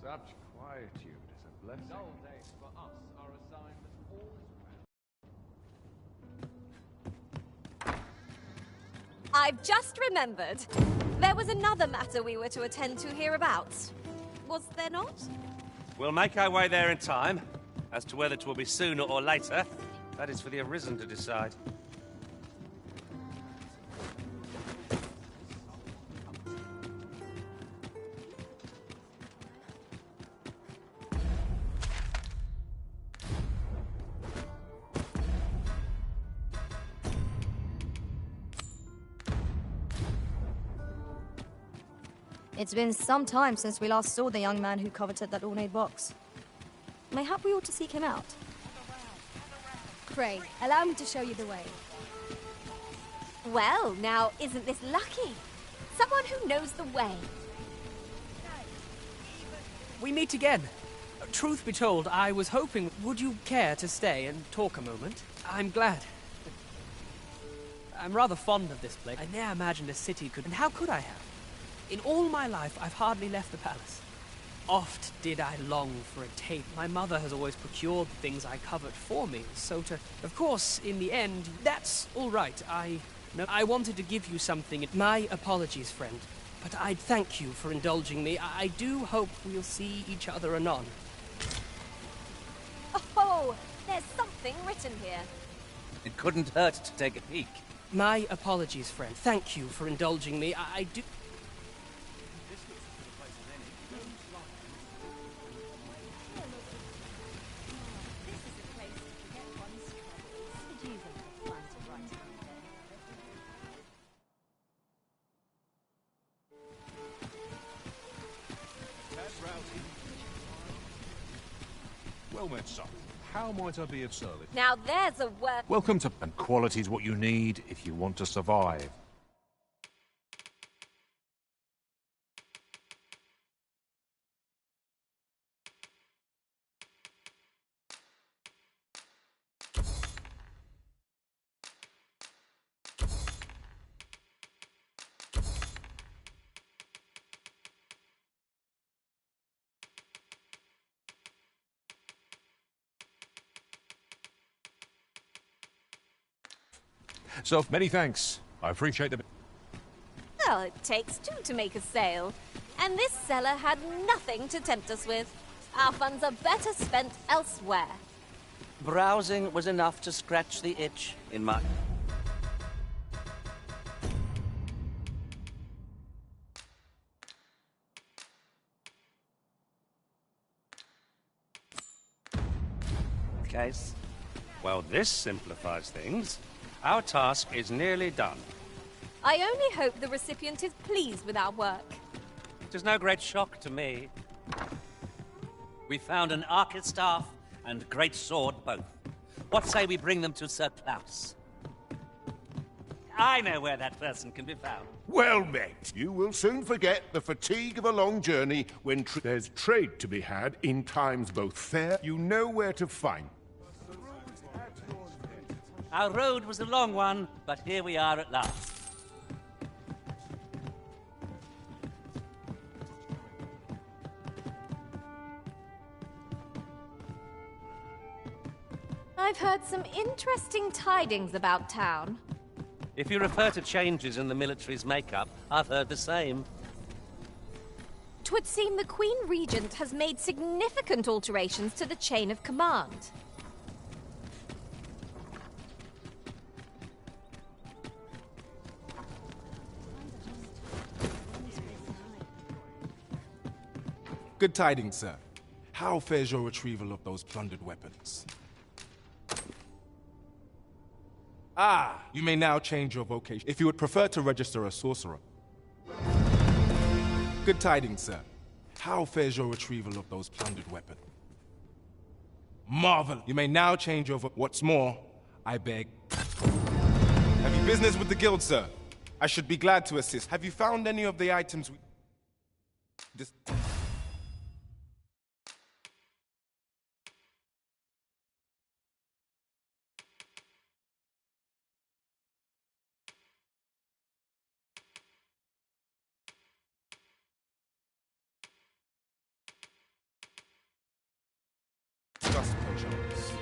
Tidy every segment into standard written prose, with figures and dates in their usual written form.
Such quietude is a blessing. Dull days for us are a sign that all is well. I've just remembered. There was another matter we were to attend to hereabouts. Was there not? We'll make our way there in time. As to whether 'twill be sooner or later, that is for the Arisen to decide. It's been some time since we last saw the young man who coveted that ornate box. Mayhap we ought to seek him out. Pray, allow me to show you the way. Well, now, isn't this lucky? Someone who knows the way. We meet again. Truth be told, I was hoping... Would you care to stay and talk a moment? I'm glad. I'm rather fond of this place. I ne'er imagined a city could... And how could I have? In all my life, I've hardly left the palace. Oft did I long for a tape. My mother has always procured the things I covet for me, so to... Of course, in the end, that's all right. I wanted to give you something. My apologies, friend. But I'd thank you for indulging me. I do hope we'll see each other anon. Oh, there's something written here. It couldn't hurt to take a peek. My apologies, friend. Thank you for indulging me. I do... Well met, son. How might I be of service? Now there's a word. Welcome to... And quality's what you need if you want to survive. So, many thanks. I appreciate the... Well, it takes two to make a sale. And this seller had nothing to tempt us with. Our funds are better spent elsewhere. Browsing was enough to scratch the itch in my... Case. Well, this simplifies things. Our task is nearly done. I only hope the recipient is pleased with our work. It is no great shock to me. We found an archistaff and great sword both. What say we bring them to Sir Klaus? I know where that person can be found. Well met. You will soon forget the fatigue of a long journey when there's trade to be had in times both fair. You know where to find. Our road was a long one, but here we are at last. I've heard some interesting tidings about town. If you refer to changes in the military's makeup, I've heard the same. 'Twould seem the Queen Regent has made significant alterations to the chain of command. Good tidings, sir. How fares your retrieval of those plundered weapons? Ah, you may now change your vocation if you would prefer to register a sorcerer. Good tidings, sir. How fares your retrieval of those plundered weapons? Marvel! You may now change your what's more, I beg. Have you business with the guild, sir? I should be glad to assist. Have you found any of the items we... chance.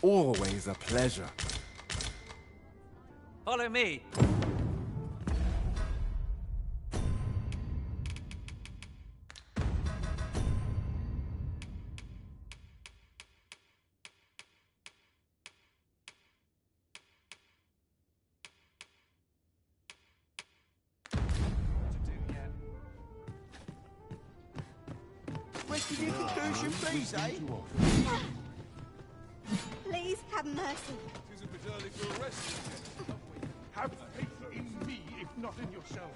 Always a pleasure. Follow me. Rested you conclusion, please, eh? Please have mercy. It is a bit early for a rest. Have faith in me, if not in yourself.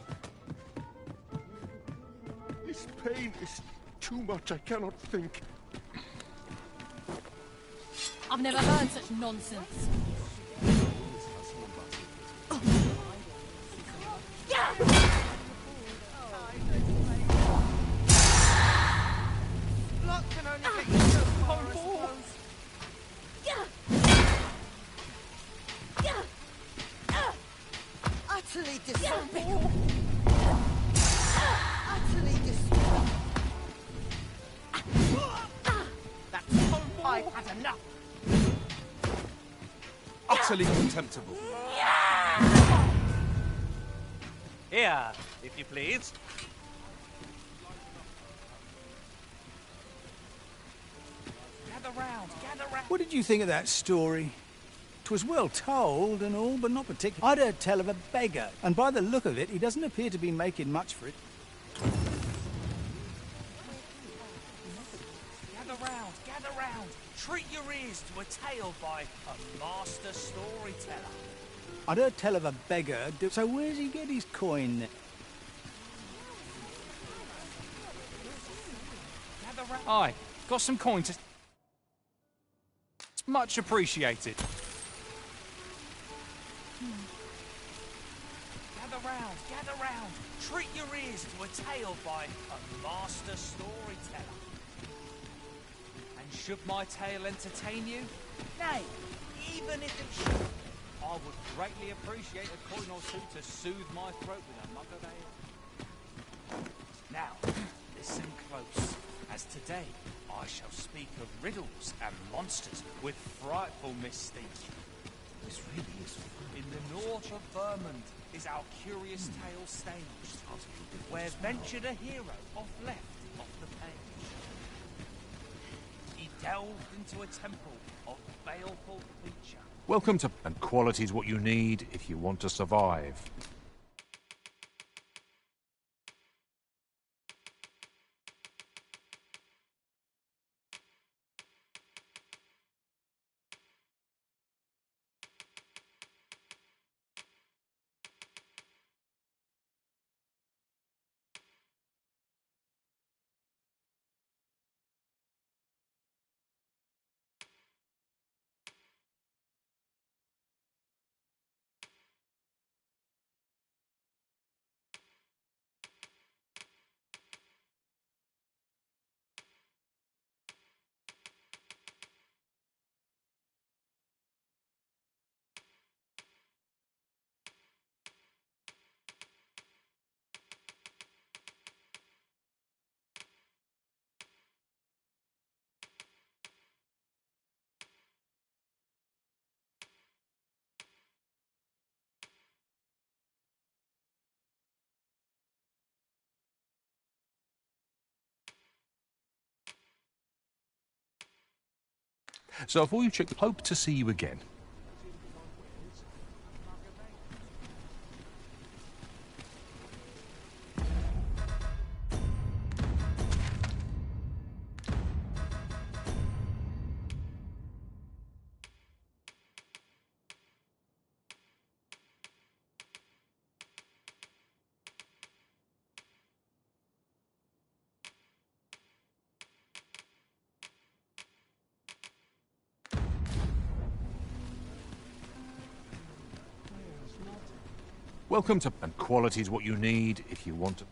This pain is too much. I cannot think. I've never heard such nonsense. Luck can only get you so far, I suppose. Utterly despicable. Utterly despicable. That's Tom. I've had enough. Utterly contemptible. Here, if you please. Gather round, gather round. What did you think of that story? 'Twas well told and all, but not particularly. I'd heard tell of a beggar, and by the look of it, he doesn't appear to be making much for it. Gather round. gather round. Treat your ears to a tale by a master storyteller. I'd heard tell of a beggar. So where's he get his coin then? Gather round. Aye, got some coin to... It's much appreciated. Gather round. Treat your ears to a tale by a master storyteller. And should my tale entertain you? Nay, even if it should, I would greatly appreciate a coin or two to soothe my throat with a mug of ale. Now, listen close, as today I shall speak of riddles and monsters with frightful mystique. This really is fun. In the north of Vermont is our curious tale staged, where ventured a hero off left off the page. He delved into a temple of baleful feature. Welcome to... And quality's what you need if you want to survive. So before you check, hope to see you again. Welcome to... And quality's what you need if you want to...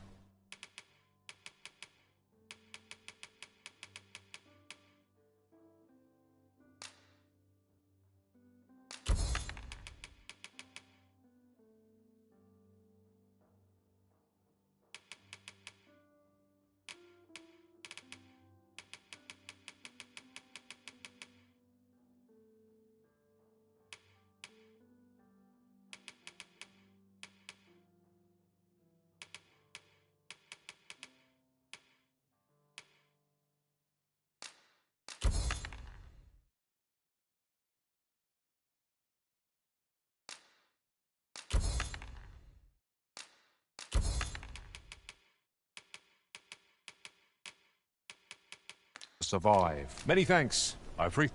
survive. Many thanks. I appreciate...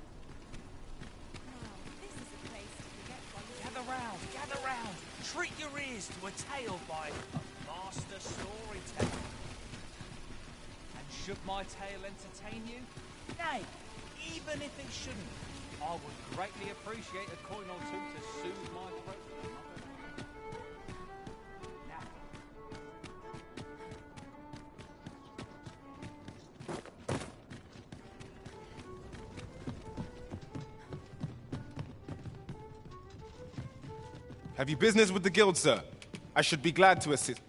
Gather round. Treat your ears to a tale by a master storyteller. And should my tale entertain you? Nay, even if it shouldn't, I would greatly appreciate a coin or two to soothe my throat. Have you business with the guild, sir? I should be glad to assist.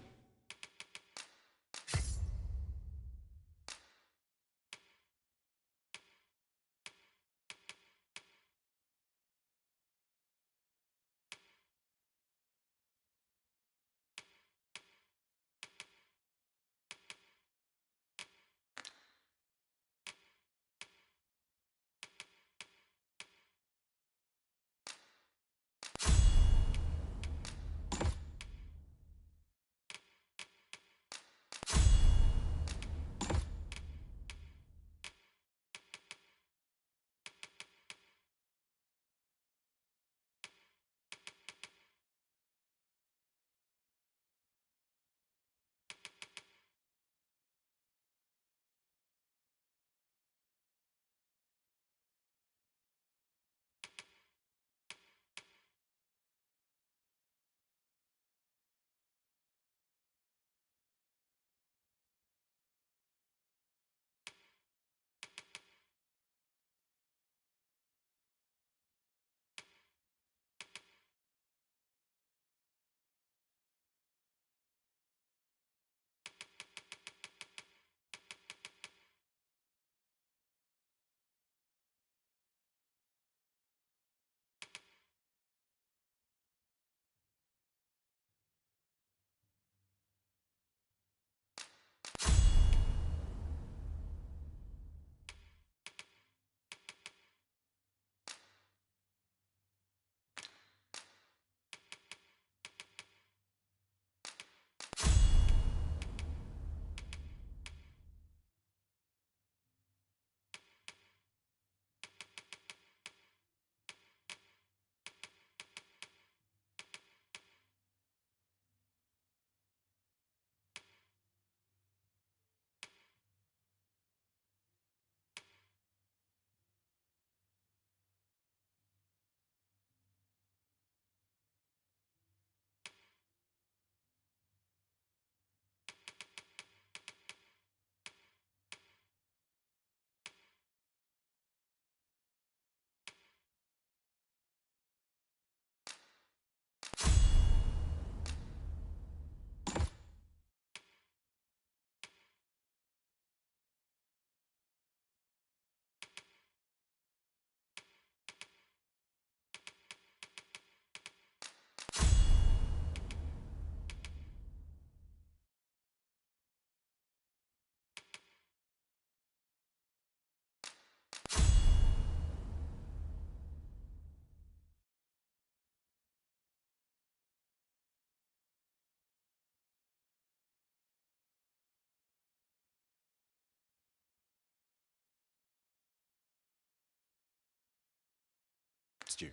you.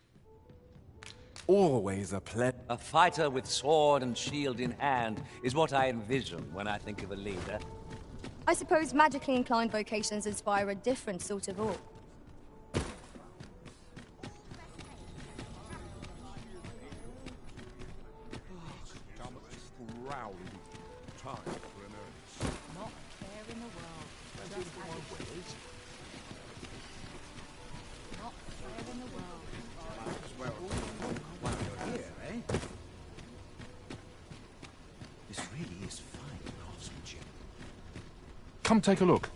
Always a pleasure. A fighter with sword and shield in hand is what I envision when I think of a leader. I suppose magically inclined vocations inspire a different sort of awe. Time for an earnest. Not a care in the world. Just as it is. Not a care in the world. While you're here, eh? This really is fine craftsmanship. Come take a look.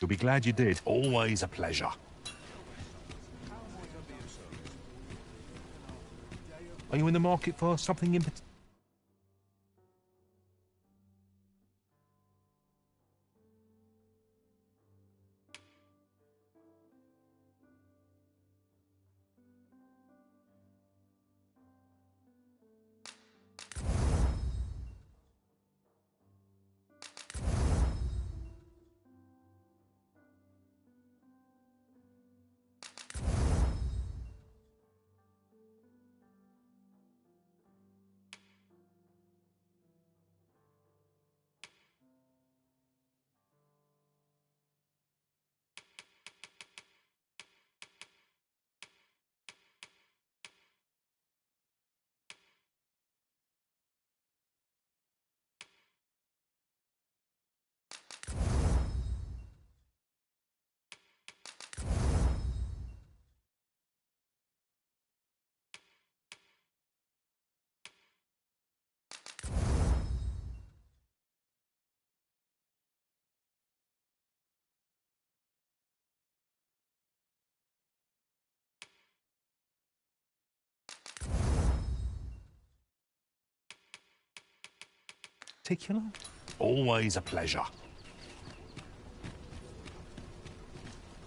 You'll be glad you did. Always a pleasure. Are you in the market for something in particular? Particular? Always a pleasure.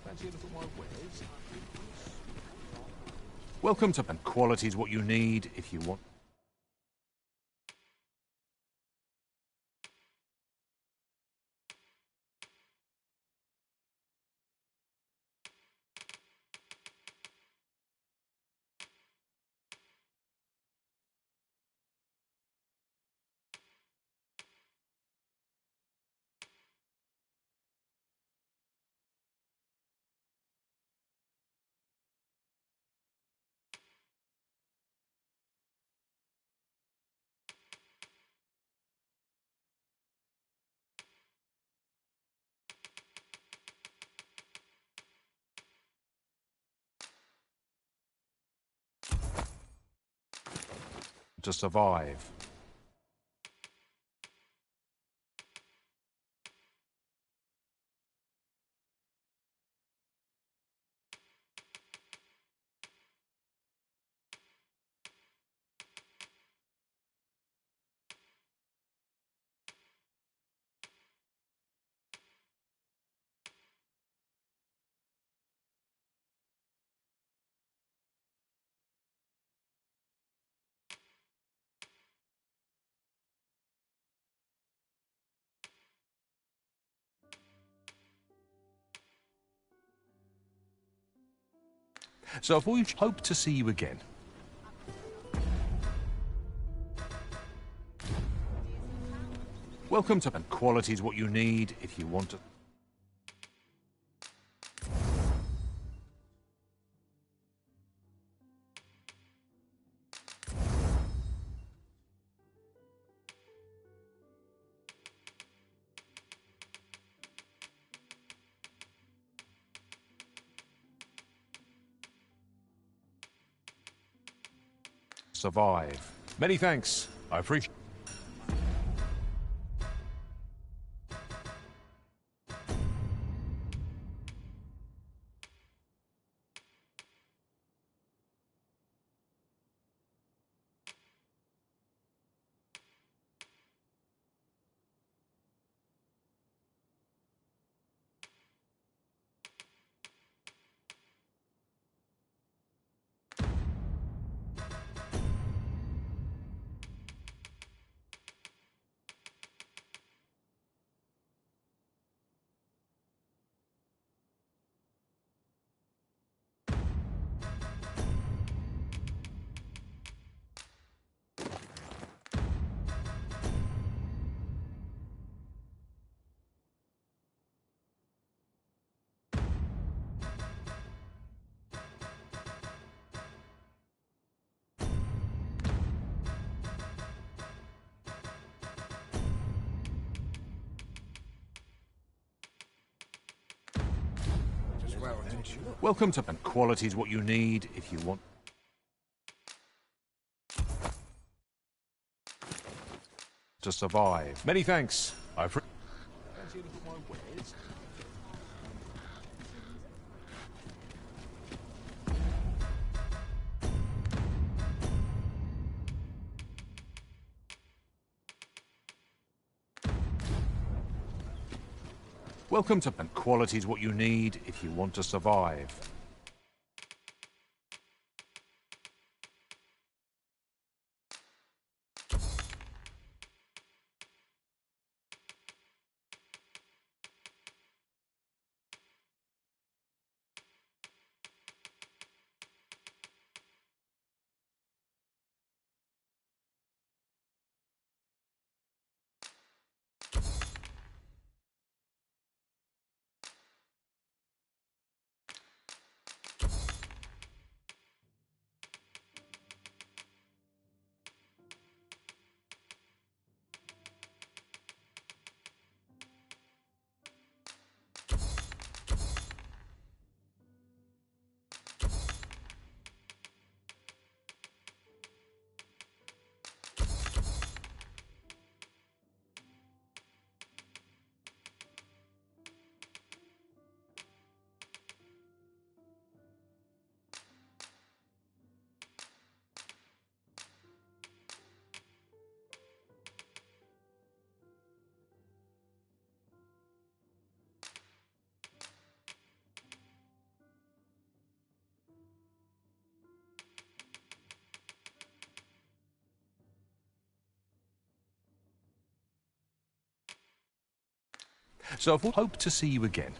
Fancy a little more wares? Welcome to and quality's what you need if you want. To survive. So I've always hoped to see you again. Welcome to and quality's what you need if you want to. Survive. Many thanks. I appreciate. well. Welcome to... And quality's what you need if you want... to survive. Many thanks. Fancy a look at my wares? Welcome to... And quality's what you need if you want to survive. So I hope to see you again.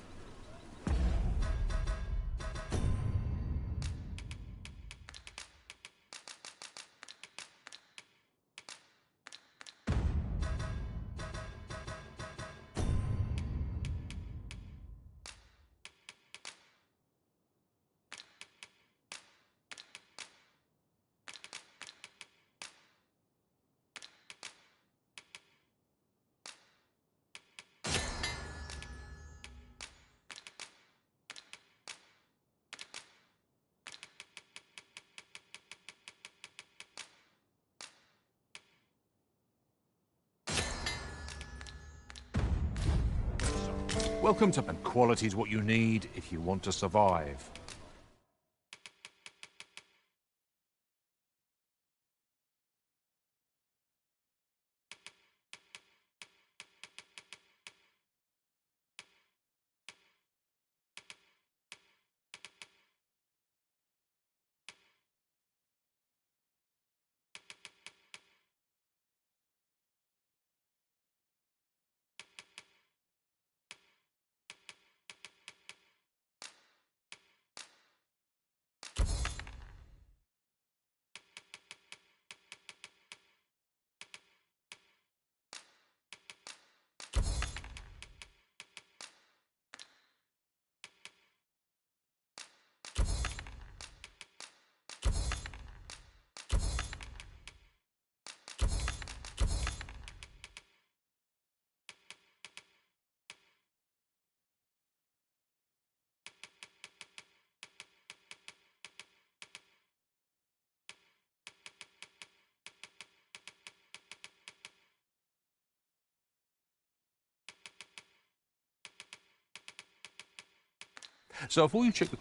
Welcome to... And quality's what you need if you want to survive. So before you check the...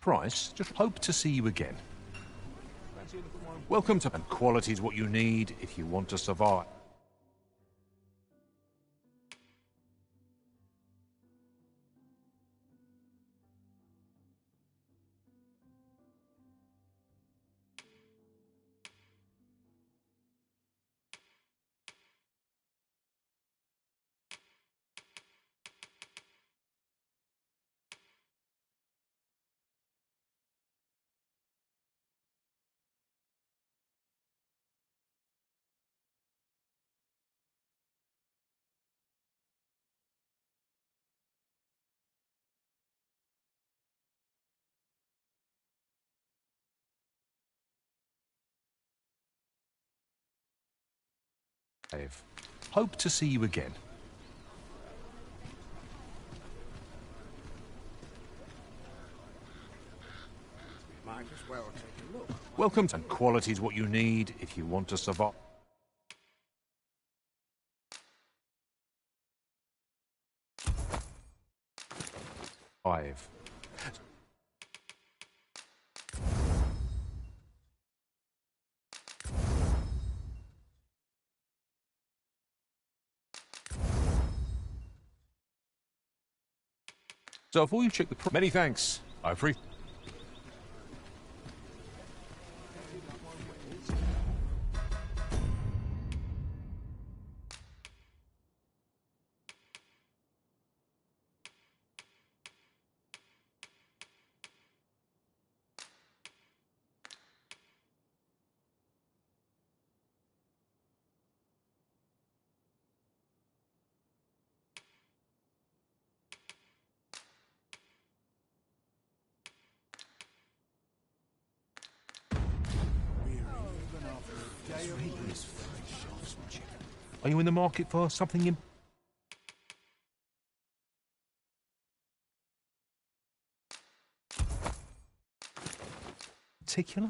Price, just hope to see you again. Welcome to... And quality's what you need if you want to survive. Hope to see you again. Might as well take a look. Welcome and quality is what you need if you want to survive. So before you check the many thanks. I appreciate. Are you in the market for something in particular?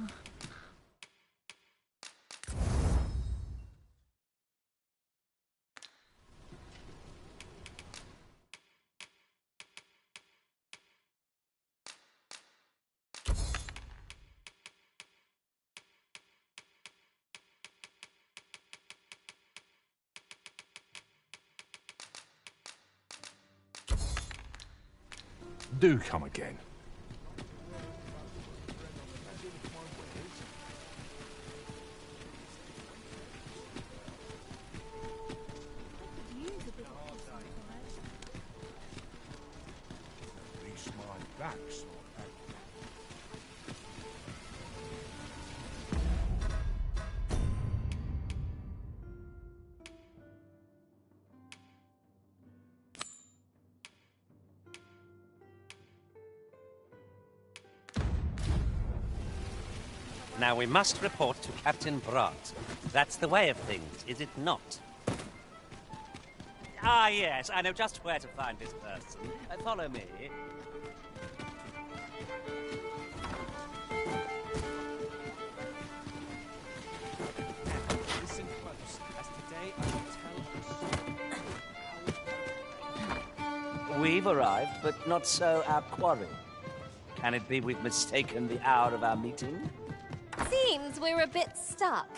Do come again. These my backs. Now we must report to Captain Brandt. That's the way of things, is it not? Ah, yes, I know just where to find this person. Follow me. Listen close, as today I will tell us. We've arrived, but not so our quarry. Can it be we've mistaken the hour of our meeting? Seems we're a bit stuck.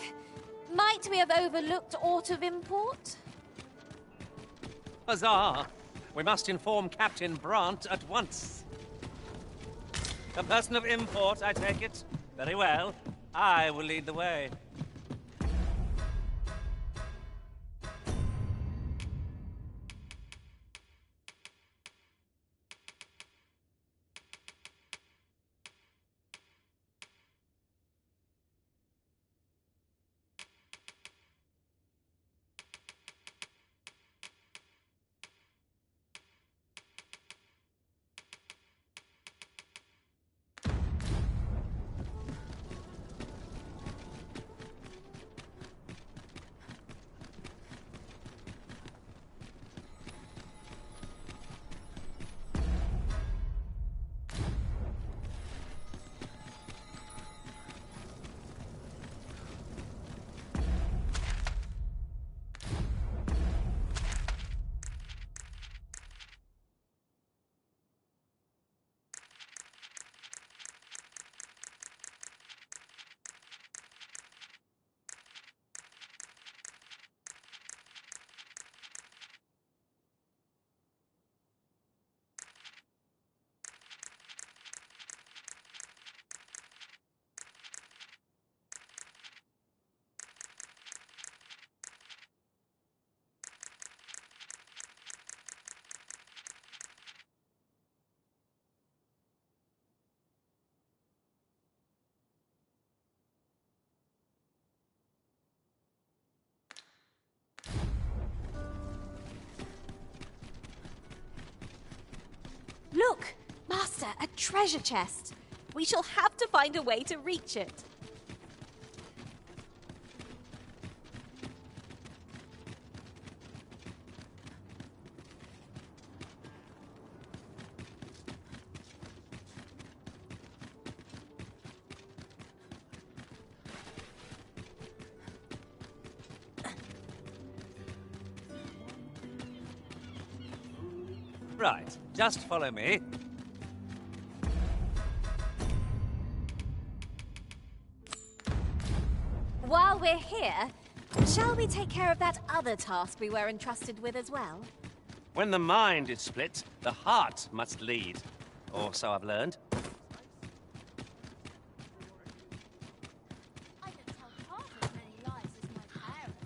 Might we have overlooked aught of import? Huzzah! We must inform Captain Brandt at once. A person of import, I take it? Very well. I will lead the way. Look! Master, a treasure chest. We shall have to find a way to reach it. Right, just follow me. While we're here, shall we take care of that other task we were entrusted with as well? When the mind is split, the heart must lead. Or so I've learned. I can tell half as many lies as my parents.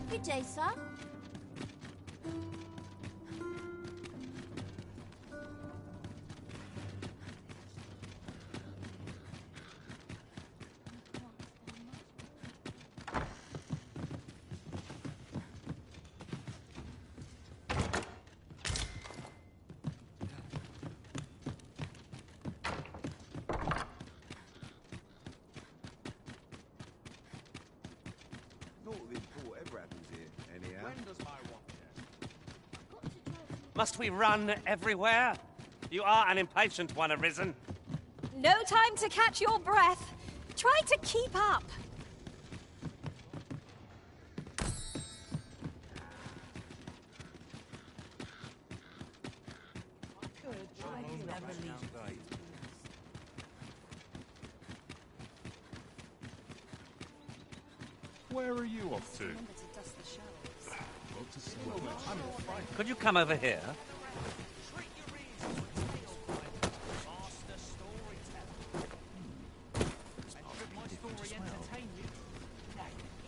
Good day, sir. Must we run everywhere? You are an impatient one, Arisen. No time to catch your breath. Try to keep up. Where are you off to? Could you come over here?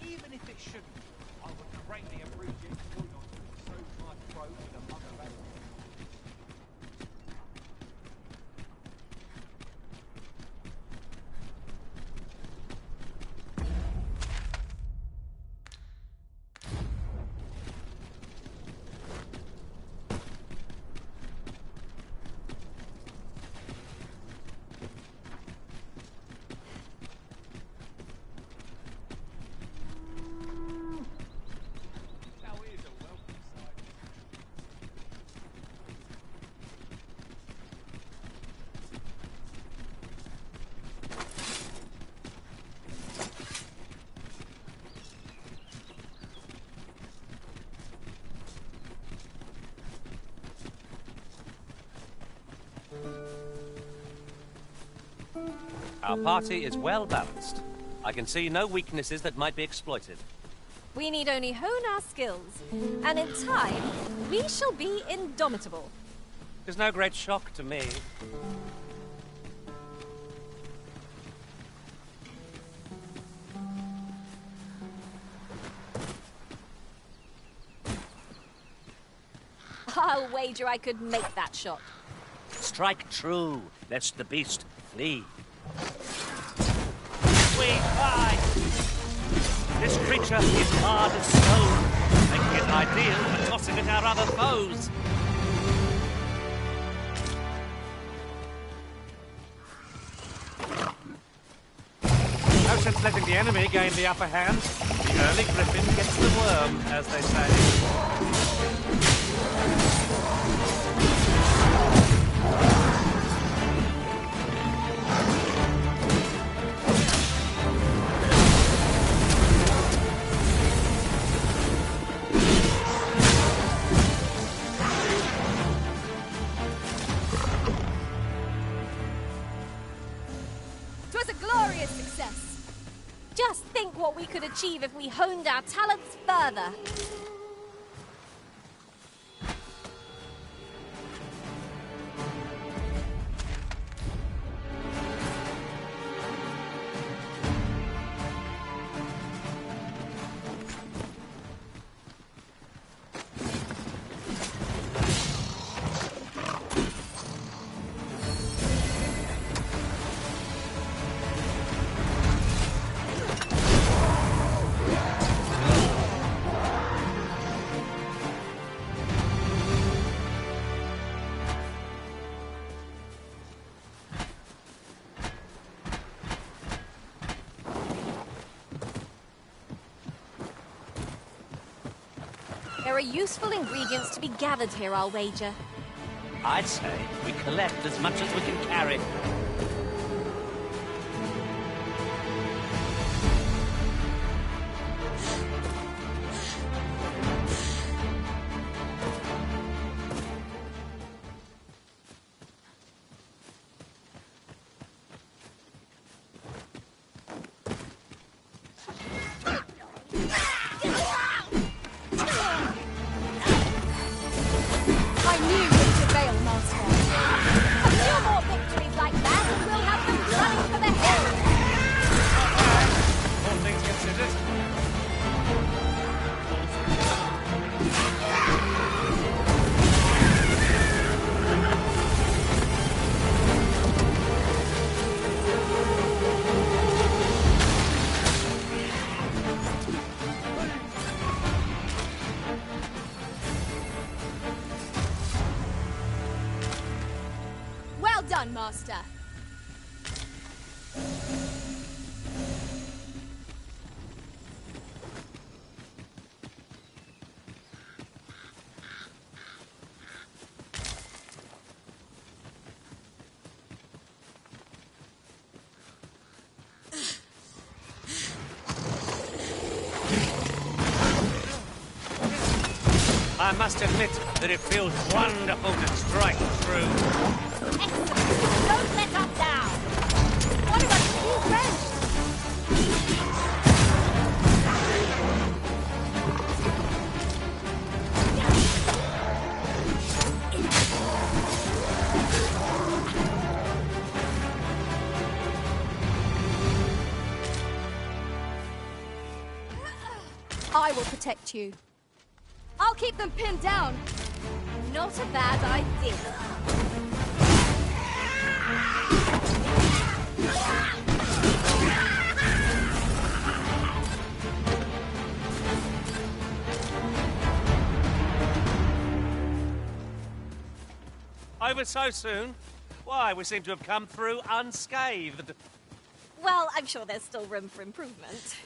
Even if it shouldn't, I would greatly appreciate it. So my throat with a mug of ale. Our party is well balanced. I can see no weaknesses that might be exploited. We need only hone our skills, and in time, we shall be indomitable. It's no great shock to me. I'll wager I could make that shot. Strike true, lest the beast flee. We fly! This creature is hard as stone, making it ideal for tossing at our other foes. No sense letting the enemy gain the upper hand. The early griffin gets the worm, as they say. Just think what we could achieve if we honed our talents further. There are useful ingredients to be gathered here, I'll wager. I'd say we collect as much as we can carry. Done, Master. I must admit that it feels wonderful to strike through. Don't let us down! What about you, friends? I will protect you. I'll keep them pinned down. Not a bad idea. Over so soon? Why, we seem to have come through unscathed. Well, I'm sure there's still room for improvement.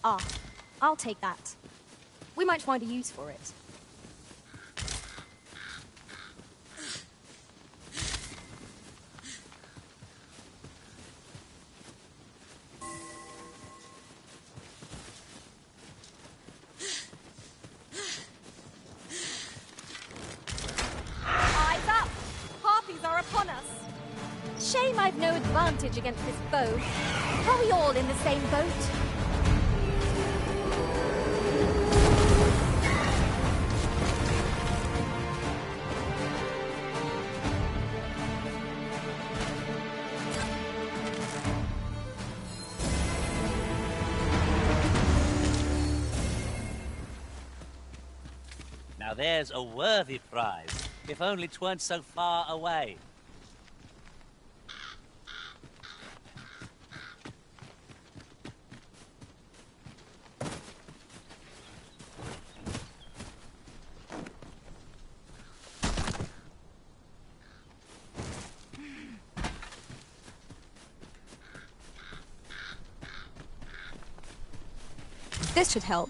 Ah, I'll take that. We might find a use for it. Eyes up! Harpies are upon us! Shame I've no advantage against this bow. Are we all in the same boat? Now there's a worthy prize, if only 'tweren't so far away. This should help.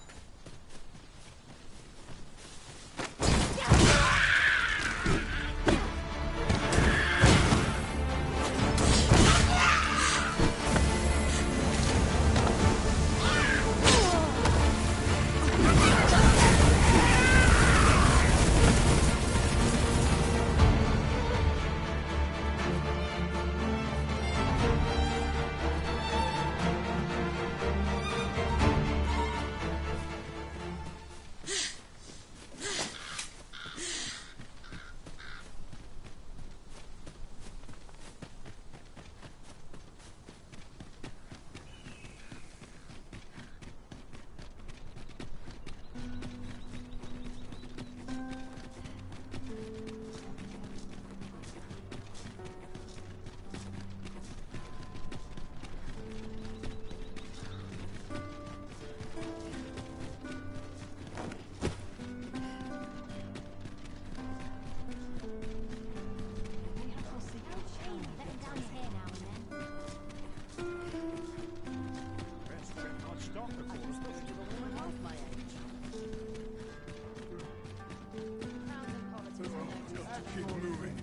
Keep moving.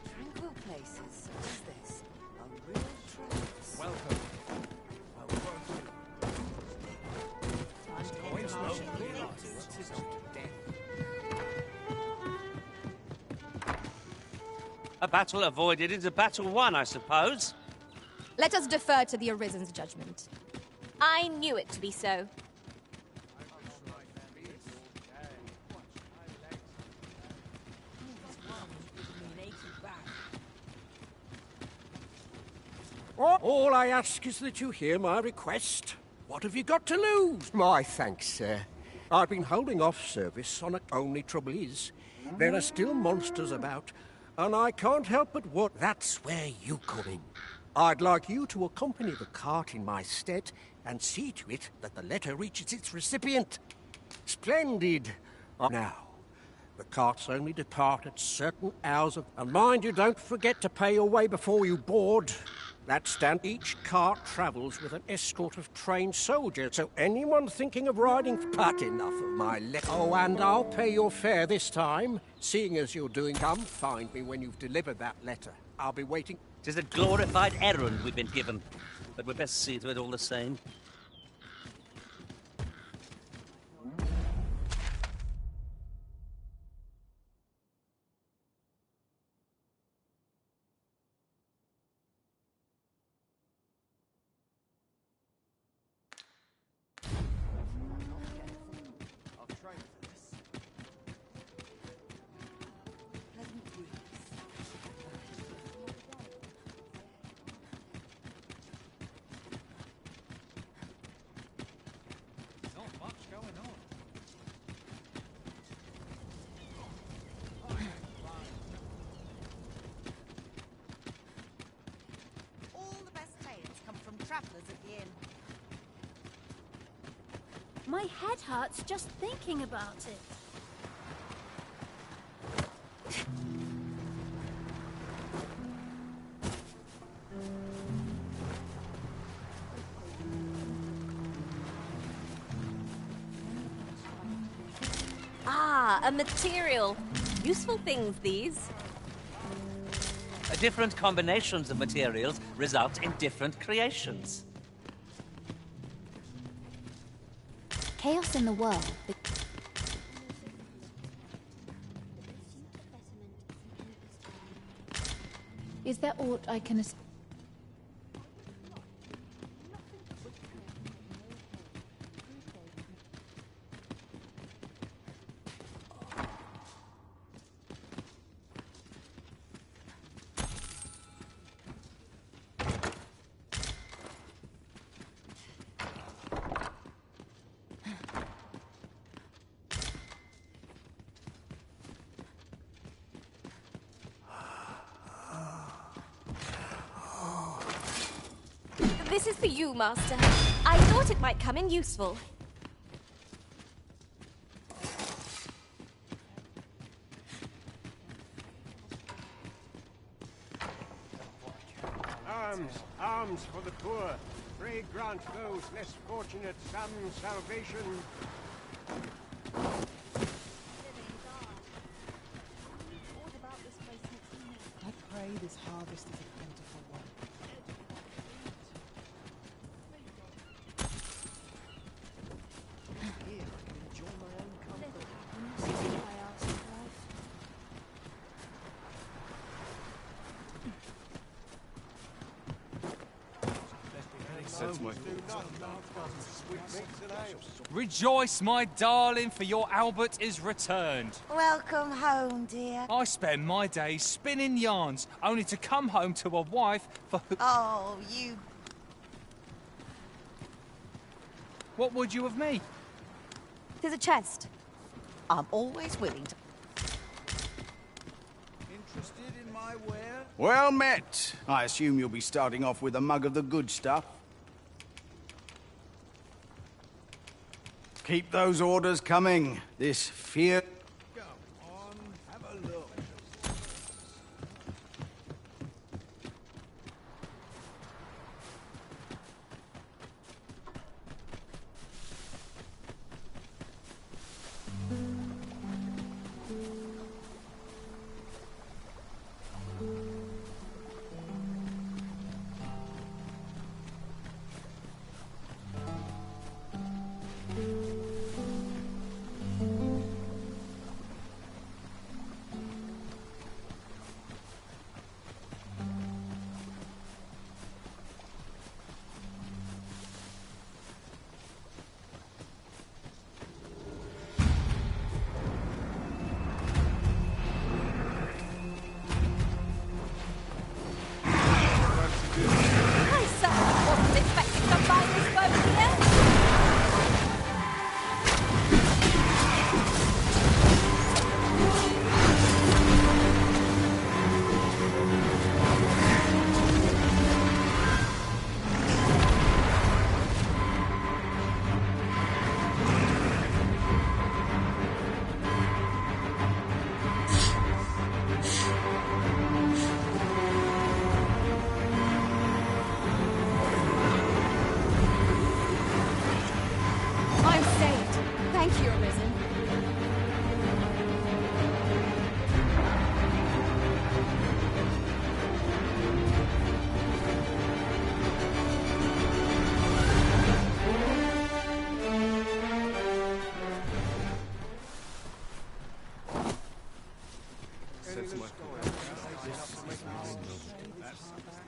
Tranquil places such as this are real treasures. Welcome. A battle avoided is a battle won, I suppose. Let us defer to the Arisen's judgment. I knew it to be so. All I ask is that you hear my request. What have you got to lose? My thanks, sir. I've been holding off service on a... Only trouble is, there are still monsters about, and I can't help but what... That's where you come in. I'd like you to accompany the cart in my stead and see to it that the letter reaches its recipient. Splendid. Now, the carts only depart at certain hours of... And mind you, don't forget to pay your way before you board. Each cart travels with an escort of trained soldiers, so anyone thinking of riding... But enough of my letter. Oh, and I'll pay your fare this time, seeing as you're doing... Come find me when you've delivered that letter. I'll be waiting... 'Tis a glorified errand we've been given, but we'd best see to it all the same. My head hurts just thinking about it. Ah, a material. Useful things, these. Different combinations of materials result in different creations. Chaos in the world. Is there aught I can... This is for you, Master. I thought it might come in useful. Arms, arms for the poor. Pray grant those less fortunate some salvation. I pray this harvest is a plentiful one. Here I can enjoy my own comfort. I ask for life. Rejoice, my darling, for your Albert is returned. Welcome home, dear. I spend my days spinning yarns, only to come home to a wife for who... Oh, you... What would you of me? There's a chest. I'm always willing to... Interested in my ware? Well met. I assume you'll be starting off with a mug of the good stuff. Keep those orders coming. This fear... Come on, have a look. I certainly wasn't expecting to find this boat here. I'm saved. Thank you, Arisen.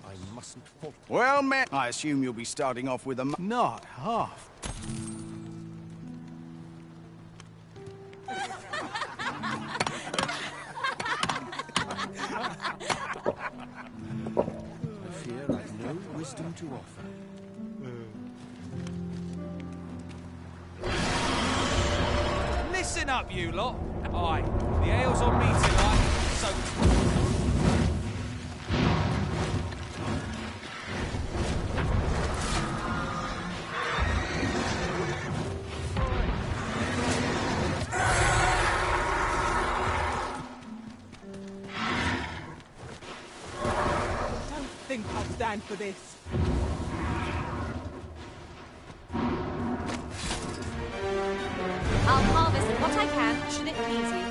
I mustn't fault. Well met. I assume you'll be starting off with a... Not half. I fear I've no wisdom to offer. Listen up, you lot. Aye, the ale's on me tonight, so... time for this. I'll harvest what I can, should it please you.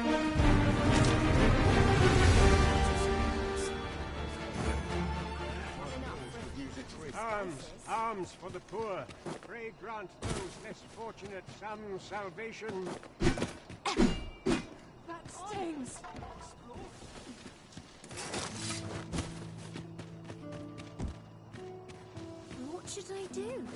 Arms for the poor. Pray grant those less fortunate some salvation. That stings. What should I do?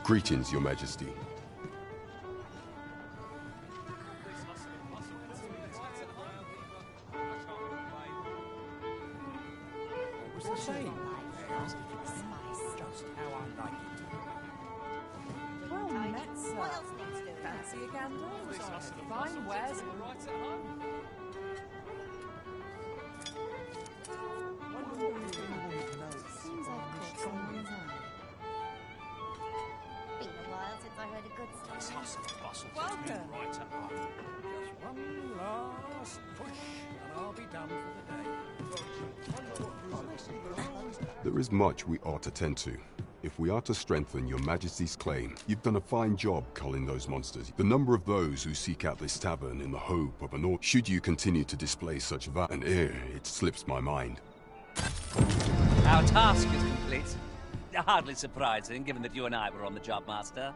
Greetings, Your Majesty. It was the same. Just how I like it. Well met, sir. Fancy a gander? Fine wares right at home. Seems I've caught someone's eye. Been a while since I heard a good story. Welcome. Right at home. Just one last push, and I'll be done for the day. There is much we ought to tend to. If we are to strengthen Your Majesty's claim, you've done a fine job culling those monsters. The number of those who seek out this tavern in the hope of an order, should you continue to display such valor, and it slips my mind. Our task is complete. Hardly surprising, given that you and I were on the job, Master.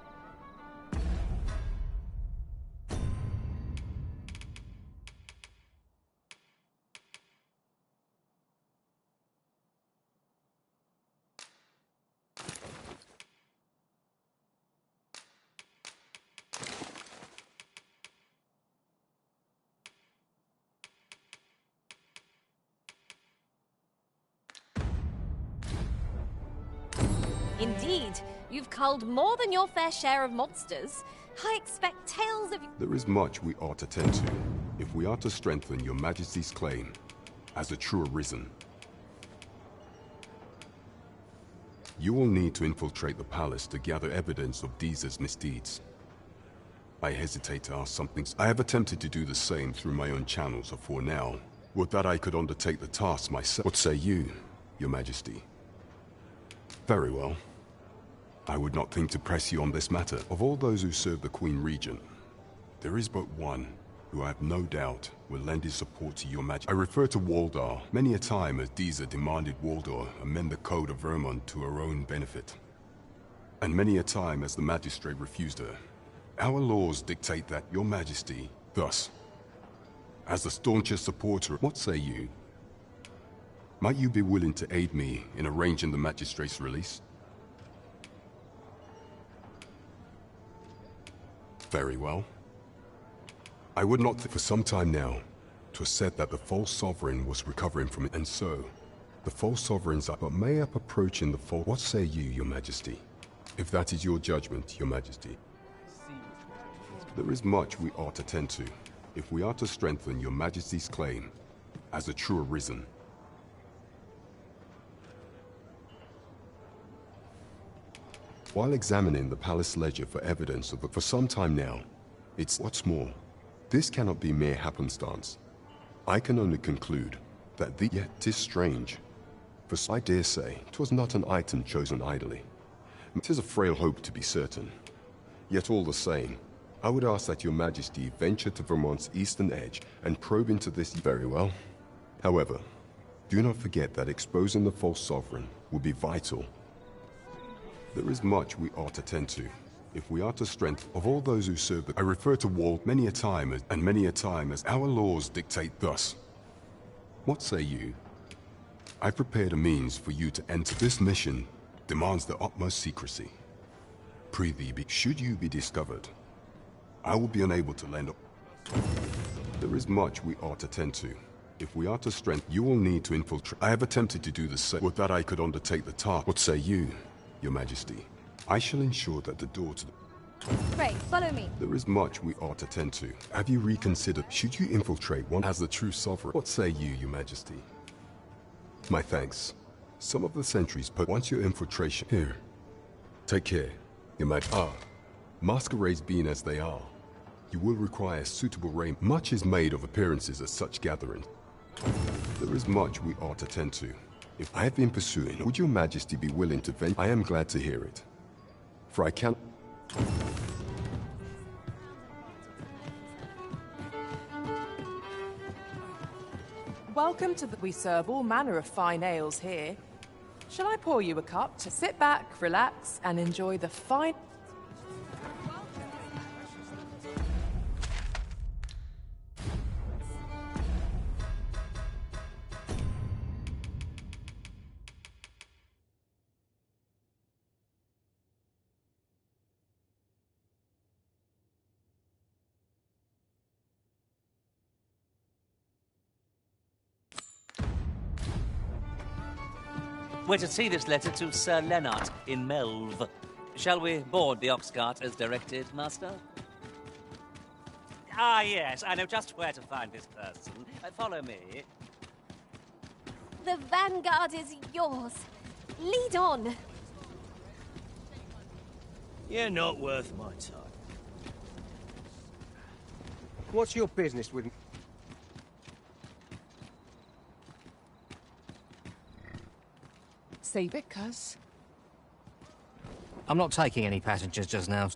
Indeed, you've culled more than your fair share of monsters. I expect tales of you. There is much we ought to tend to, if we are to strengthen Your Majesty's claim as a true arisen. You will need to infiltrate the palace to gather evidence of Deeza's misdeeds. I hesitate to ask something. I have attempted to do the same through my own channels for now. Would that I could undertake the task myself. What say you, Your Majesty? Very well. I would not think to press you on this matter. Of all those who serve the Queen Regent, there is but one who I have no doubt will lend his support to Your Majesty. I refer to Waldar. Many a time as Deeza demanded Waldar amend the Code of Vermont to her own benefit. And many a time as the magistrate refused her. Our laws dictate that Your Majesty, thus, as the staunchest supporter, what say you? Might you be willing to aid me in arranging the magistrate's release? Very well. I would not for some time now. 'Twas said that the false sovereign was recovering from it, and so the false sovereigns are but may up approaching the false. What say you, Your Majesty? If that is your judgment, Your Majesty. There is much we ought to tend to, if we are to strengthen Your Majesty's claim as a true arisen. While examining the palace ledger for evidence of for some time now, it's what's more, this cannot be mere happenstance. I can only conclude that yet 'tis strange. For I dare say, 'twas not an item chosen idly. 'Tis a frail hope to be certain. Yet all the same, I would ask that Your Majesty venture to Vermont's eastern edge and probe into this very well. However, do not forget that exposing the false sovereign will be vital. There is much we ought to tend to, If we are to strengthen of all those who serve I refer to Wall many a time as our laws dictate thus. What say you? I prepared a means for you to enter. This mission demands the utmost secrecy. Prithee, should you be discovered, I will be unable to lend. There is much we ought to tend to. If we are to strengthen, you will need to infiltrate. I have attempted to do the same. Would that I could undertake the task. What say you, Your Majesty? I shall ensure that the door to the... Pray, follow me. There is much we ought to tend to. Have you reconsidered? Should you infiltrate one as the true sovereign? What say you, Your Majesty? My thanks. Some of the sentries put once your infiltration... Here. Take care, Your Majesty. Masquerades being as they are, you will require suitable raiment. Much is made of appearances at such gatherings. There is much we ought to tend to. If I have been pursuing, would Your Majesty be willing to venture? I am glad to hear it. For I can't... Welcome to the... We serve all manner of fine ales here. Shall I pour you a cup to sit back, relax, and enjoy the fine... We're to see this letter to Sir Lennart in Melve. Shall we board the ox cart as directed, Master? Ah, yes, I know just where to find this person. Follow me. The vanguard is yours. Lead on. You're not worth my time. What's your business with me? Save it, cuz. I'm not taking any passengers just now.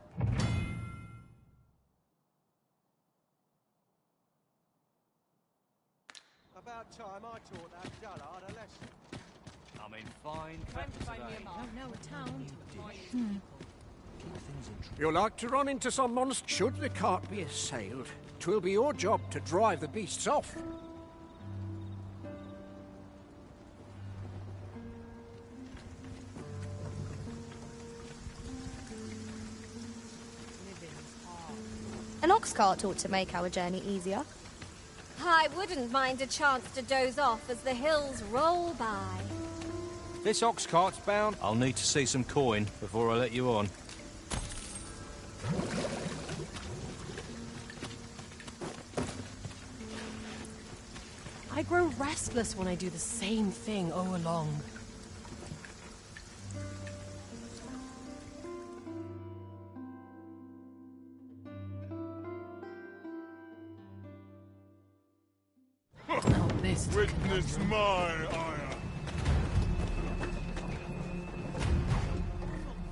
About time I taught that dullard a lesson. I'm in fine company today. No, a town. You're like to run into some monster. Should the cart be assailed, 'twill be your job to drive the beasts off. An ox cart ought to make our journey easier. I wouldn't mind a chance to doze off as the hills roll by. This ox cart's bound. I'll need to see some coin before I let you on. I grow restless when I do the same thing all along. Witness my ire.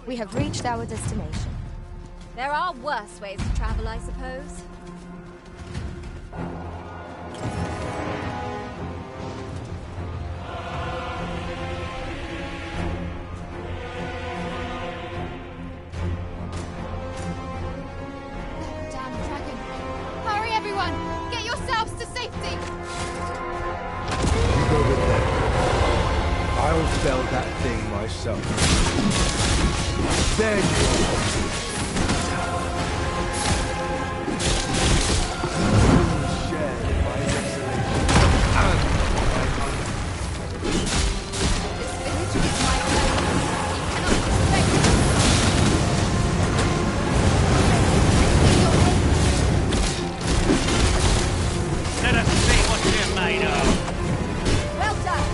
We have reached our destination. There are worse ways to travel, I suppose. Damn dragon. Hurry, everyone! Get yourselves to safety! You go with them. I'll fell that thing myself. There you are. Share in my desolation and my hunger. This village is my home. You cannot Let us see what you're made of. well done!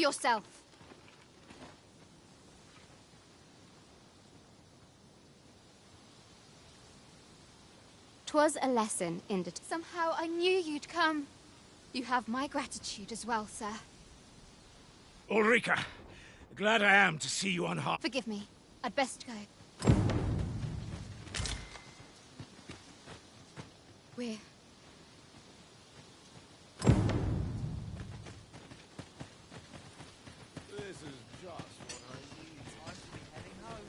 yourself! 'Twas a lesson in Somehow I knew you'd come. You have my gratitude as well, sir. Ulrika, glad I am to see you unharmed. Forgive me. I'd best go. We're... This is just what I need. Time to be heading home.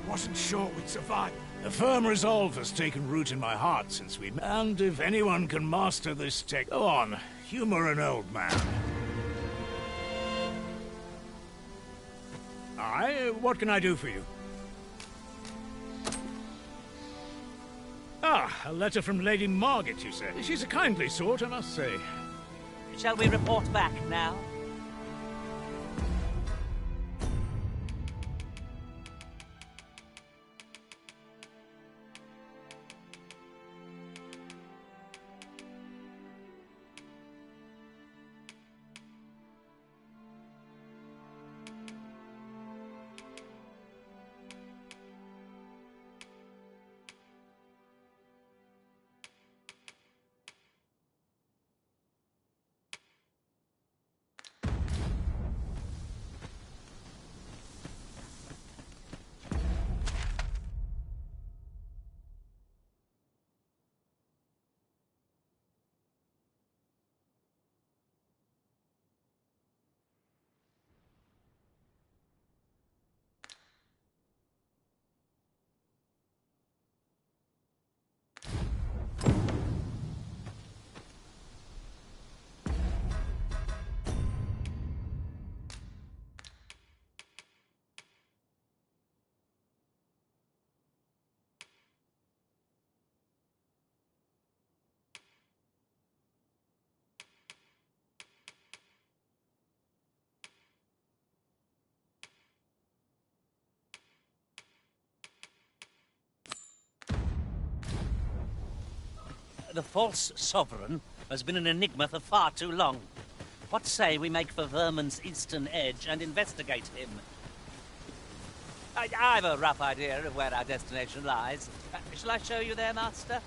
Wasn't sure we'd survive. A firm resolve has taken root in my heart since we met. And if anyone can master this tech... Go on, humor an old man. Aye, what can I do for you? Ah, a letter from Lady Margit, you say? She's a kindly sort, I must say. Shall we report back now? The false sovereign has been an enigma for far too long. What say we make for Vermin's eastern edge and investigate him? I've a rough idea of where our destination lies. Shall I show you there, Master?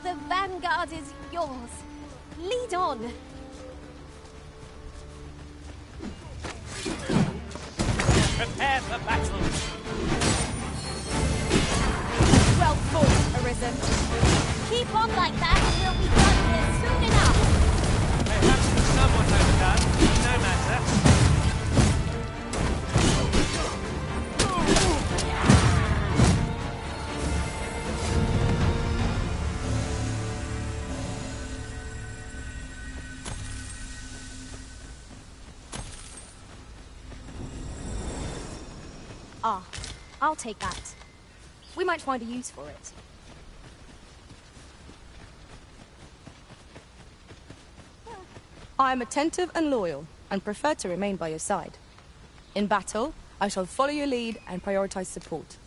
The vanguard is yours. Lead on. Prepare for battle. Well fought, Arisen. Keep on like that and we'll be done here soon enough. Perhaps somewhat overdone. No matter. Ah, I'll take that. We might find a use for it. I am attentive and loyal, and prefer to remain by your side. In battle, I shall follow your lead and prioritize support.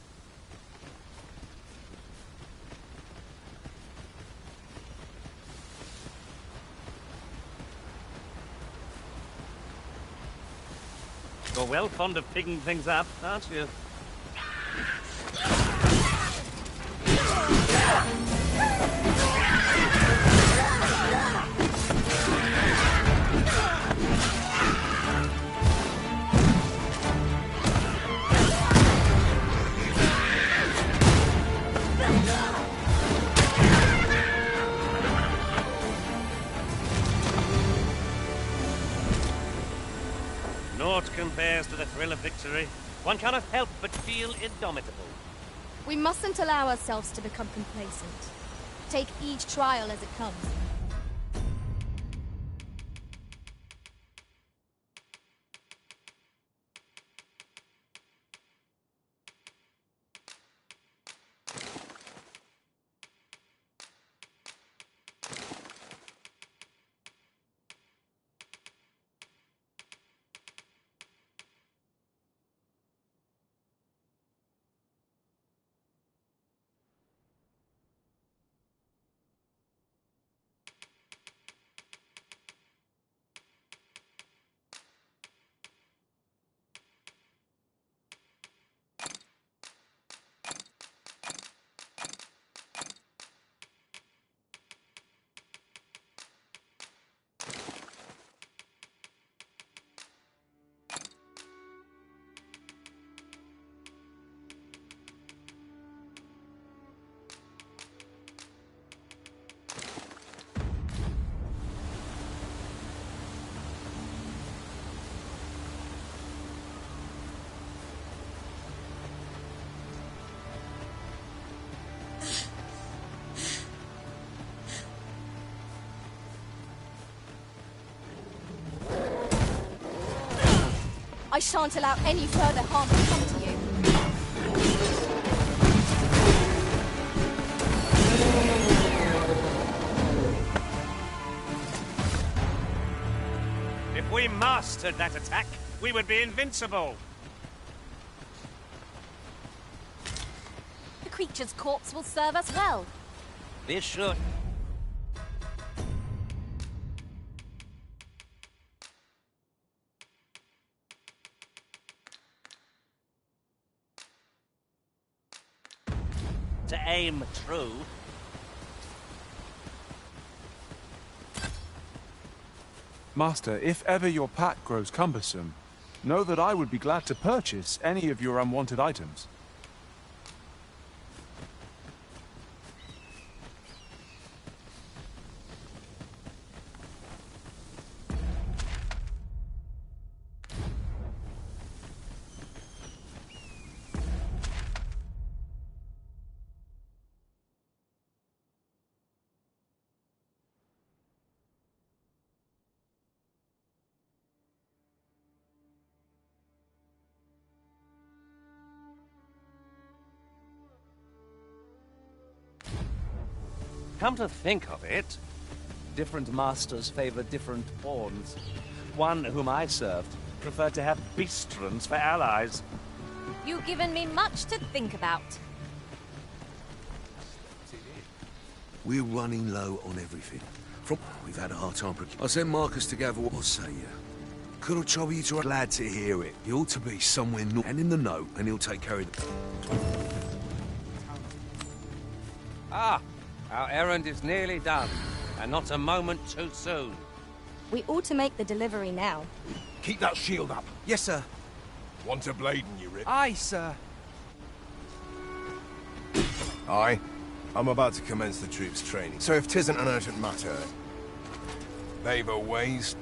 You're well fond of picking things up, aren't you? Naught compares to the thrill of victory. One cannot help but feel indomitable. We mustn't allow ourselves to become complacent. Take each trial as it comes. I shan't allow any further harm to come to you. If we mastered that attack, we would be invincible. The creature's corpse will serve us well. This should. To aim true. Master, if ever your pack grows cumbersome, know that I would be glad to purchase any of your unwanted items. Come to think of it, different masters favor different pawns. One whom I served preferred to have beastrons for allies. You've given me much to think about. We're running low on everything. We've had a hard time. I sent Marcus to gather what say you. Could I trouble you to... Glad to hear it. He ought to be somewhere north and in the know, and he'll take care of the... Ah, our errand is nearly done, and not a moment too soon. We ought to make the delivery now. Keep that shield up. Yes, sir. Want a blade in you, Rick? Aye, sir. Aye. I'm about to commence the troops' training, so if 'tisn't an urgent matter... They've a ways...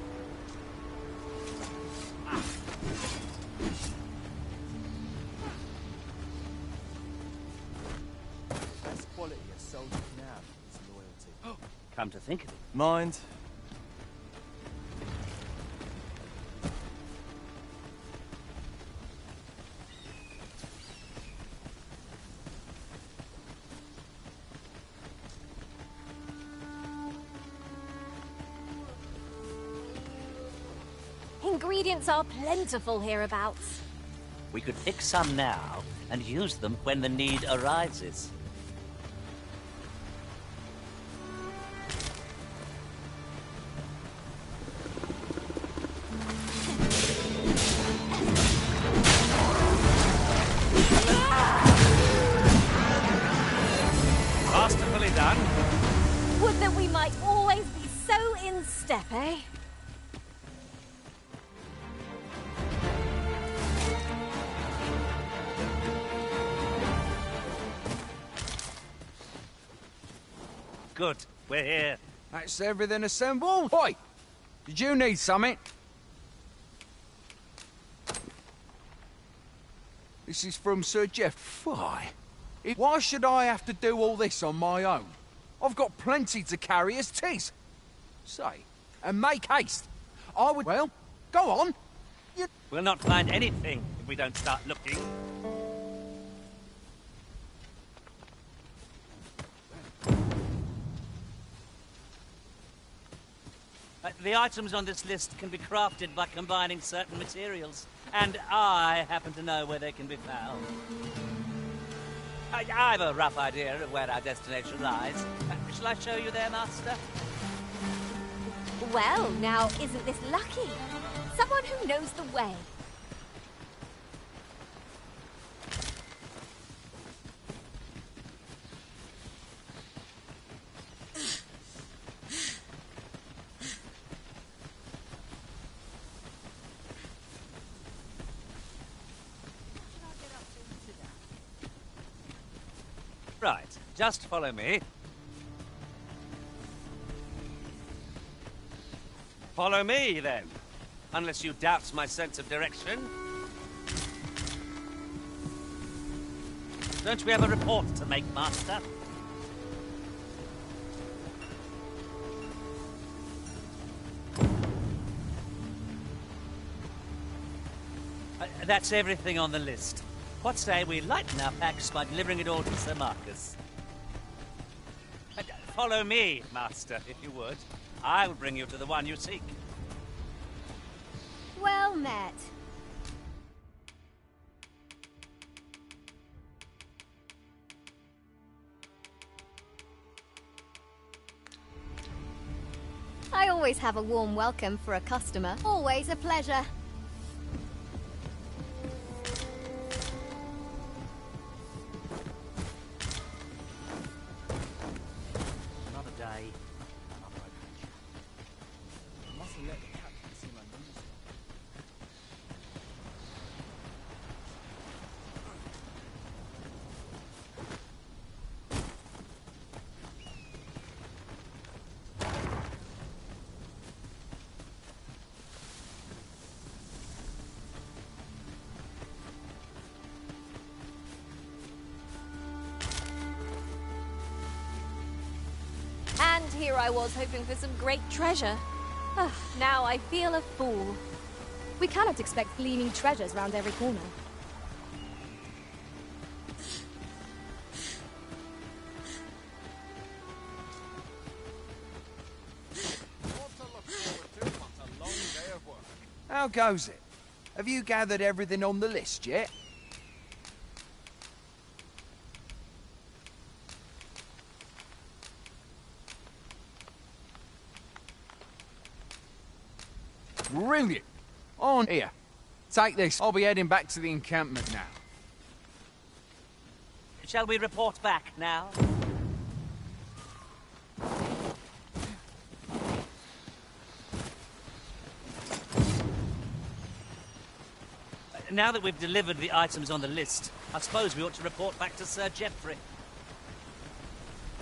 Best quality a soldier can have is loyalty. Come to think of it. Mind? Ingredients are plentiful hereabouts. We could pick some now and use them when the need arises. Masterfully done. Would that we might always be so in step, eh? Good, we're here. That's everything assembled. Oi! Did you need something? This is from Sir Jeff. Why should I have to do all this on my own? I've got plenty to carry as 'tis. Say, and make haste. I would... Well, go on. We'll not find anything if we don't start looking. The items on this list can be crafted by combining certain materials, and I happen to know where they can be found. I have a rough idea of where our destination lies. Shall I show you there, Master? Well, now, isn't this lucky? Someone who knows the way. Right, just follow me. Follow me, then. Unless you doubt my sense of direction. Don't we have a report to make, Master? That's everything on the list. What say we lighten our packs by delivering it all to Sir Marcus? Follow me, Master, if you would. I will bring you to the one you seek. Well met. I always have a warm welcome for a customer. Always a pleasure. Another day. Another adventure. I mustn't let the captain see my news. And here I was hoping for some great treasure. Ah, now I feel a fool. We cannot expect gleaming treasures round every corner. How goes it? Have you gathered everything on the list yet? Brilliant! On here. Take this. I'll be heading back to the encampment now. Shall we report back now? Now that we've delivered the items on the list, I suppose we ought to report back to Sir Geoffrey.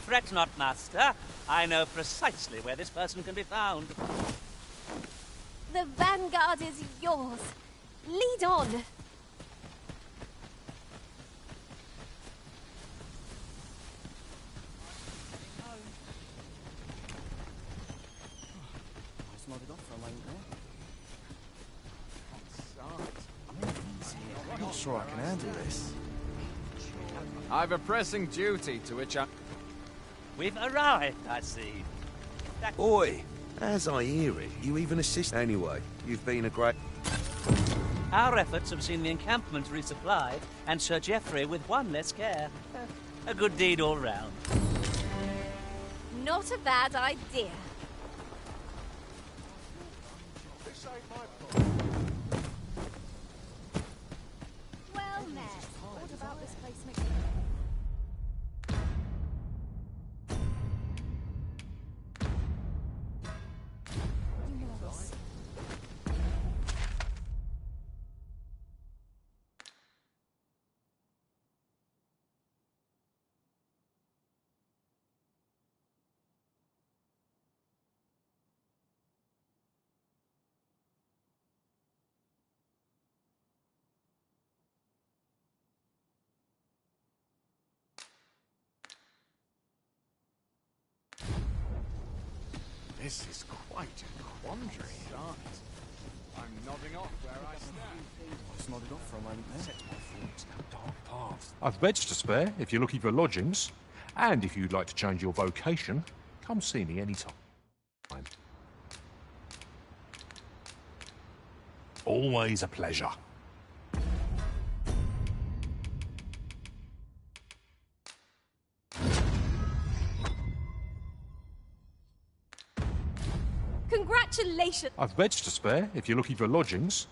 Fret not, Master. I know precisely where this person can be found. The vanguard is yours. Lead on. I smarted off for a moment there. I'm not sure I can handle this. I've a pressing duty to which I... We've arrived, I see. Oi, as I hear it, you even assist. Anyway, you've been a great... Our efforts have seen the encampment resupplied, and Sir Geoffrey with one less care. A good deed all round. Not a bad idea. This ain't my problem. Well met. What about this place makes This is quite a quandary. I'm nodding off where I stand. I smarted off for a moment there. Set my thoughts down dark paths. I've beds to spare if you're looking for lodgings. And if you'd like to change your vocation, come see me anytime. Always a pleasure. Congratulations! I've beds to spare if you're looking for lodgings.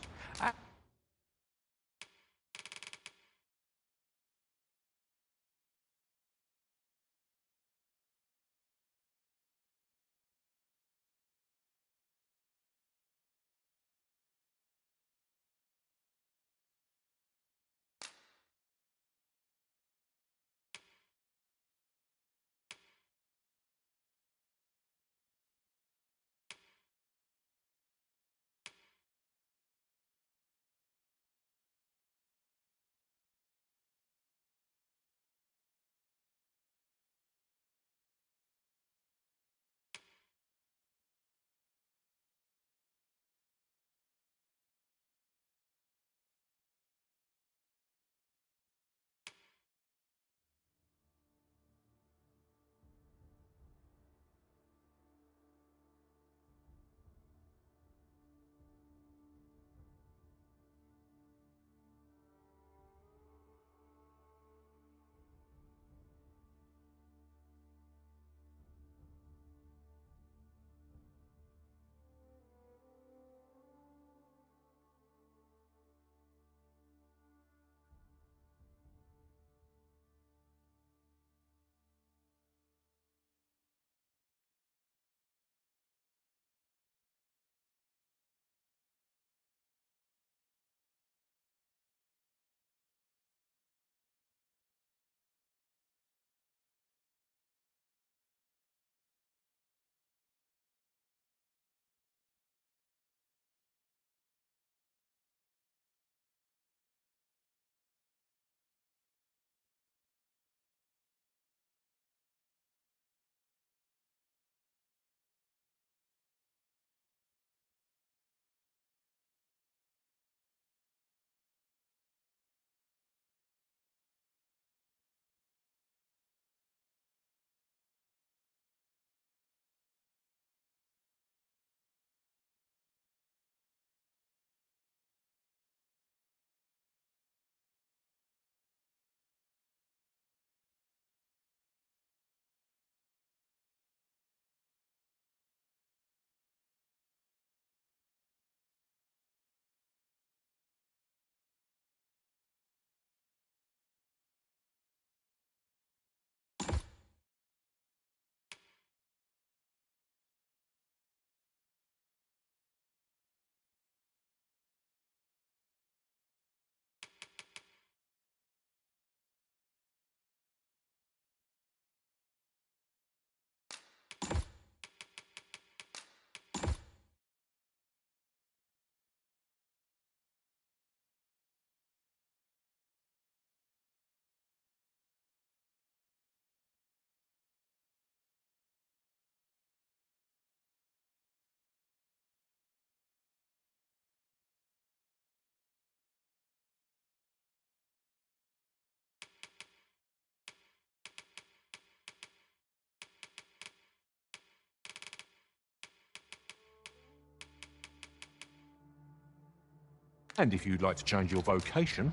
And if you'd like to change your vocation,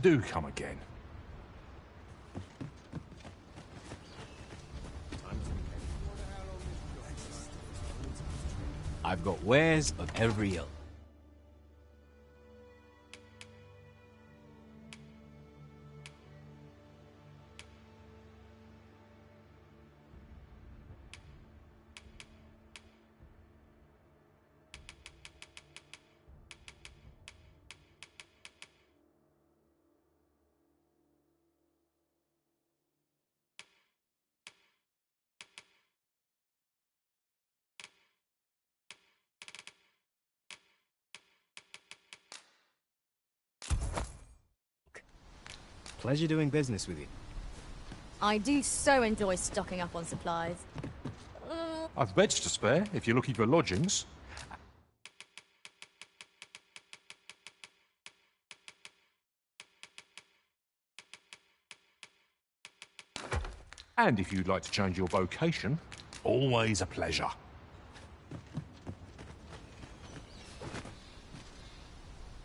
do come again. I've got wares of every ilk. Pleasure doing business with you. I do so enjoy stocking up on supplies. I've beds to spare if you're looking for lodgings. And if you'd like to change your vocation, always a pleasure.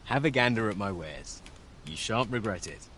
Have a gander at my wares. You shan't regret it.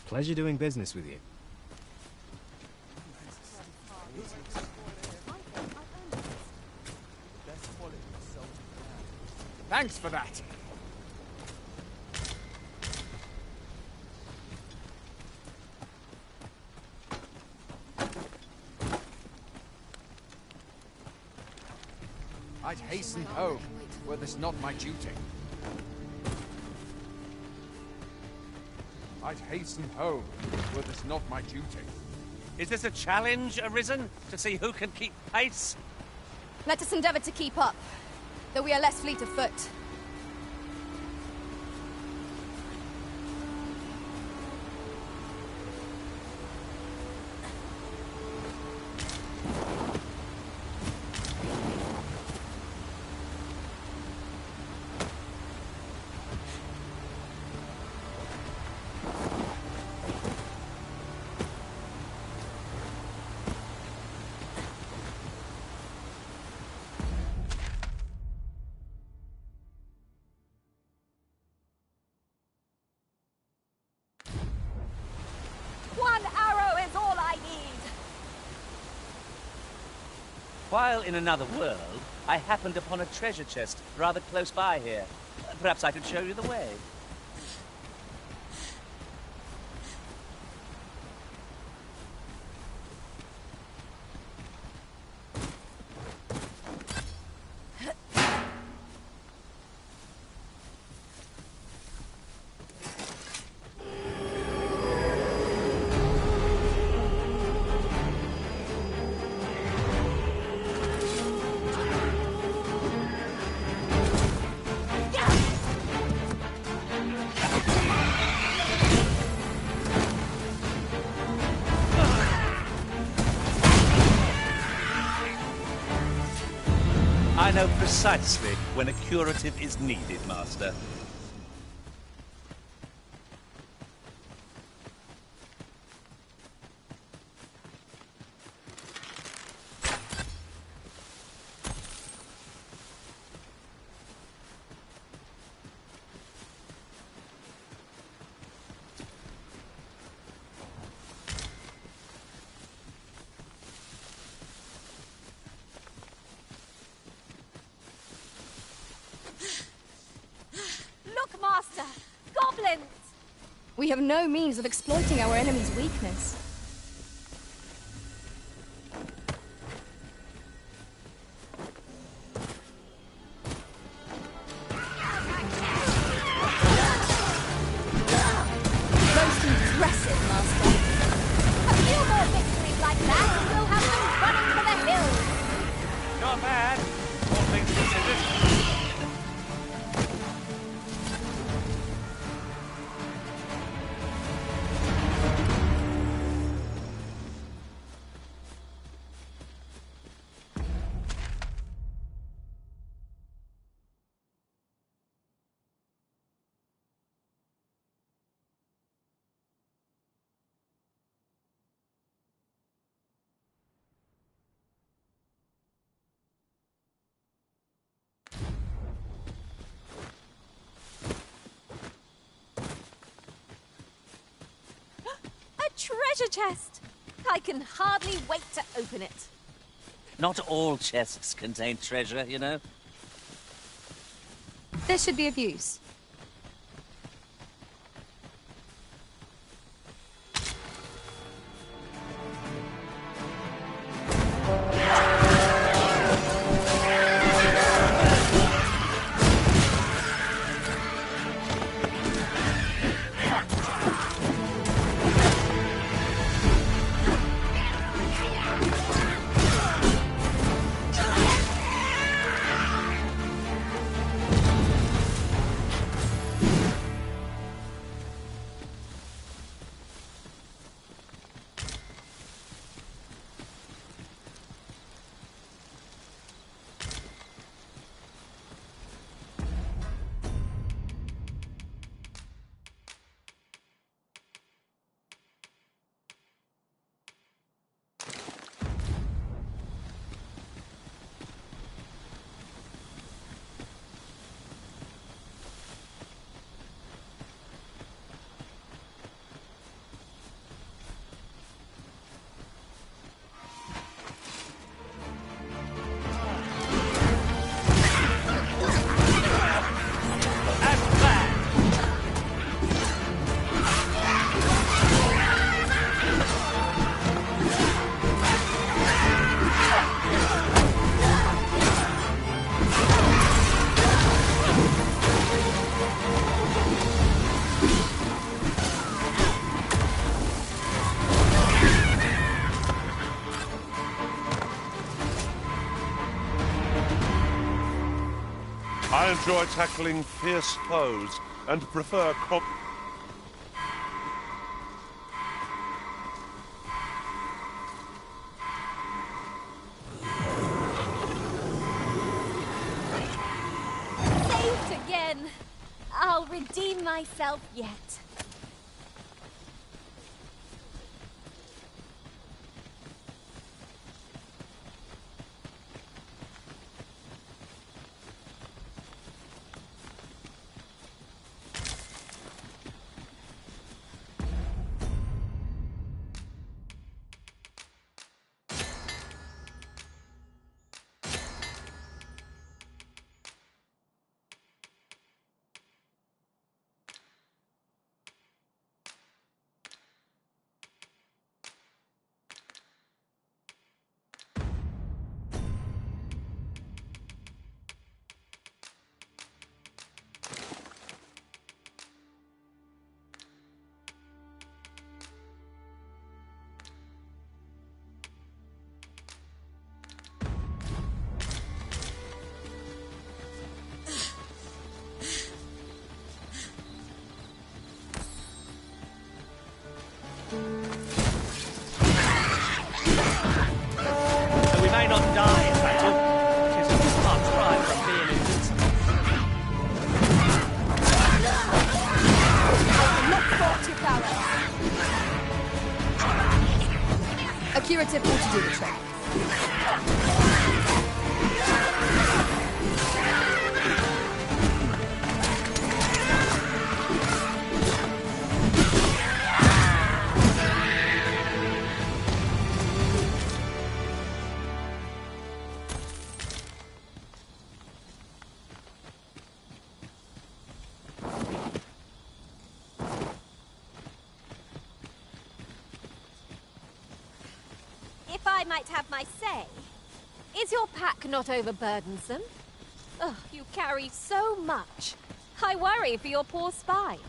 Pleasure doing business with you. Thanks for that. I'd hasten home, were this not my duty. I'd hasten home, were this not my duty. Is this a challenge arisen to see who can keep pace? Let us endeavour to keep up, though we are less fleet of foot. While in another world, I happened upon a treasure chest rather close by here. Perhaps I could show you the way. I know precisely when a curative is needed, Master. we have no means of exploiting our enemy's weakness. Most impressive, Master. A few more victories like that, and we'll have them running for the hills. Not bad, all things considered. Treasure chest! I can hardly wait to open it. Not all chests contain treasure, you know. This should be of use. I enjoy tackling fierce foes and prefer Saved again! I'll redeem myself yet. Though we may not die in battle, it is a far cry from being invincible. Not fault your prowess. A curative ought to do the trick. I might have my say. Is your pack not overburdensome? Ugh, you carry so much. I worry for your poor spine.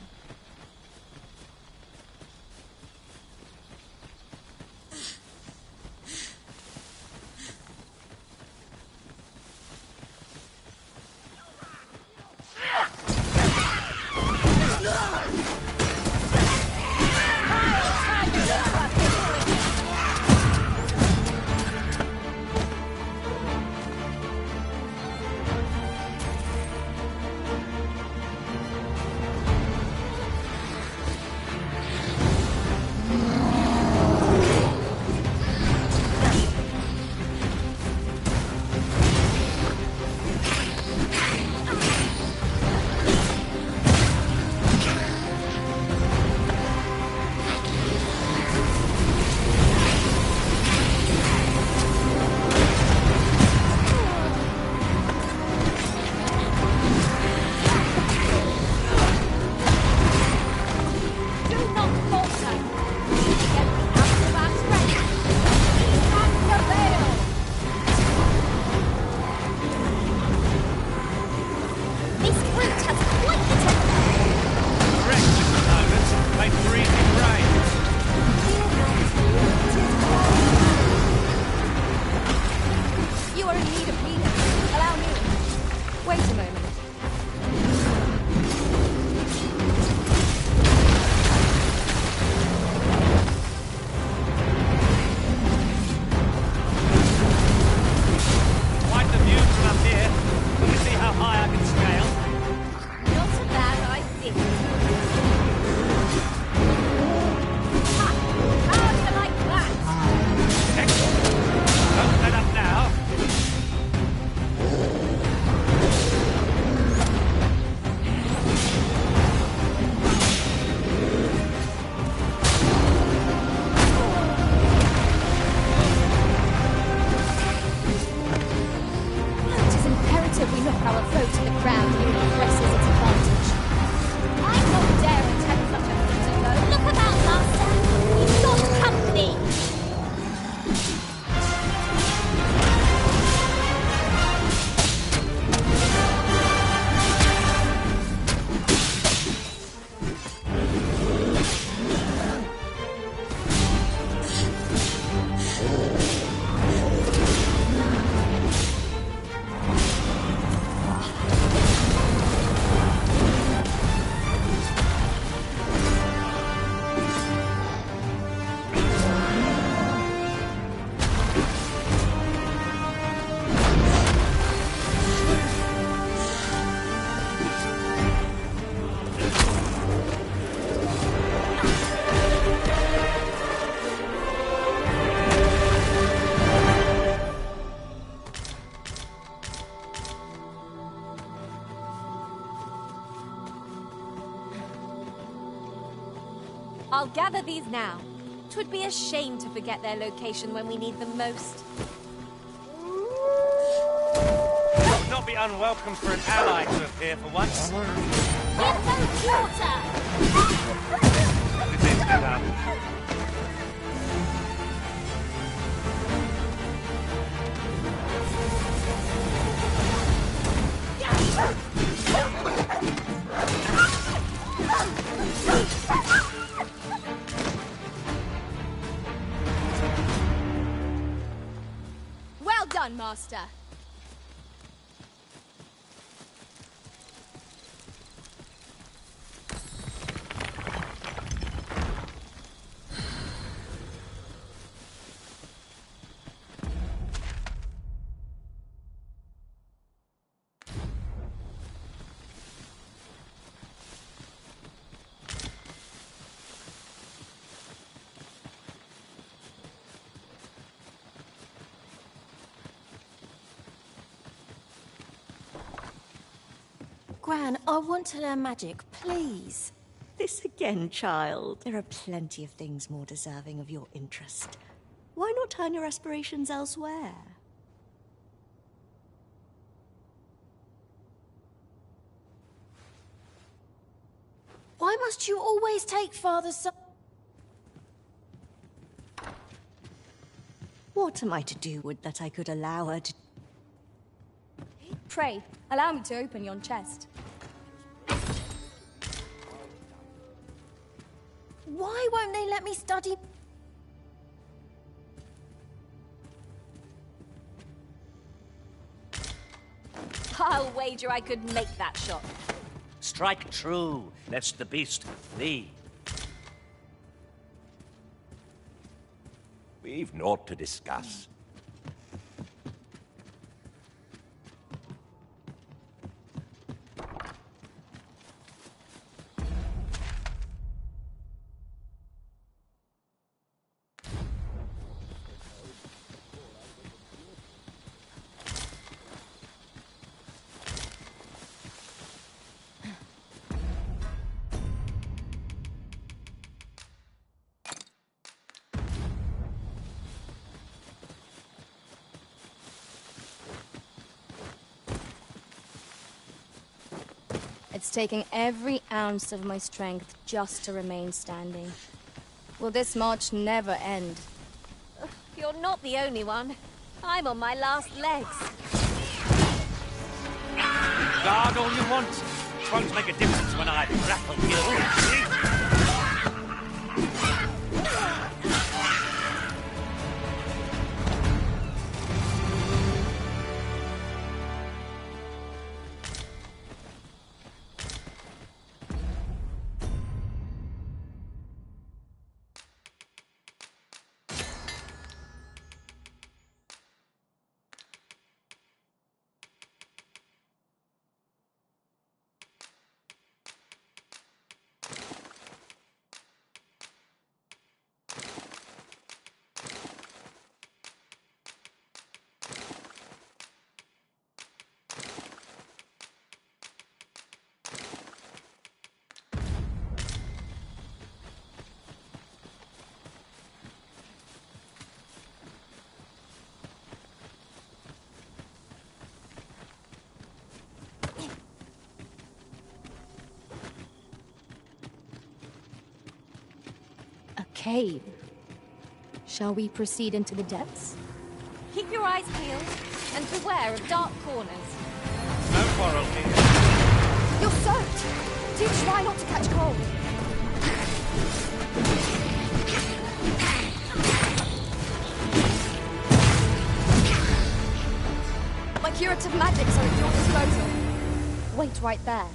I'll gather these now. 'Twould be a shame to forget their location when we need them most. It would not be unwelcome for an ally to appear for once. Get those water! It is enough. Well done, Master. Gran, I want to learn magic, please. This again, child. There are plenty of things more deserving of your interest. Why not turn your aspirations elsewhere? Why must you always take Father's side? What What am I to do with that I could allow her to... Pray, allow me to open yon chest. Why won't they let me study? I'll wager I could make that shot. Strike true, lest the beast flee. We've naught to discuss. It's taking every ounce of my strength just to remain standing. Will this march never end? You're not the only one. I'm on my last legs. Guard all you want. It won't make a difference when I grapple you. Cave. Shall we proceed into the depths? Keep your eyes peeled and beware of dark corners. No quarrel here. You're soaked! Do try not to catch cold. My curative magics are at your disposal. Wait right there.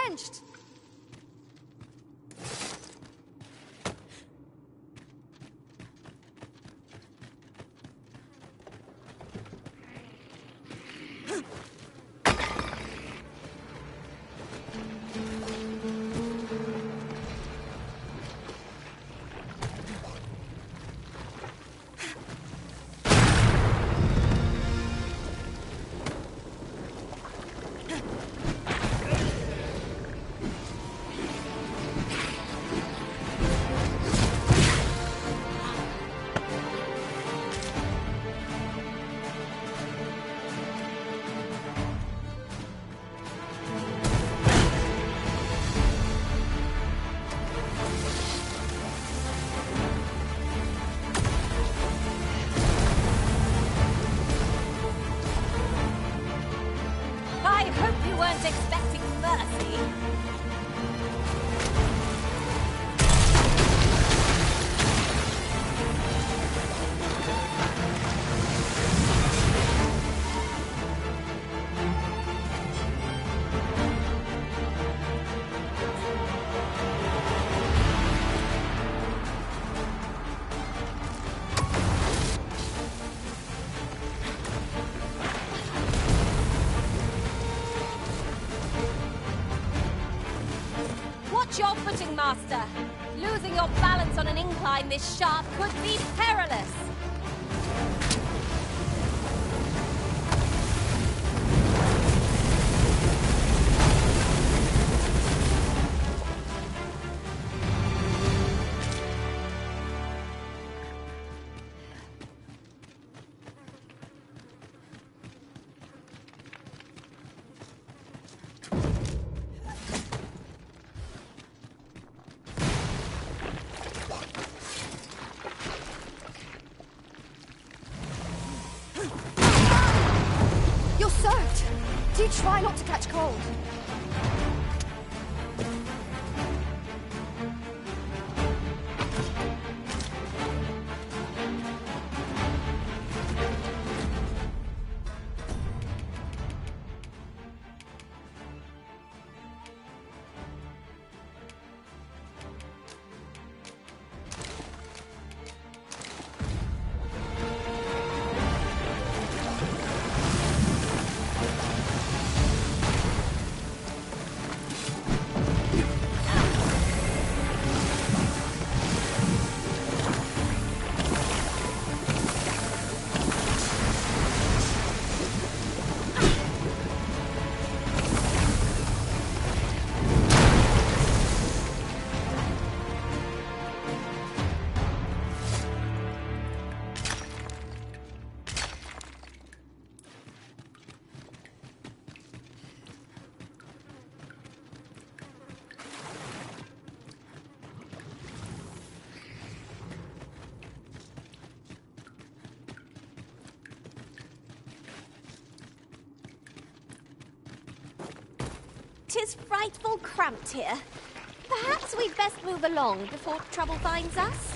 drenched! I hope you weren't expecting mercy. Watch your footing, Master. Losing your balance on an incline this sharp could be perilous. You're soaked! Do try not to catch cold. Tis frightful cramped here. Perhaps we'd best move along before trouble finds us.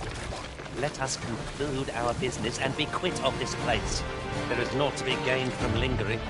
Let us conclude our business and be quit of this place. There is naught to be gained from lingering.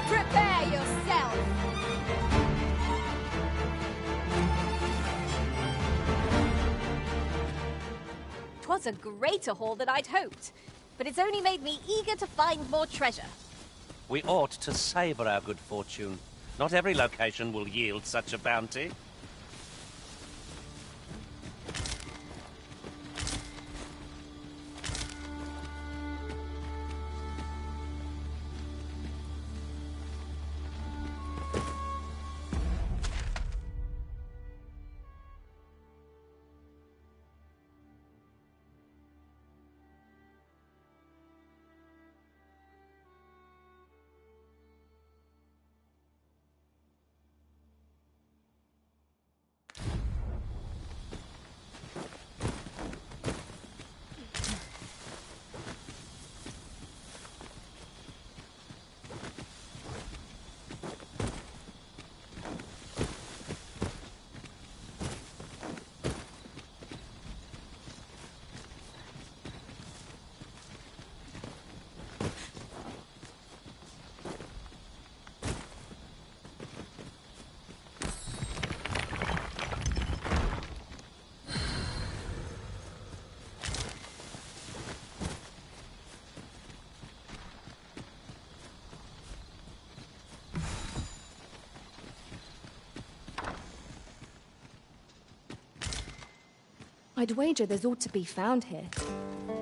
Prepare yourself! 'Twas a greater haul than I'd hoped, but it's only made me eager to find more treasure. We ought to savour our good fortune. Not every location will yield such a bounty. I'd wager there's ought to be found here.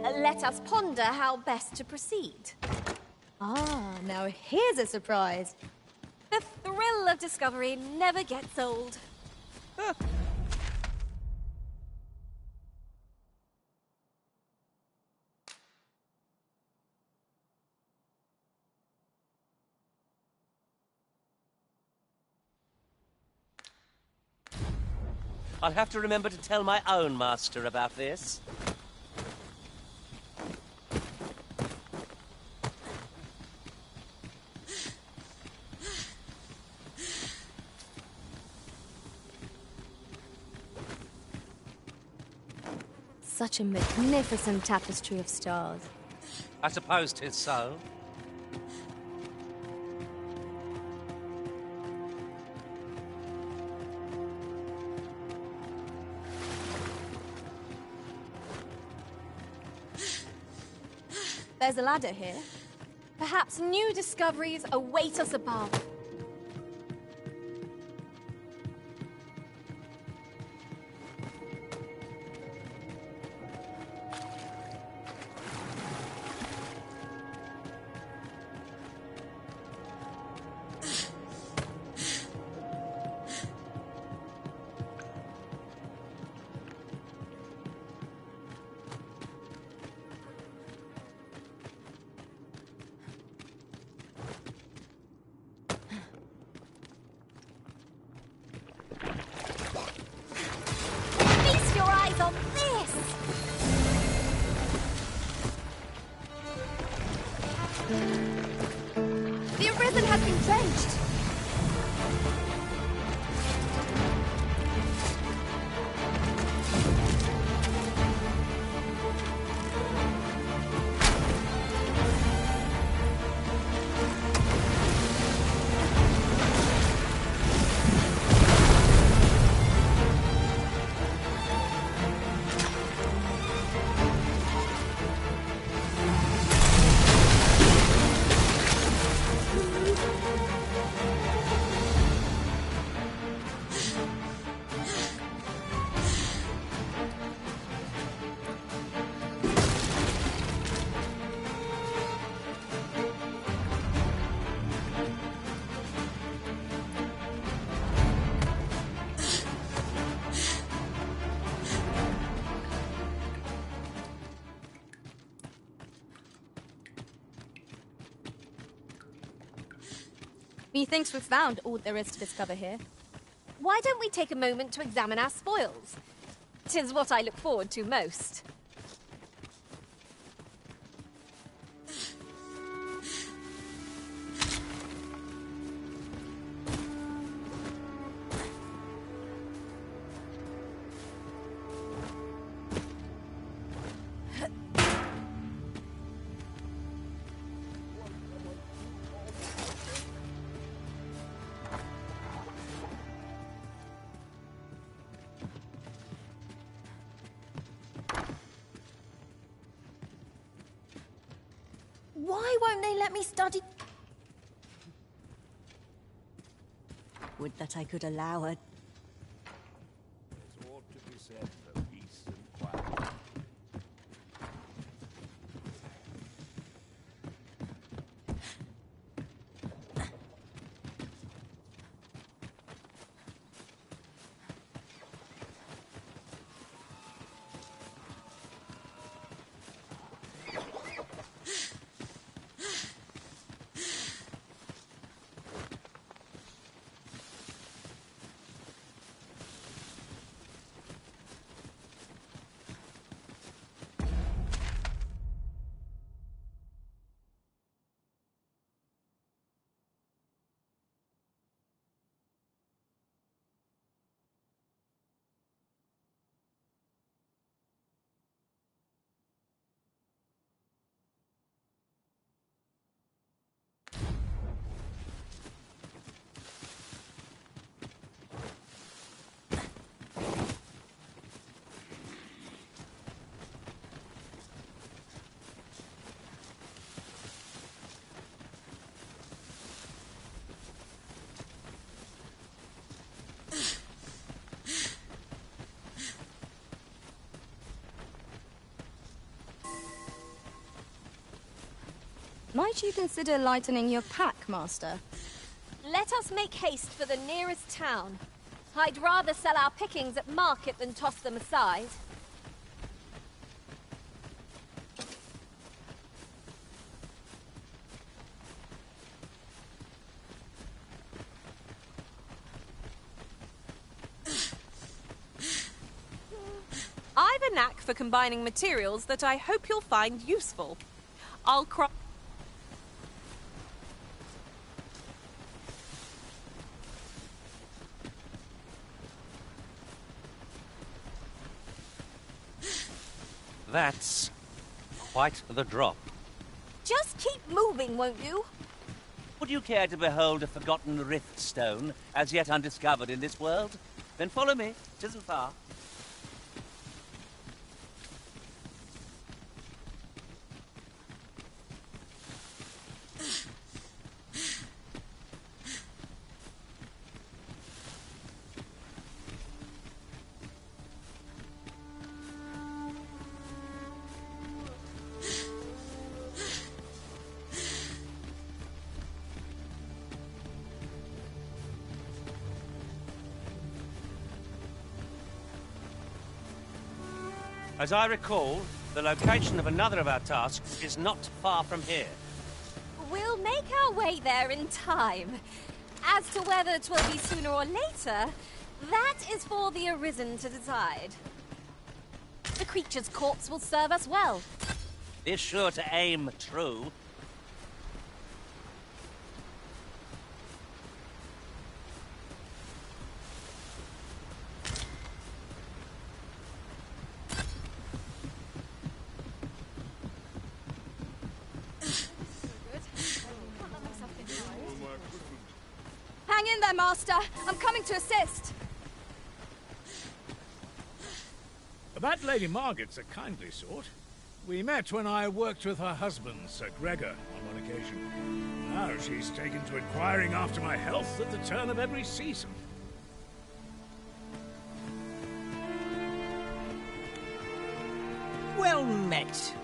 Let us ponder how best to proceed. Ah, now here's a surprise. The thrill of discovery never gets old. I'll have to remember to tell my own master about this. Such a magnificent tapestry of stars. I suppose 'tis so. There's a ladder here. Perhaps new discoveries await us above. Feast your eyes on this! The Arisen has been drenched! Methinks we've found all there is to discover here. Why don't we take a moment to examine our spoils? 'Tis what I look forward to most. Why won't they let me study? Would that I could allow her. There's ought to be said for peace and quiet. Might you consider lightening your pack, Master? Let us make haste for the nearest town. I'd rather sell our pickings at market than toss them aside. I've a knack for combining materials that I hope you'll find useful. I'll craft. That's quite the drop. Just keep moving, won't you? Would you care to behold a forgotten rift stone, as yet undiscovered in this world? Then follow me. 'Tisn't far. As I recall, the location of another of our tasks is not far from here. We'll make our way there in time. As to whether 'twill be sooner or later, that is for the Arisen to decide. The creature's corpse will serve us well. Is sure to aim true. Hang in there, Master. I'm coming to assist. That Lady Margaret's a kindly sort. We met when I worked with her husband, Sir Gregor, on one occasion. Now she's taken to inquiring after my health at the turn of every season. Well met.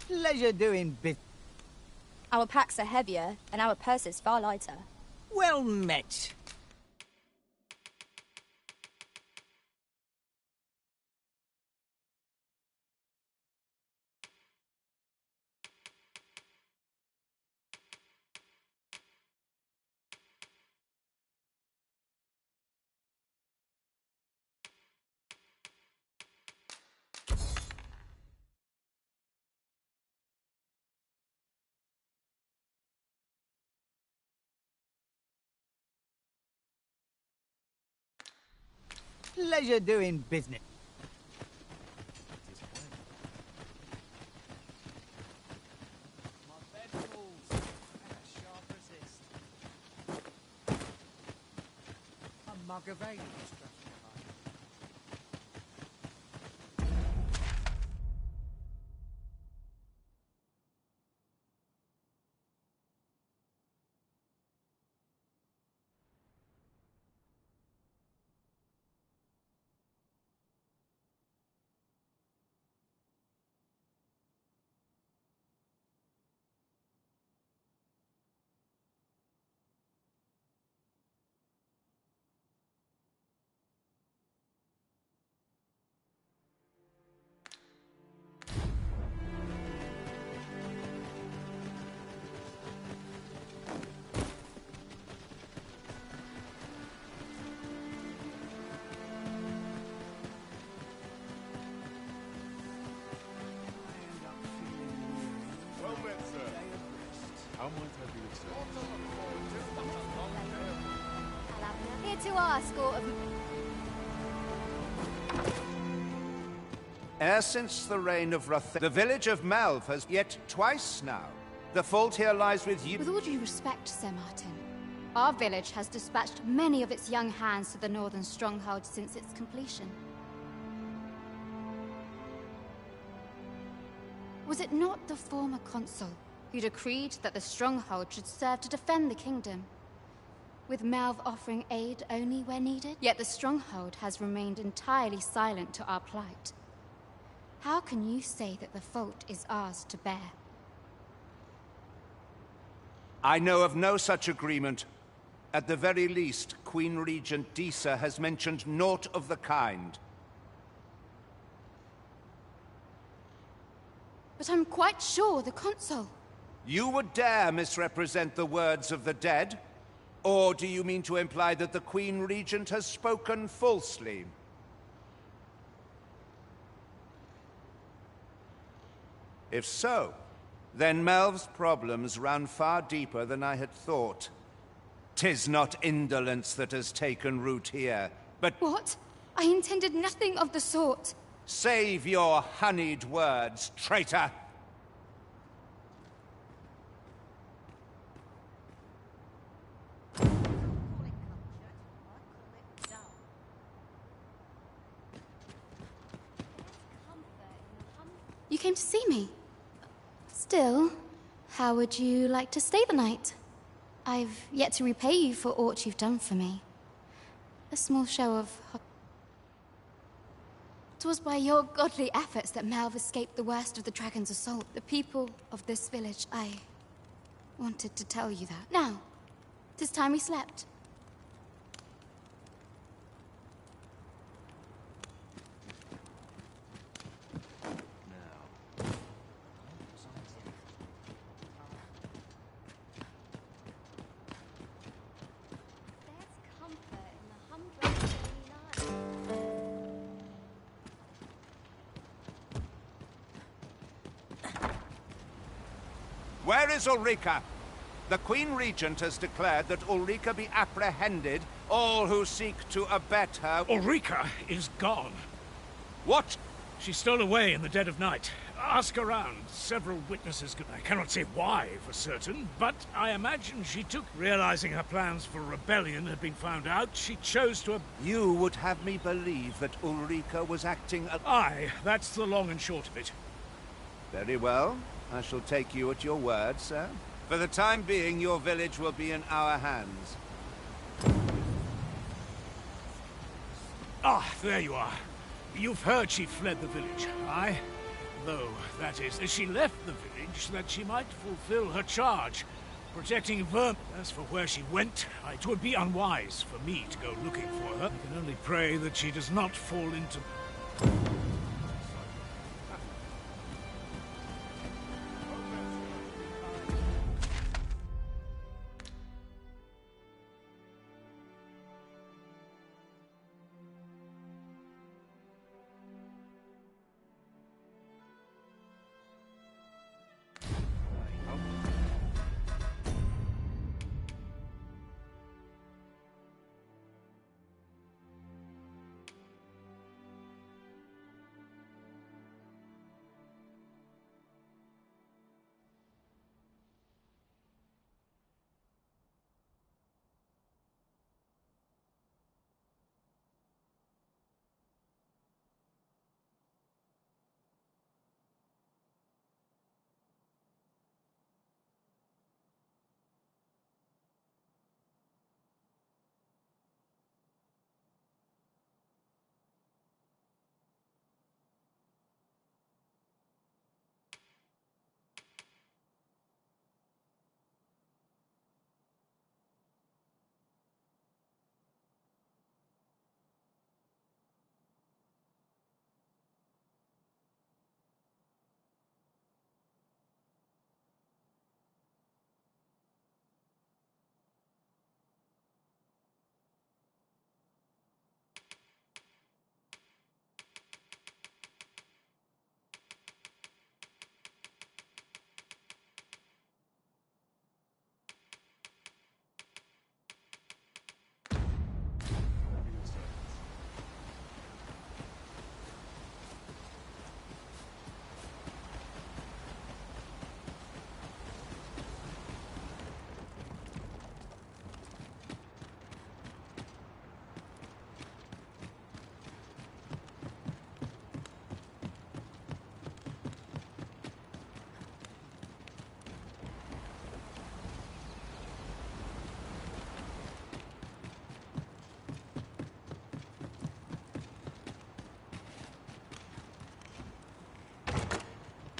Pleasure doing business. Our packs are heavier, and our purses far lighter. Well met. Pleasure doing business. My bed falls, and a sharp resist. mug of ale is just Well met, sir. How might I be of service? Here to ask, or E'er since the reign of the village of Malv has yet twice now. The fault here lies with you. With all due respect, Sir Martin, our village has dispatched many of its young hands to the northern stronghold since its completion. Was it not the former consul who decreed that the stronghold should serve to defend the kingdom, with Malv offering aid only where needed? Yet the stronghold has remained entirely silent to our plight. How can you say that the fault is ours to bear? I know of no such agreement. At the very least, Queen Regent Disa has mentioned naught of the kind. But I'm quite sure the consul... You would dare misrepresent the words of the dead? Or do you mean to imply that the Queen Regent has spoken falsely? If so, then Melv's problems run far deeper than I had thought. 'Tis not indolence that has taken root here, but... What? I intended nothing of the sort. Save your honeyed words, traitor! You came to see me. Still, how would you like to stay the night? I've yet to repay you for aught you've done for me. A small show of... 'Twas by your godly efforts that Malv escaped the worst of the dragon's assault. The people of this village, I wanted to tell you that. Now, 'tis time we slept. Where is Ulrika? The Queen Regent has declared that Ulrika be apprehended, all who seek to abet her. Ulrika is gone. What? She stole away in the dead of night. Ask around. Several witnesses could... I cannot say why for certain, but I imagine she took... Realizing her plans for rebellion had been found out, she chose to... You would have me believe that Ulrika was acting... Aye, that's the long and short of it. Very well. I shall take you at your word, sir. For the time being, your village will be in our hands. Ah, there you are. You've heard she fled the village, aye? Though, that is, she left the village that she might fulfill her charge, protecting Verm. As for where she went, it would be unwise for me to go looking for her. I can only pray that she does not fall into...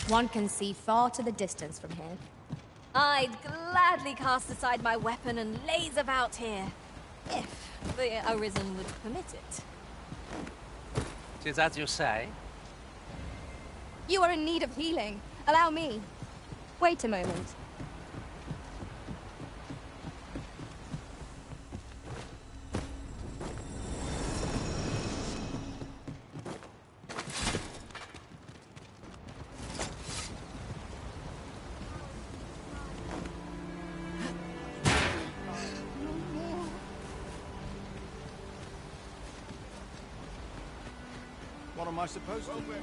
One can see far to the distance from here. I'd gladly cast aside my weapon and laze about here, if the Arisen would permit it. 'Tis as you say. You are in need of healing. Allow me. Wait a moment. What am I supposed to do?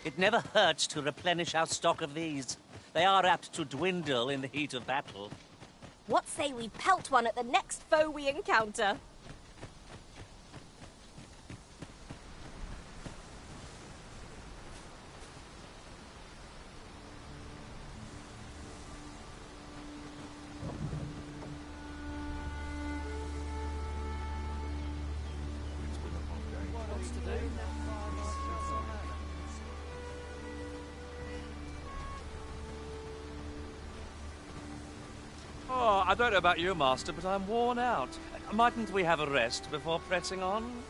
It never hurts to replenish our stock of these. They are apt to dwindle in the heat of battle. What say we pelt one at the next foe we encounter? Oh, I don't know about you, Master, but I'm worn out. Mightn't we have a rest before pressing on?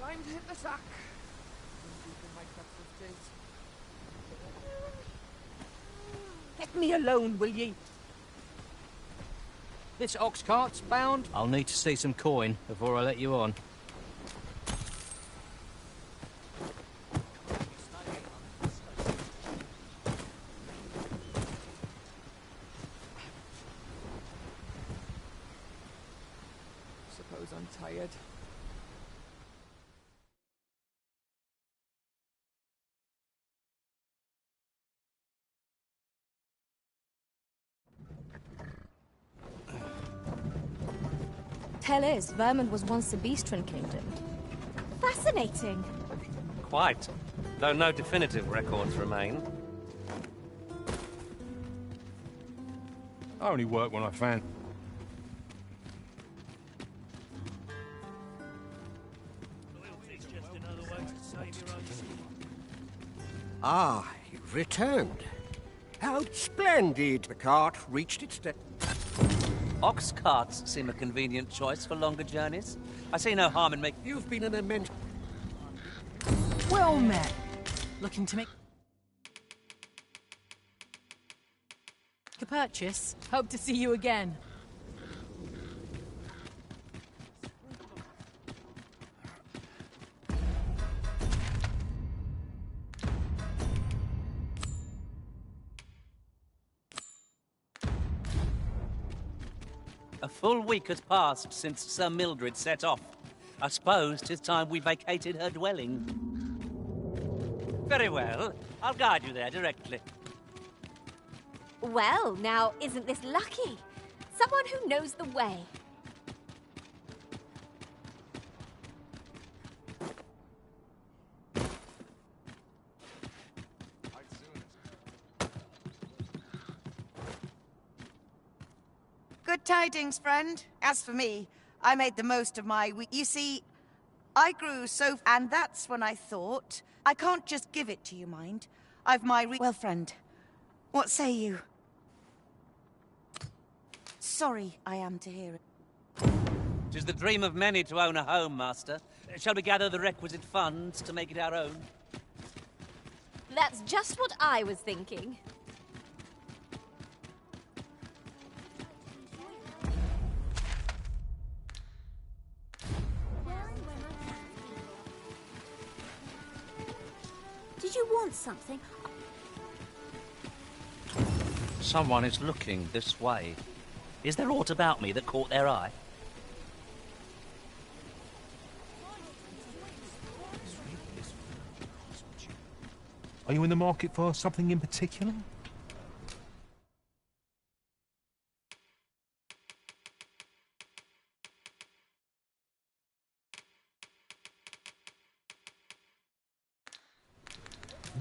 Time to hit the sack. Let me alone, will ye? This ox cart's bound. I'll need to see some coin before I let you on. Suppose I'm tired. Tell is, Vermund was once a Beastren kingdom. Fascinating. Quite, though no definitive records remain. I only work when I fan. Ah, you've returned. How splendid! The cart reached its Ox carts seem a convenient choice for longer journeys. I see no harm in making... You've been an immense... Well met. Looking to make a purchase. Hope to see you again. A full week has passed since Sir Mildred set off. I suppose 'tis time we vacated her dwelling. Very well. I'll guide you there directly. Well, now, isn't this lucky? Someone who knows the way. Good tidings, friend. As for me, I made the most of my week. You see, I grew so... And that's when I thought, I can't just give it to you, mind. I've my... Well, friend, what say you? Sorry I am to hear it. 'Tis the dream of many to own a home, Master. Shall we gather the requisite funds to make it our own? That's just what I was thinking. something. Someone is looking this way. Is there aught about me that caught their eye? Are you in the market for something in particular?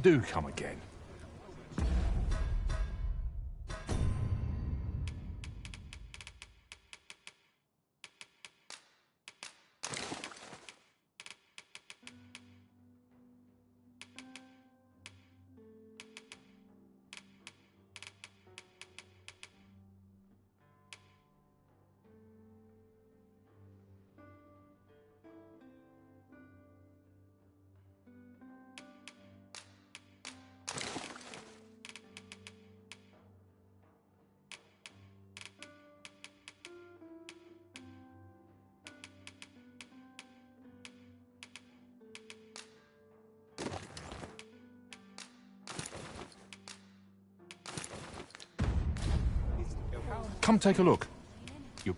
Do come again. Come take a look. You...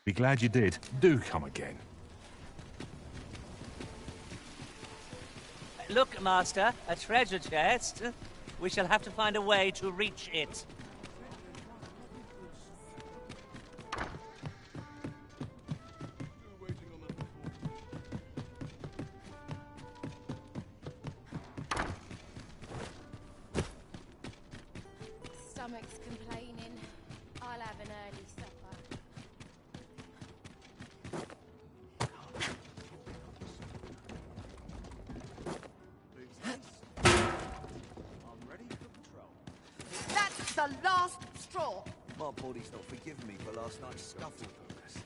Be glad you did. Do come again. Look, Master, a treasure chest. We shall have to find a way to reach it. Stomach's complaining. I'll have an early supper. I'm ready for patrol. That's the last straw. My body's not forgiving me for last night's scuffle, Focus.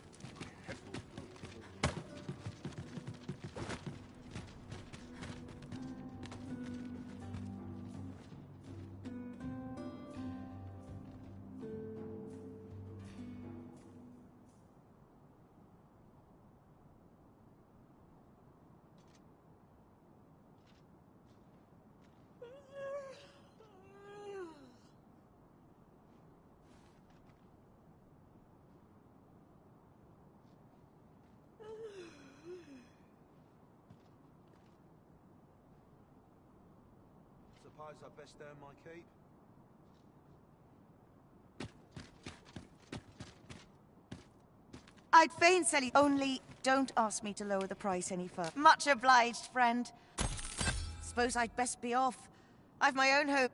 Suppose I best earn my keep. I'd fain sell you, only don't ask me to lower the price any further. Much obliged, friend. Suppose I'd best be off. I've my own home.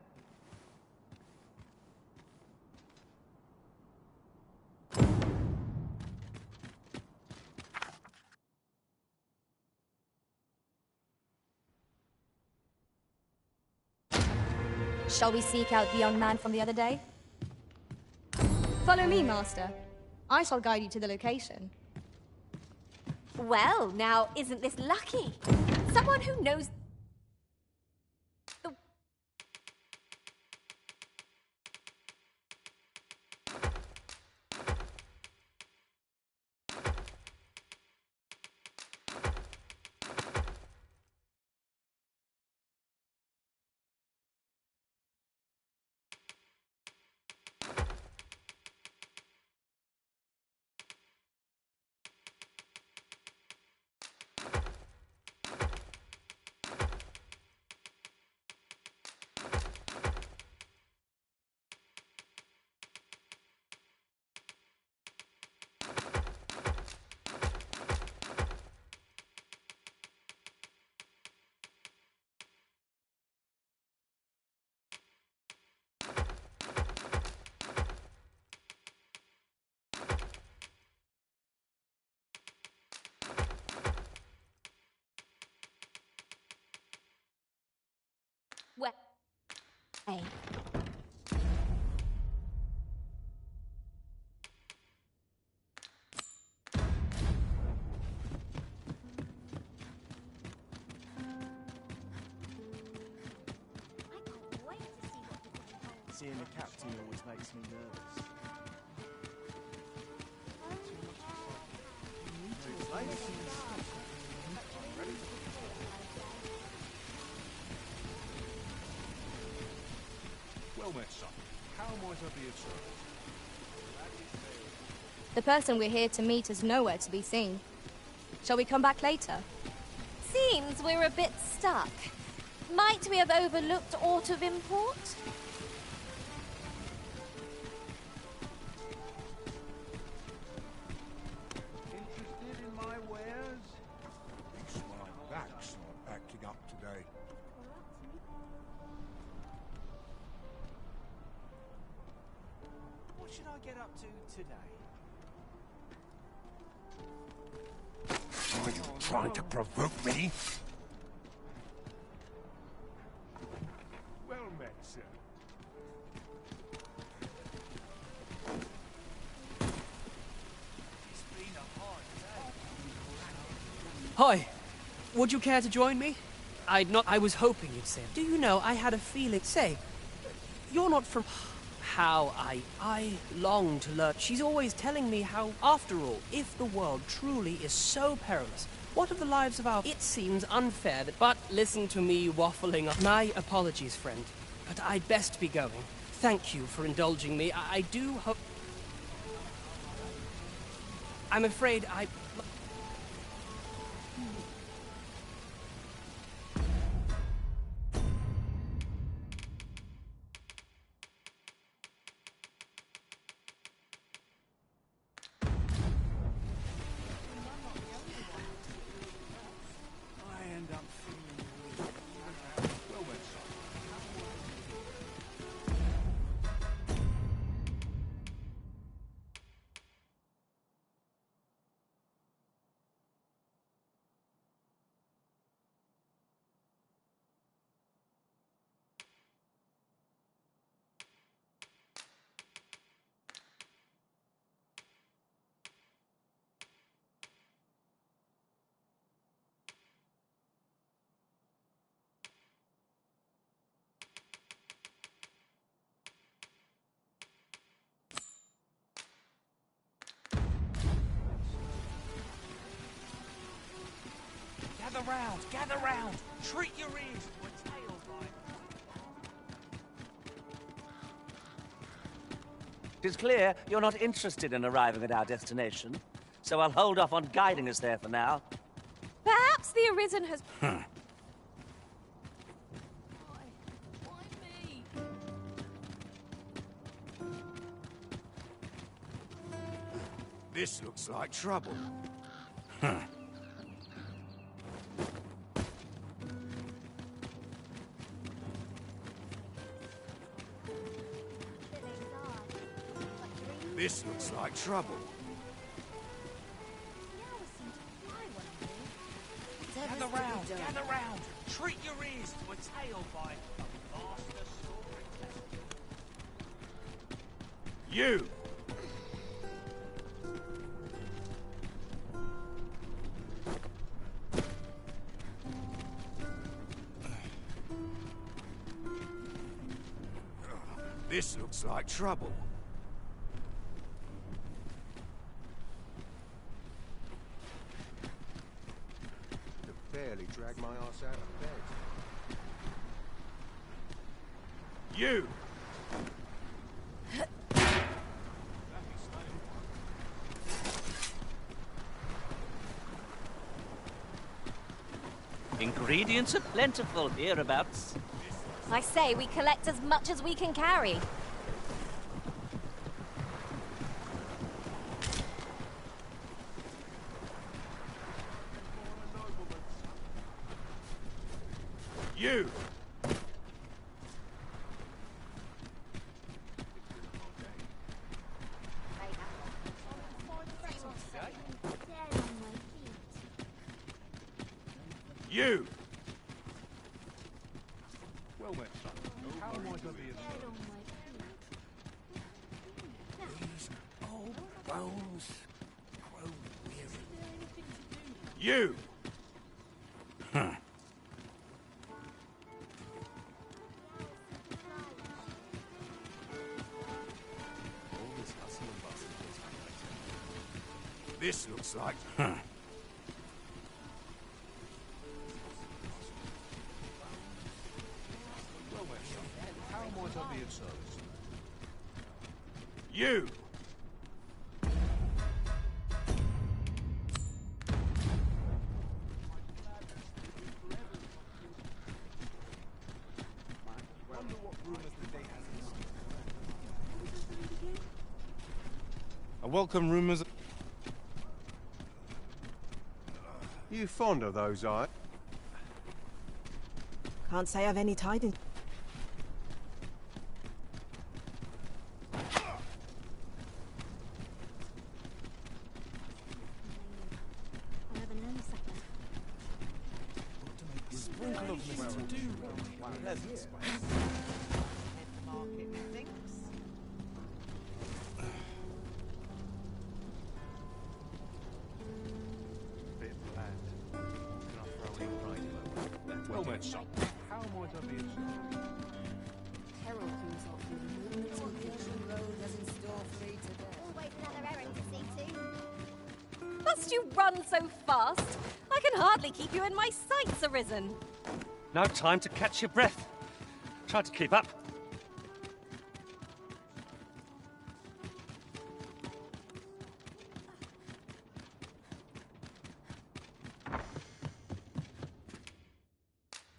Shall we seek out the young man from the other day? Follow me, Master. I shall guide you to the location. Well, now, isn't this lucky? Someone who knows the... Well, hey. Seeing the captain always makes me nervous. Well met, son. How might I be of service? The person we're here to meet is nowhere to be seen. Shall we come back later? Seems we're a bit stuck. Might we have overlooked aught of import? Interested in my wares? It's my back's not acting up today. What should I get up to today? Are you trying to provoke me? Well met, sir. Hi. Would you care to join me? I was hoping you'd say. Do you know, I had a feeling. Say, you're not from... How I long to learn. She's always telling me how, after all, if the world truly is so perilous, what of the lives of our... It seems unfair that... But listen to me waffling on. My apologies, friend. But I'd best be going. Thank you for indulging me. I do hope... I'm afraid I... Gather round! Treat your ears to a tale, boy. It's clear you're not interested in arriving at our destination, so I'll hold off on guiding us there for now. Perhaps the Arisen has... This looks like trouble. This looks like trouble. Gather round, gather round. Treat your ears to a tale by a master storyteller. You! This looks like trouble. Barely drag my ass out of bed. You! Ingredients are plentiful hereabouts. I say we collect as much as we can carry. You! You! Well met, son. How might I be of These old bones grow weary. You! Huh. This looks like... Huh. Well met, son. How might I be of service? You! I welcome rumours. You fond of those eyes? Can't say I've any tidings. Sprinkle of mist to do. Pleasant space. Bit bland. Can I throw in right? Well met, son. How might I be of service? Herald comes up with movements on the road as in store for me today. Always another errand to see to. Must you run so fast? I can hardly keep you in my sights, Arisen. No time to catch your breath. Try to keep up.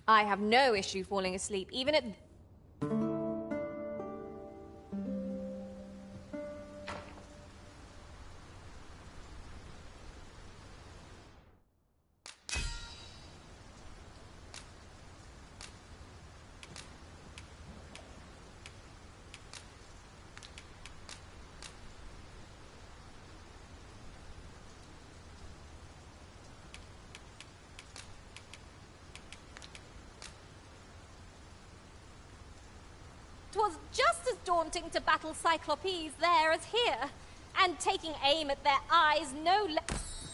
I have no issue falling asleep, even at... Twas just as daunting to battle Cyclopes there as here, and taking aim at their eyes no less.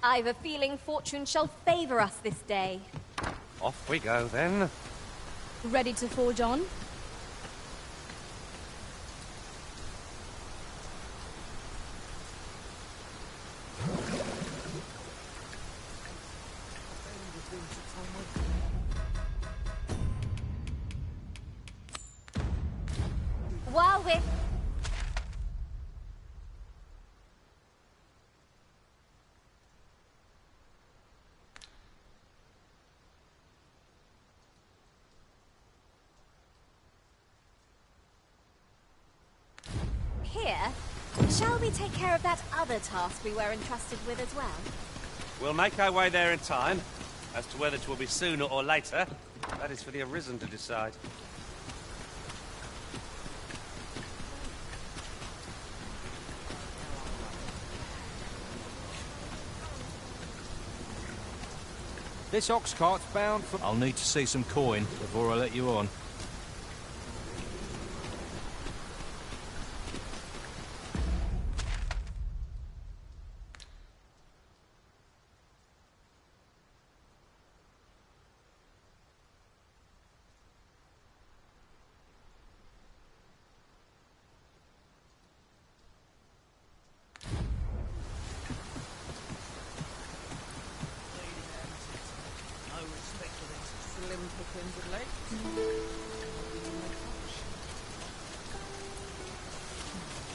I've a feeling fortune shall favor us this day. Off we go then. Ready to forge on? While we're... Here, Shall we take care of that other task we were entrusted with as well? We'll make our way there in time. As to whether it will be sooner or later, that is for the Arisen to decide. This ox cart's bound for... I'll need to see some coin before I let you on.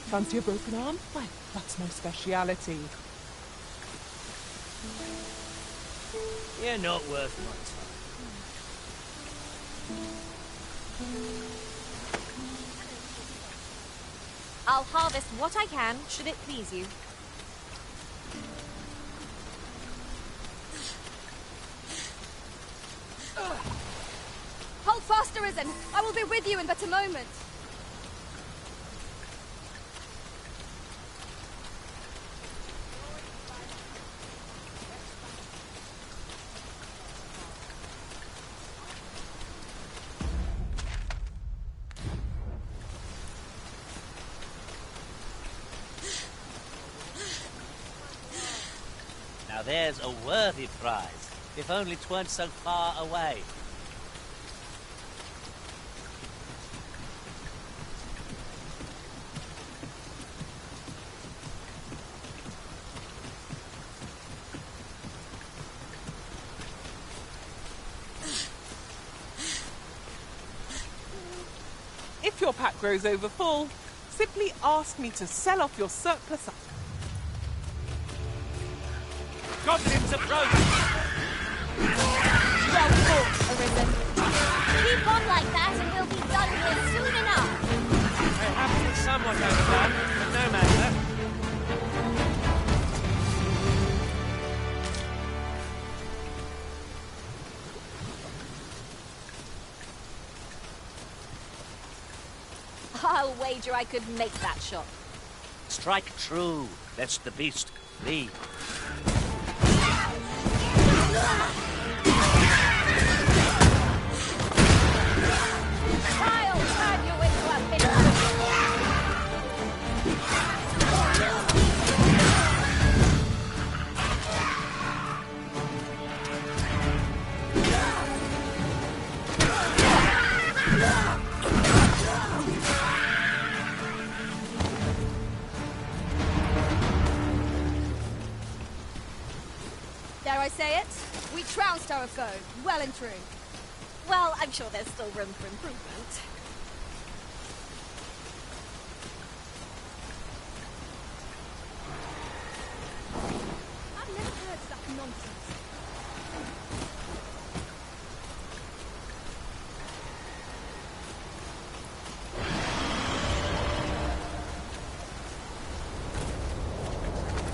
Fancy a broken arm? Why, that's my speciality. You're not worth my time. I'll harvest what I can, should it please you. Hold fast, Arisen! I will be with you in but a moment. Now there's a worthy prize, if only 'tweren't so far away. If your pack grows over full, simply ask me to sell off your surplus. Goblins approach! Well fought, Arisen. Keep on like that and we'll be done here soon enough. They have been somewhat overdone, but no matter. I'll wager I could make that shot. Strike true, lest the beast flee. I'll turn you into a minion. Dare I say it? We trounced our foe, well and true. Well, I'm sure there's still room for improvement. I've never heard such nonsense.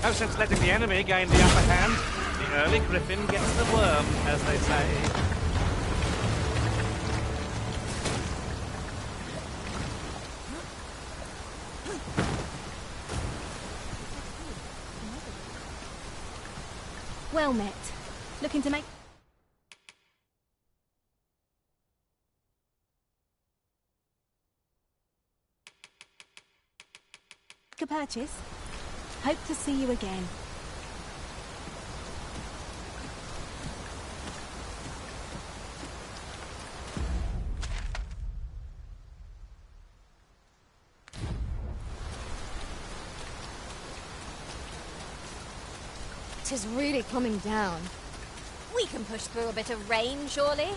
No sense letting the enemy gain the upper hand. The early griffin gets the worm, as they say. Well met. Looking to make... A purchase. Hope to see you again. Tis really coming down. We can push through a bit of rain, surely?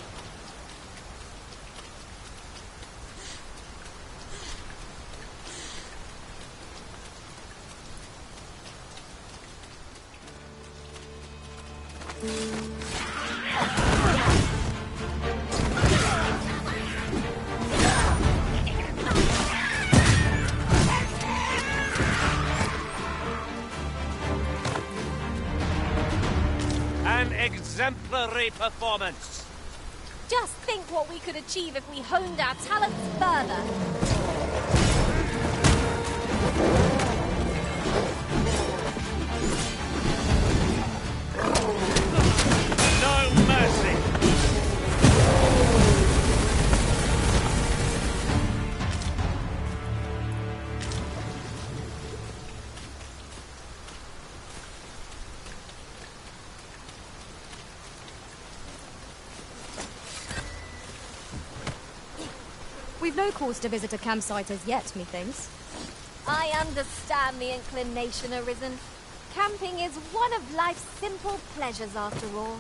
An exemplary performance. Just think what we could achieve if we honed our talents further. No mercy. We've no cause to visit a campsite as yet, methinks. I understand the inclination, Arisen. Camping is one of life's simple pleasures, after all.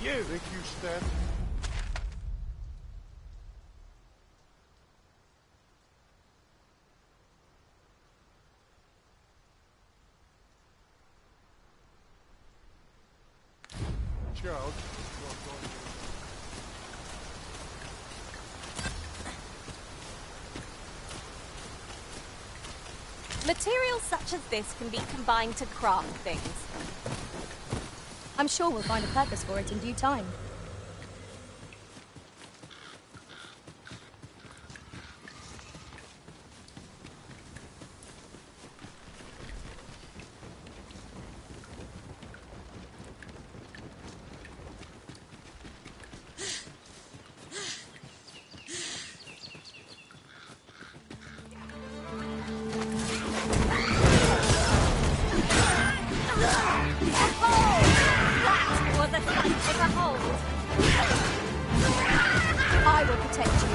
You! Think you stand? Charles, Materials such as this can be combined to craft things. I'm sure we'll find a purpose for it in due time. I will protect you.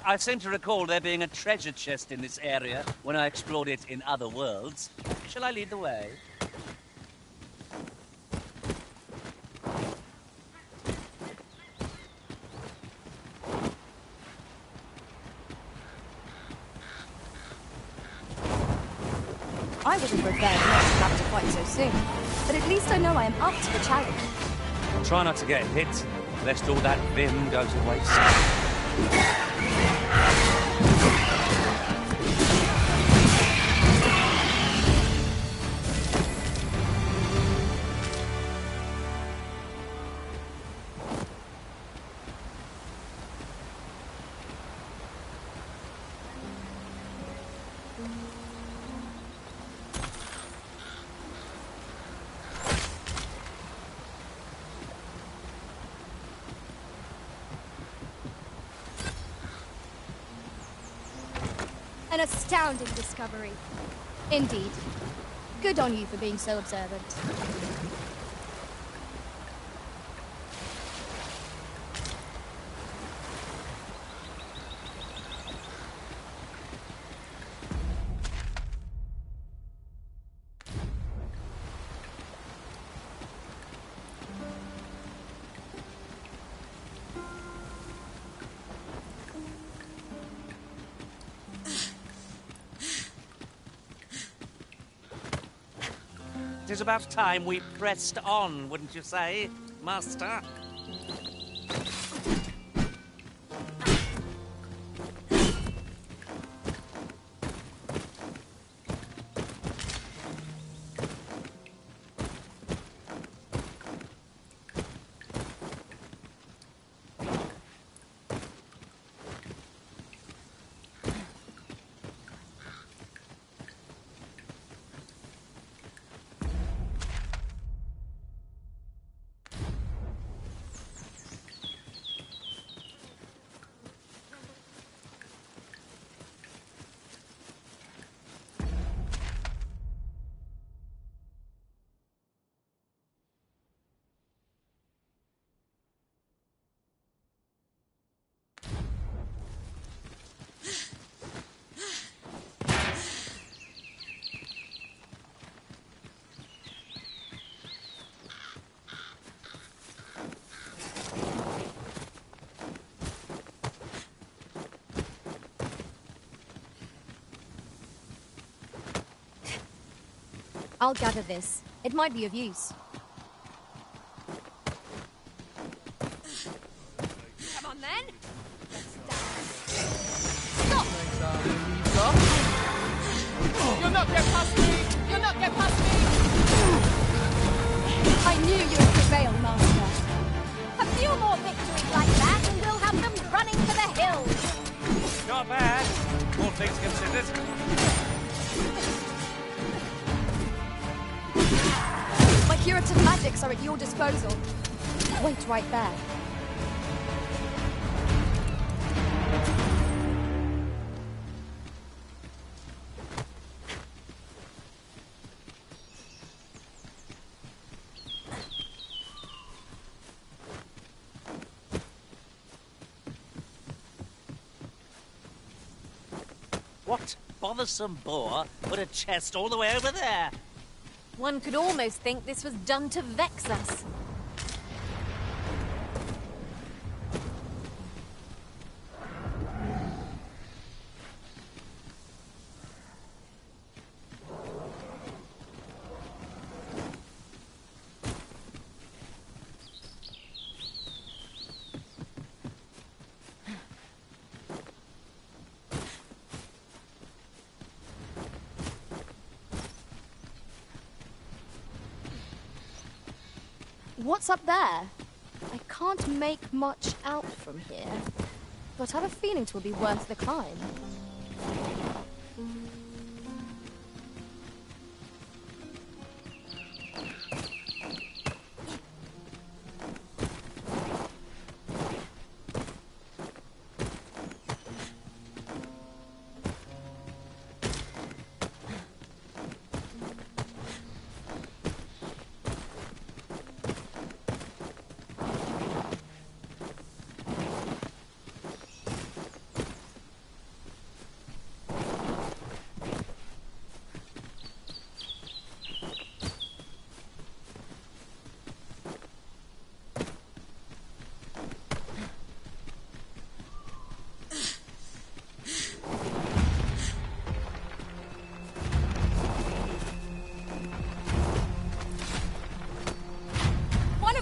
I seem to recall there being a treasure chest in this area when I explored it in other worlds. Shall I lead the way? I wasn't prepared not to capture quite so soon, but at least I know I am up to the challenge. Try not to get hit, lest all that vim go to waste. An astounding discovery. Indeed. Good on you for being so observant. It is about time we pressed on, wouldn't you say, Master? I'll gather this. It might be of use. Come on then. You'll not get past me! You'll not get past me! I knew you would prevail, Master. A few more victories like that and we'll have them running for the hills. Not bad, all things considered. My curative magics are at your disposal. Wait right there. What bothersome bore put a chest all the way over there? One could almost think this was done to vex us. What's up there? I can't make much out from here, but I have a feeling it will be worth the climb.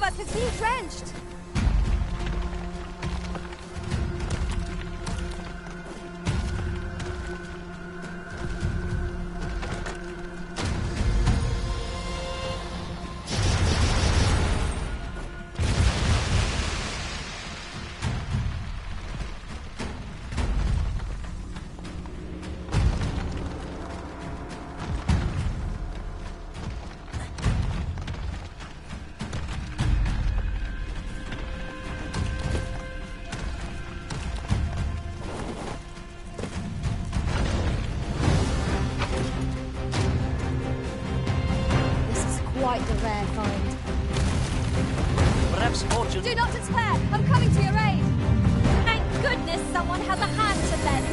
Has been drenched. Quite the rare find. Perhaps fortune... Do not despair! I'm coming to your aid! Thank goodness someone has a hand to lend!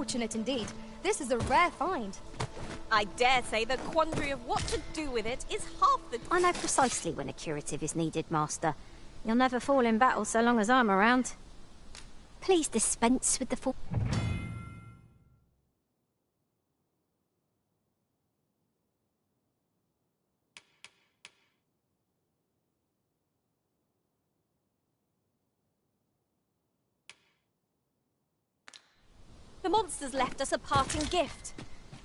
Fortunate indeed. This is a rare find. I dare say the quandary of what to do with it is half the... I know precisely when a curative is needed, Master. You'll never fall in battle so long as I'm around. Please dispense with the The monsters left us a parting gift.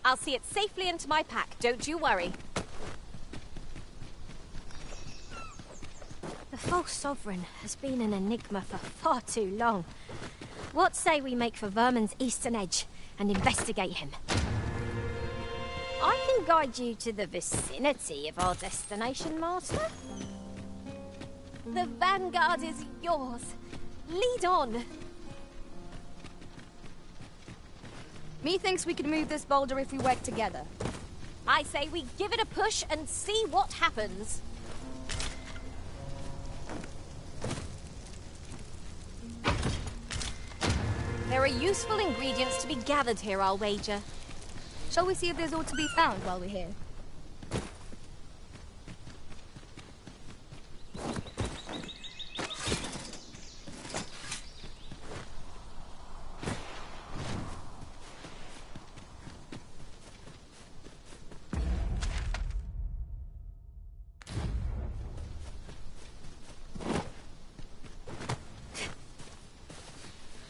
I'll see it safely into my pack, don't you worry. The false sovereign has been an enigma for far too long. What say we make for Vermin's eastern edge and investigate him? I can guide you to the vicinity of our destination, Master. The vanguard is yours. Lead on. Methinks we can move this boulder if we work together. I say we give it a push and see what happens. There are useful ingredients to be gathered here, I'll wager. Shall we see if there's aught to be found while we're here?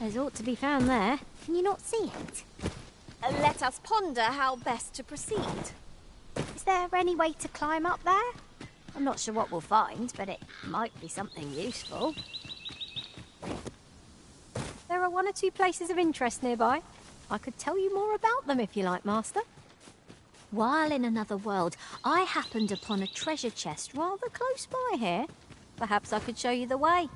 There's ought to be found there. Can you not see it? Let us ponder how best to proceed. Is there any way to climb up there? I'm not sure what we'll find, but it might be something useful. There are one or two places of interest nearby. I could tell you more about them if you like, Master. While in another world, I happened upon a treasure chest rather close by here. Perhaps I could show you the way.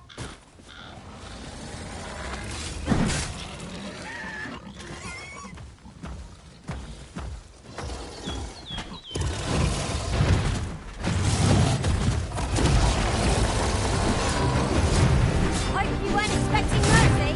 Hope you weren't expecting mercy.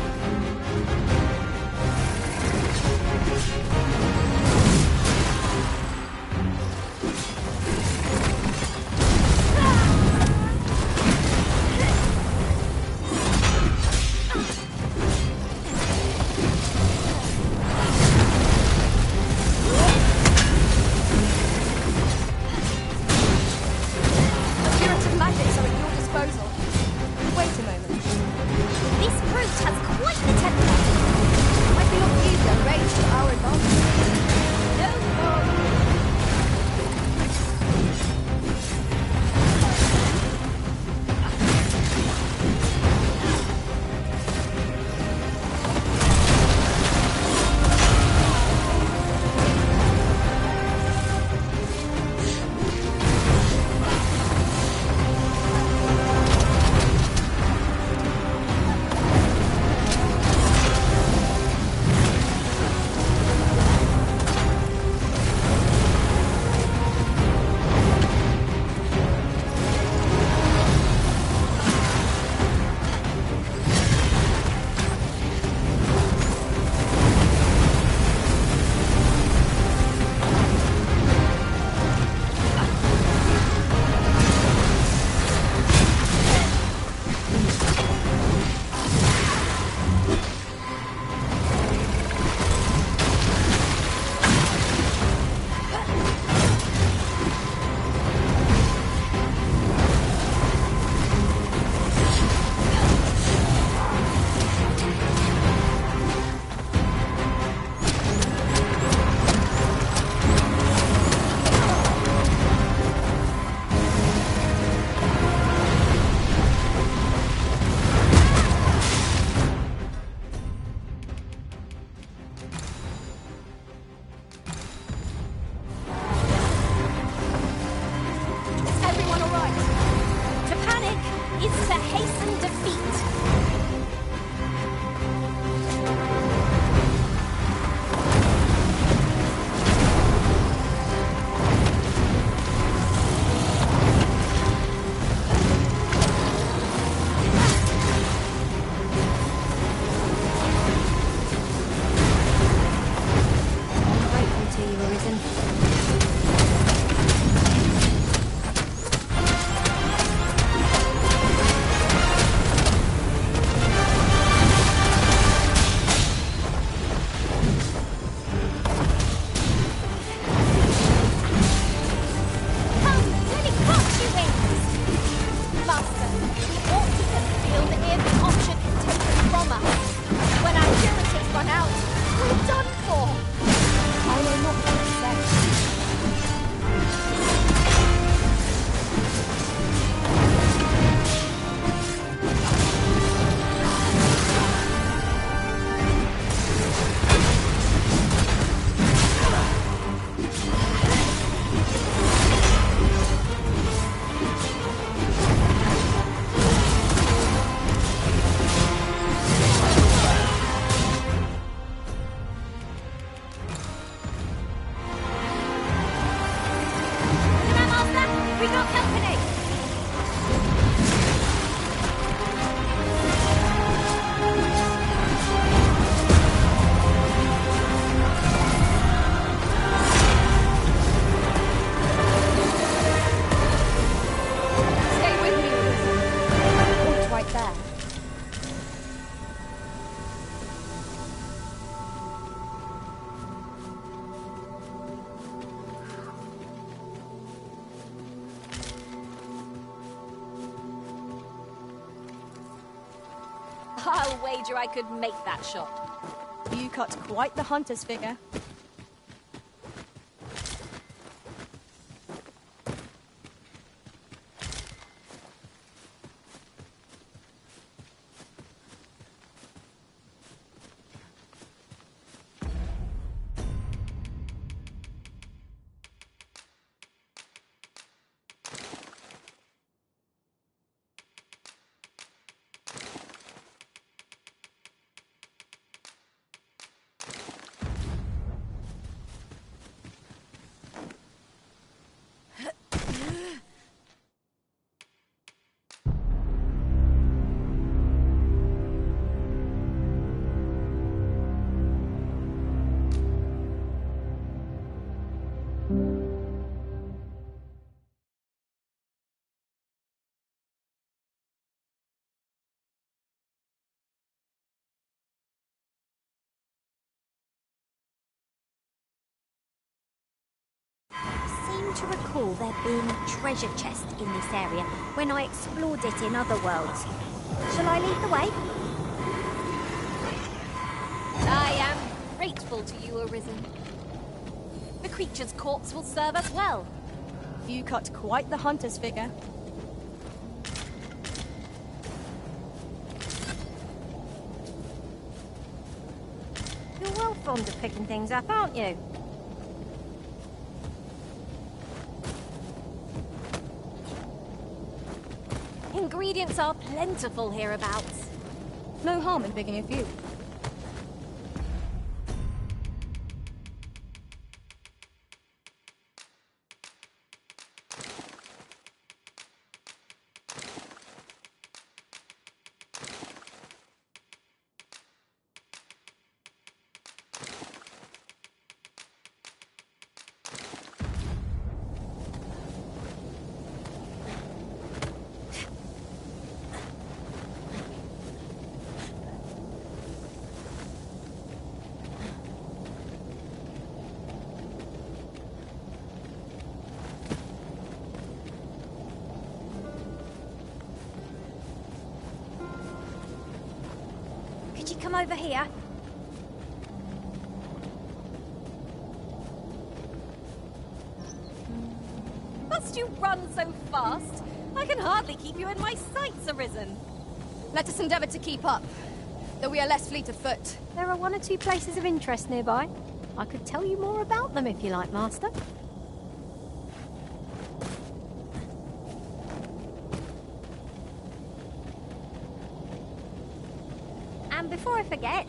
I'll wager I could make that shot. You cut quite the hunter's figure. I seem to recall there being a treasure chest in this area when I explored it in other worlds. Shall I lead the way? I am grateful to you, Arisen. The creature's corpse will serve us well. You cut quite the hunter's figure. You're well fond of picking things up, aren't you? Ingredients are plentiful hereabouts. No harm in picking a few. Could you come over here? Must you run so fast? I can hardly keep you in my sights, Arisen. Let us endeavour to keep up, though we are less fleet of foot. There are one or two places of interest nearby. I could tell you more about them if you like, Master. And before I forget,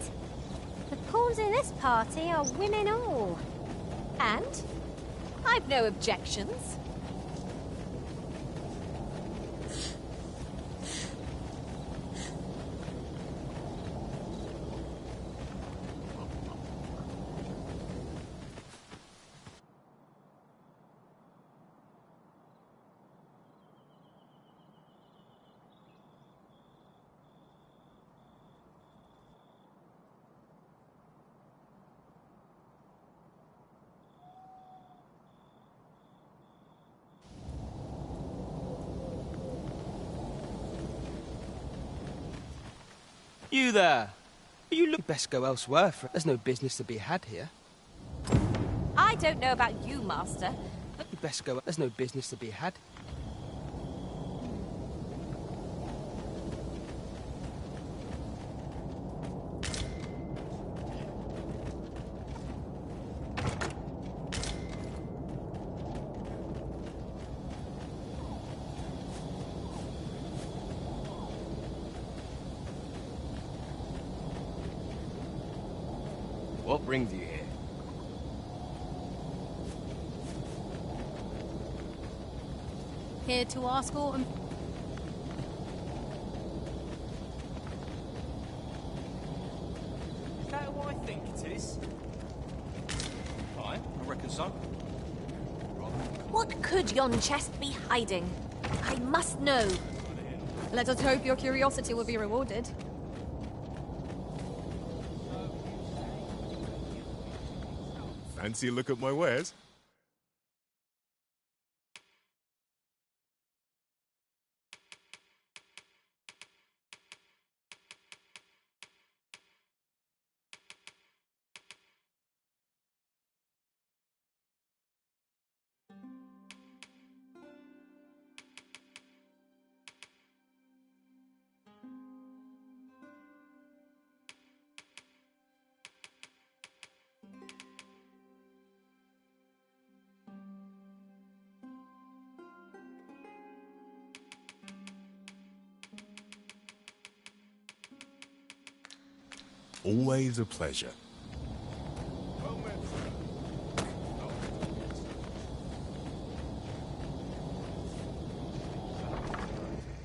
the pawns in this party are women all. And? I've no objections. You there! You look best go elsewhere, for there's no business to be had here. I don't know about you, Master, but You best go, there's no business to be had. What brings you here? Here to ask Autumn. Is that who I think it is? Aye, I reckon so. what could yon chest be hiding? I must know. Let us hope your curiosity will be rewarded. Fancy a look at my wares? Always a pleasure.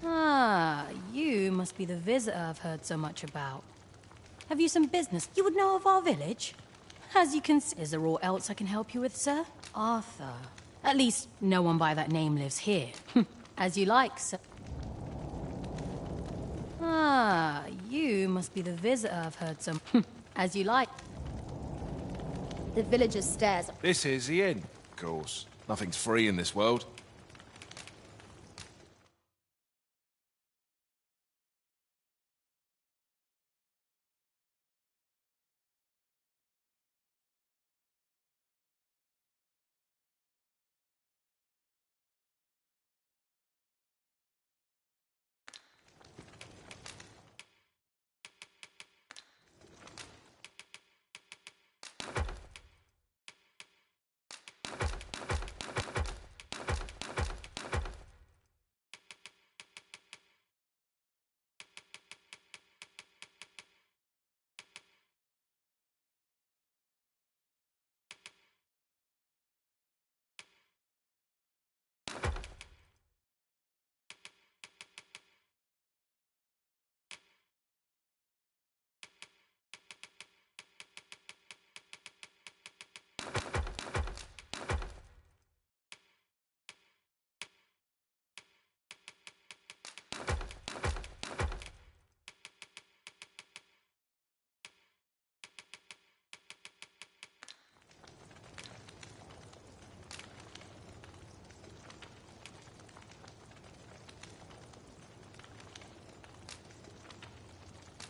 Ah, you must be the visitor I've heard so much about. Have you some business you would know of our village? As you can see, is there aught else I can help you with, sir? Arthur. At least, no one by that name lives here. As you like, sir. Ah, you must be the visitor I've heard some. As you like. The villagers stares. This is the inn, of course. Nothing's free in this world.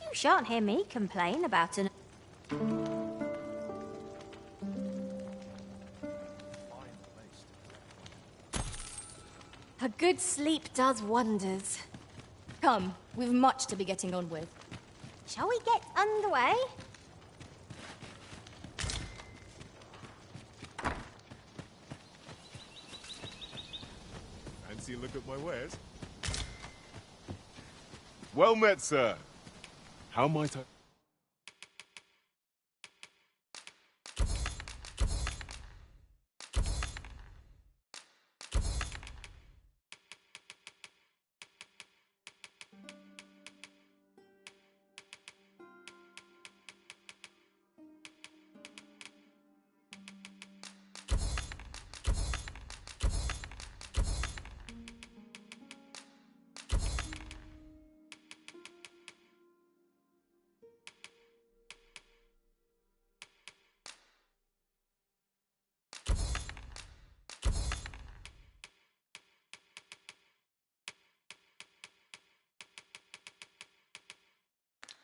You shan't hear me complain about an... A good sleep does wonders. Come, we've much to be getting on with. Shall we get underway? Fancy a look at my wares? Well met, sir. How might I...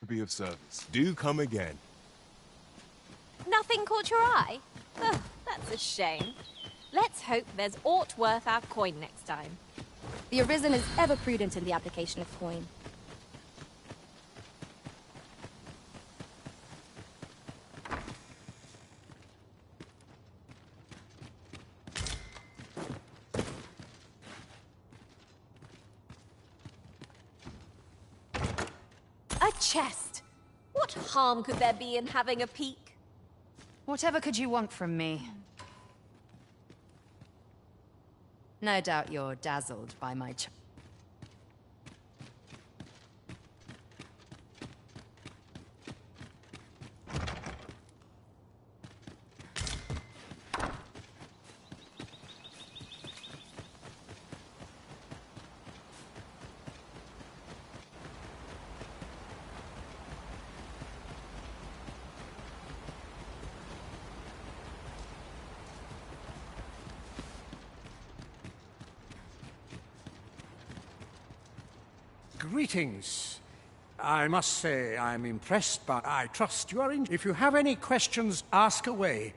be of service? Do come again. Nothing caught your eye? Oh, that's a shame. Let's hope there's aught worth our coin next time. The Arisen is ever prudent in the application of coin. A chest! What harm could there be in having a peek? Whatever could you want from me? No doubt you're dazzled by my Greetings. I must say I'm impressed, but I trust you are in. If you have any questions, ask away.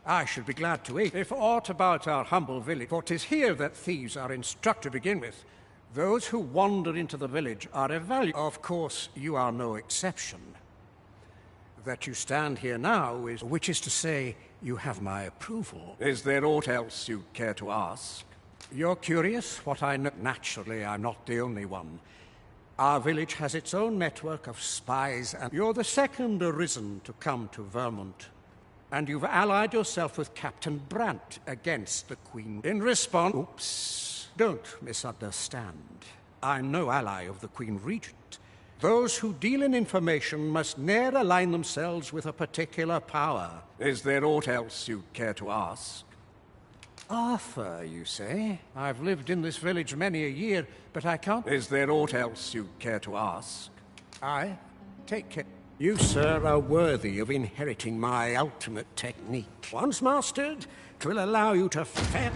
I should be glad to aid. If aught about our humble village, for 'tis here that thieves are instructed to begin with. Those who wander into the village are evaluated. Of course, you are no exception. That you stand here now is, which is to say, you have my approval. Is there aught else you care to ask? You're curious what I know? Naturally, I'm not the only one. Our village has its own network of spies, and you're the second Arisen to come to Vermont. And you've allied yourself with Captain Brant against the Queen. In response... Oops. Don't misunderstand. I'm no ally of the Queen Regent. Those who deal in information must ne'er align themselves with a particular power. Is there aught else you'd care to ask? Arthur, you say? I've lived in this village many a year, but I can't... Is there aught else you'd care to ask? Aye. Take care. You, sir, are worthy of inheriting my ultimate technique. Once mastered, 'twill allow you to fend...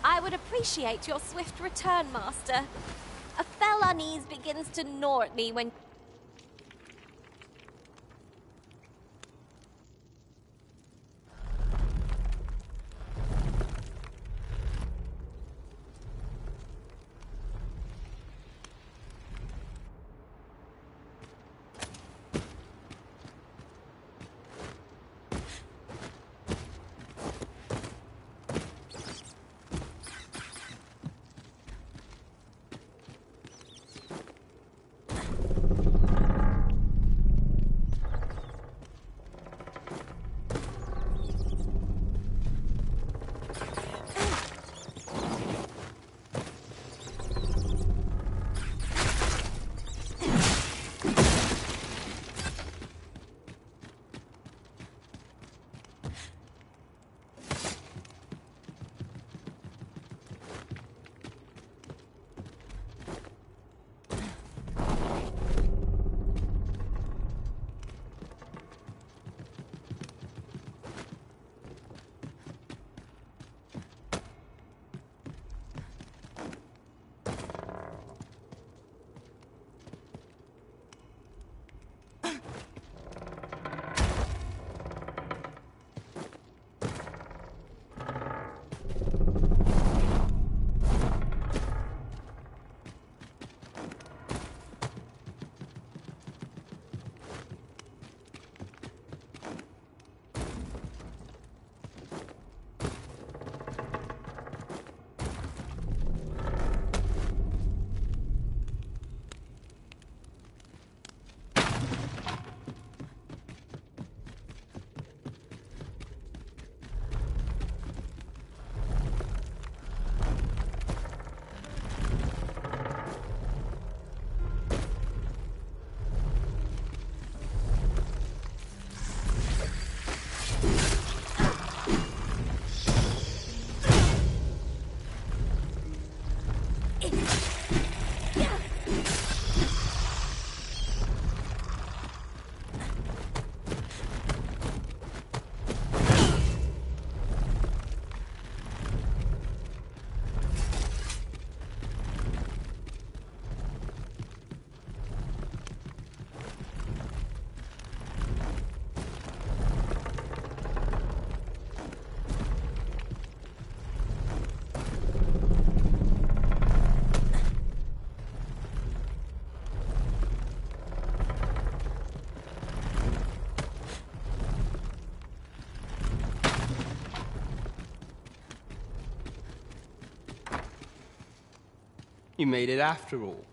I would appreciate your swift return, Master. A fell unease begins to gnaw at me when... You made it after all.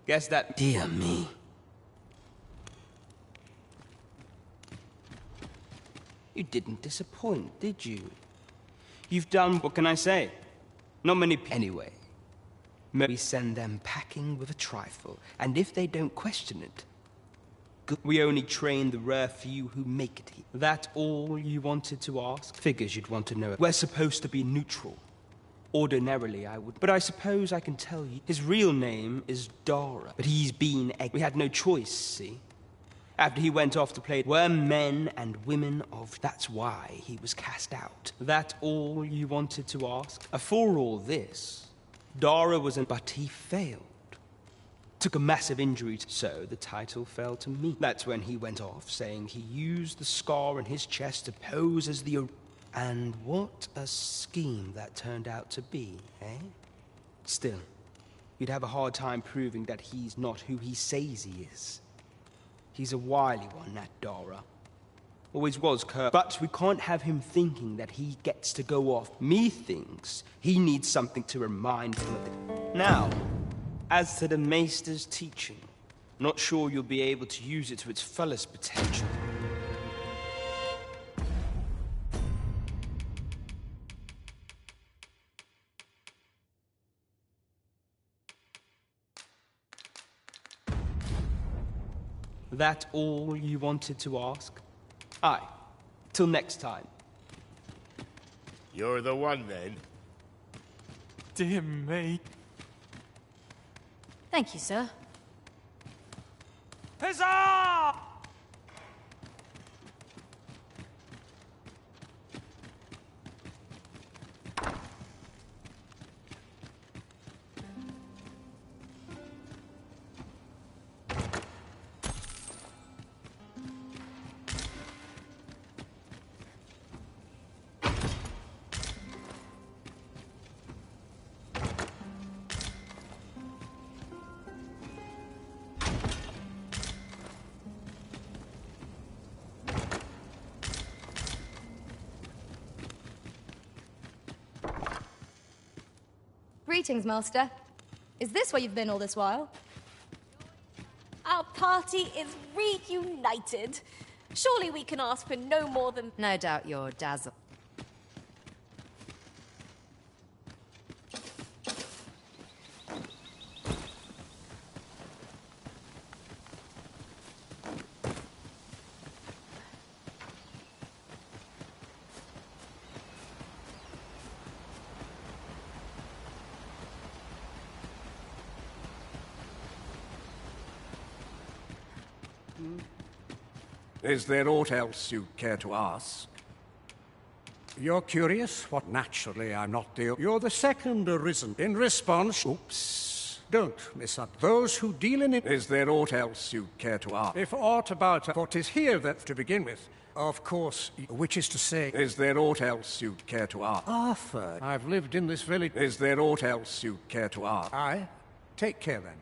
Guess that... Dear me. You didn't disappoint, did you? You've done... What can I say? Not many... Anyway. Maybe send them packing with a trifle, and if they don't question it... Good. We only train the rare few who make it here. That all you wanted to ask? Figures you'd want to know. We're supposed to be neutral. Ordinarily, I would. But I suppose I can tell you. His real name is Dara. But he's been... We had no choice, see? After he went off to play were men and women of... That's why he was cast out. That all you wanted to ask? For all this, Dara was but he failed. Took a massive injury, so the title fell to me. That's when he went off, saying he used the scar on his chest to pose as the... And what a scheme that turned out to be, eh? Still, you'd have a hard time proving that he's not who he says he is. He's a wily one, that Dara. Always was, Kurt. But we can't have him thinking that he gets to go off. Methinks he needs something to remind him of it. Now, as to the Maester's teaching, not sure you'll be able to use it to its fullest potential. That all you wanted to ask? Aye. Till next time. You're the one, then? Dear me. Thank you, sir. Huzzah! Greetings, Master. Is this where you've been all this while? Our party is reunited. Surely we can ask for no more than... No doubt you're dazzled. Is there aught else you care to ask? You're curious? What? Naturally, I'm not the... You're the second arisen. In response... Oops. Don't miss out. Those who deal in it... Is there aught else you care to ask? If aught about what is here that, to begin with, of course, which is to say... Is there aught else you care to ask? Arthur, I've lived in this village... Is there aught else you care to ask? Aye. Take care, then.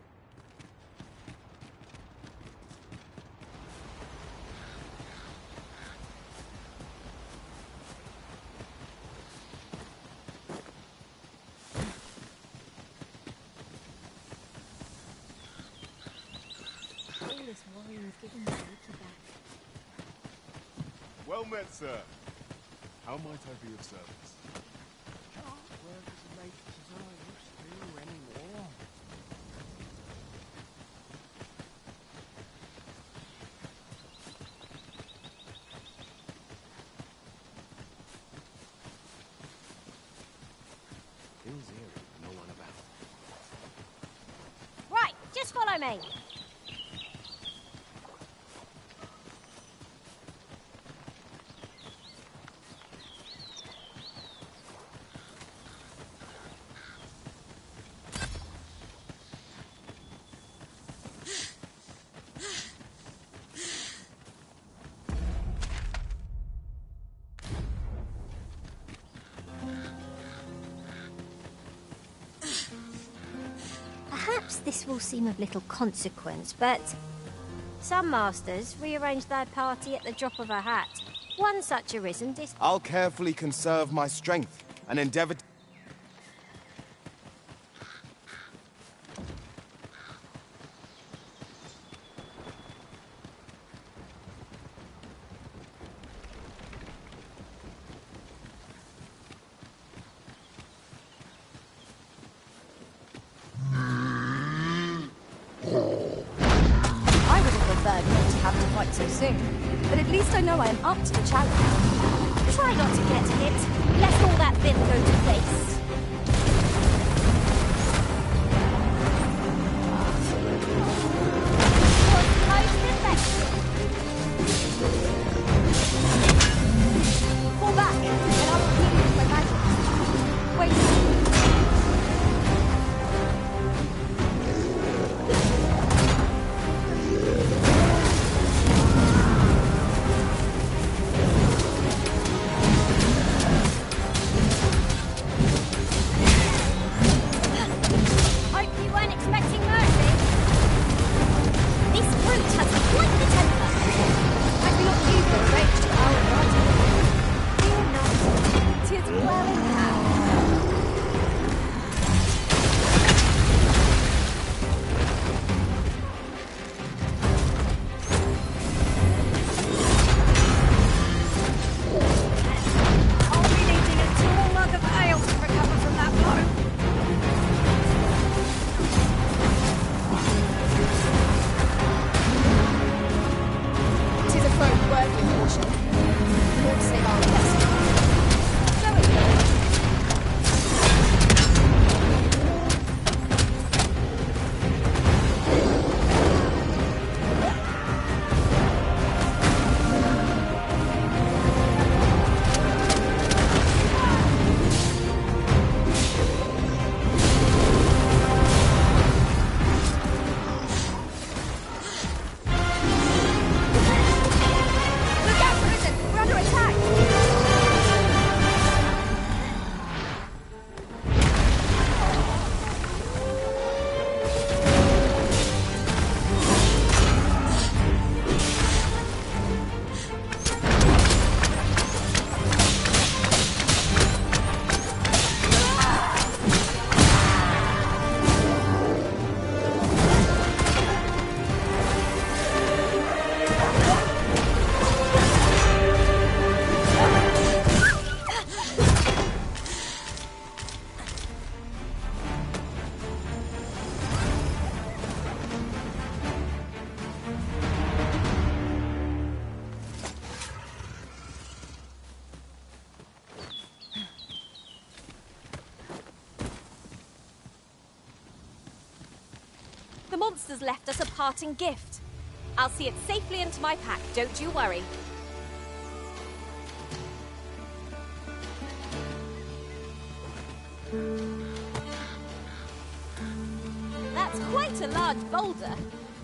Well met, sir. How might I be of service? Can't work as late as I used to anymore. Feels eerie, no one about. Right, just follow me. Perhaps this will seem of little consequence, but some masters rearrange their party at the drop of a hat. One such arisen I'll carefully conserve my strength and endeavor... I would have preferred not to have to fight so soon, but at least I know I am up to the challenge. Try not to get hit. Let all that vim go to waste. Was most effective. monsters left us a parting gift. I'll see it safely into my pack, don't you worry. That's quite a large boulder,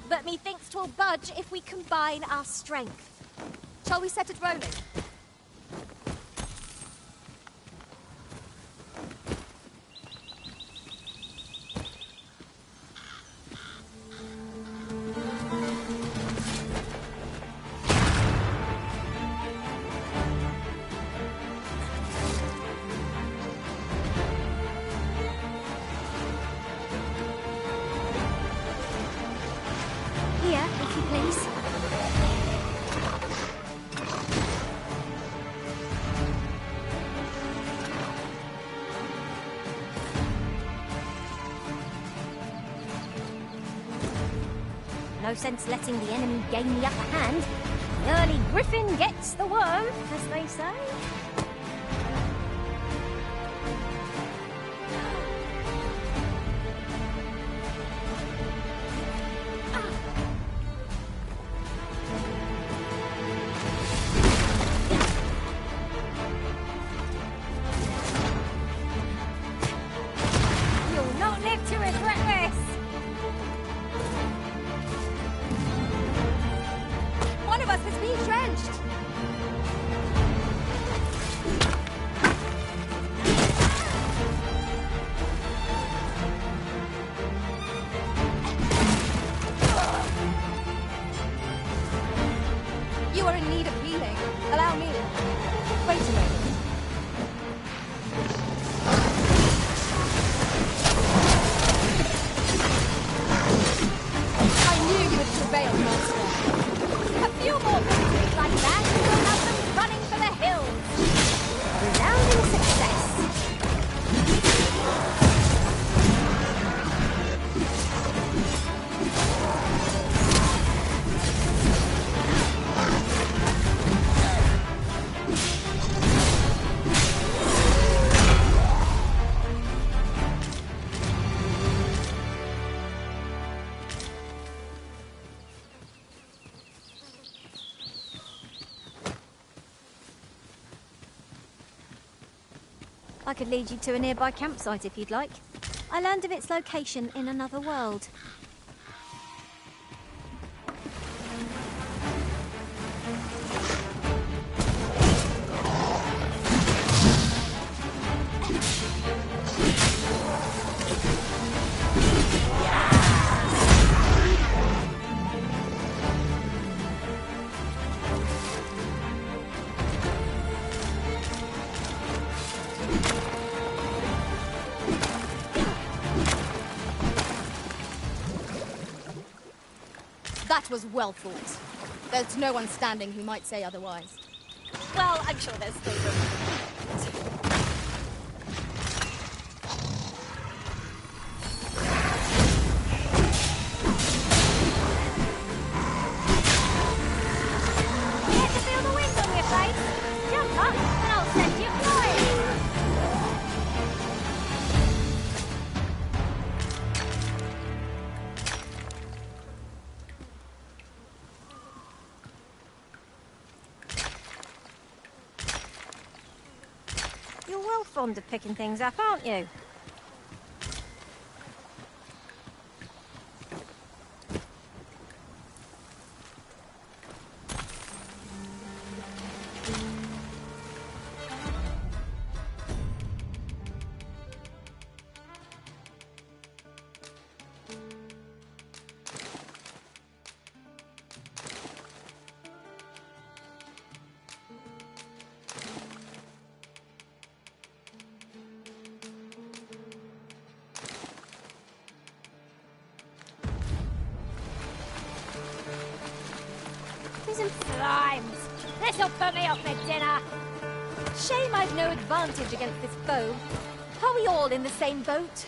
but methinks 'twill budge if we combine our strength. Shall we set it rolling? Here, if you please. No sense letting the enemy gain the upper hand. The early griffin gets the worm, as they say. You'll not live to regret this! One of us has been drenched! You are in need of healing. Allow me. Wait a moment. I knew you would prevail, Master. A few more victories like that, and we'll have them running for the hills! Resounding success. I could lead you to a nearby campsite if you'd like. I learned of its location in another world. That was well thought. There's no one standing who might say otherwise. Well, I'm sure there's still room. Get to feel the wind on your face? Jump up and I'll send you flying! You're well fond of picking things up, aren't you? Slimes! This'll put me off for dinner! Shame I've no advantage against this foe. Are we all in the same boat?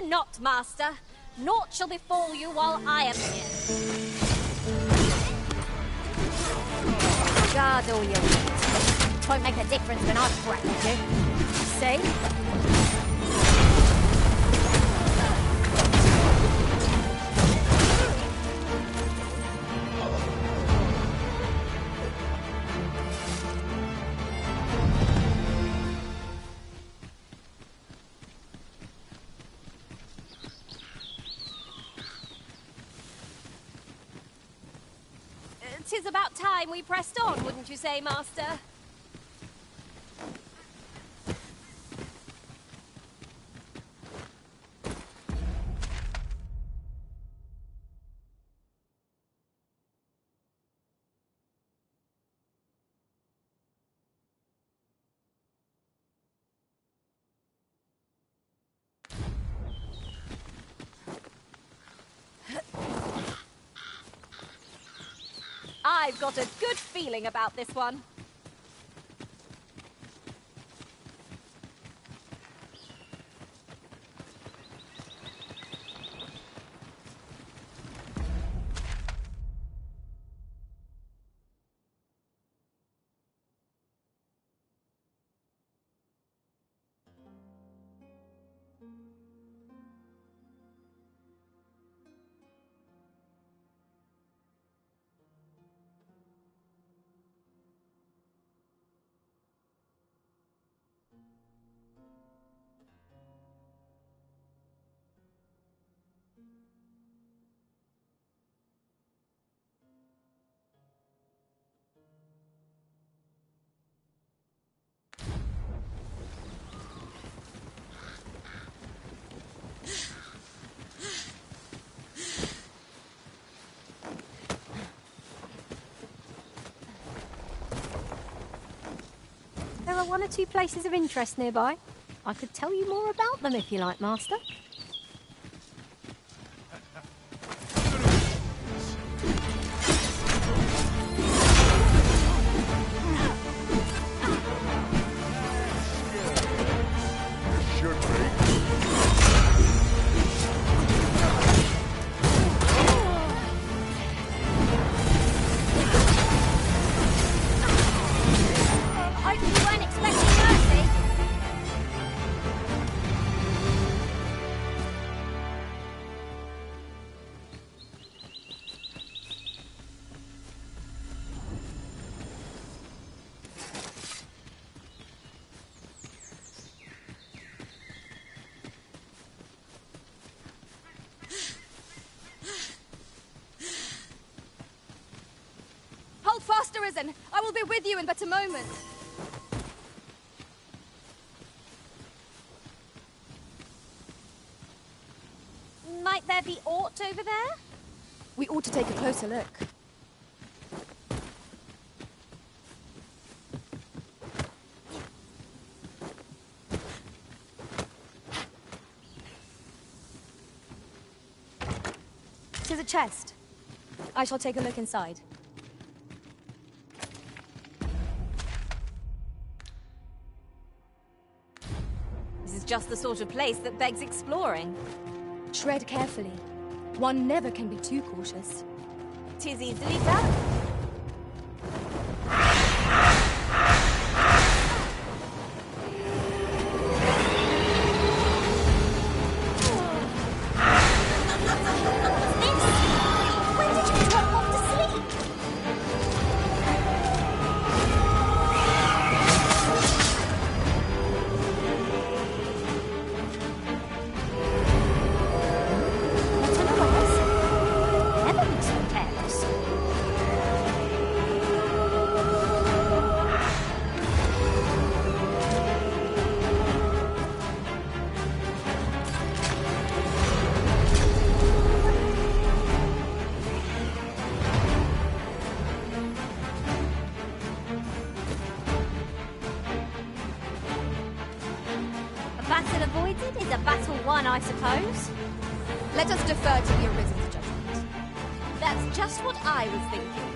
Fear not, Master. Naught shall befall you while I am here. Guard all you want. It won't make a difference when I've threatened you. See? Tis about time we pressed on, wouldn't you say, Master? I've got a good feeling about this one. There are one or two places of interest nearby. I could tell you more about them if you like, Master. Arisen! I will be with you in but a moment. Might there be aught over there? We ought to take a closer look. To the chest. I shall take a look inside. This is just the sort of place that begs exploring. Tread carefully. One never can be too cautious. 'Tis easily done. I suppose. Let us defer to the Arisen's judgment. That's just what I was thinking.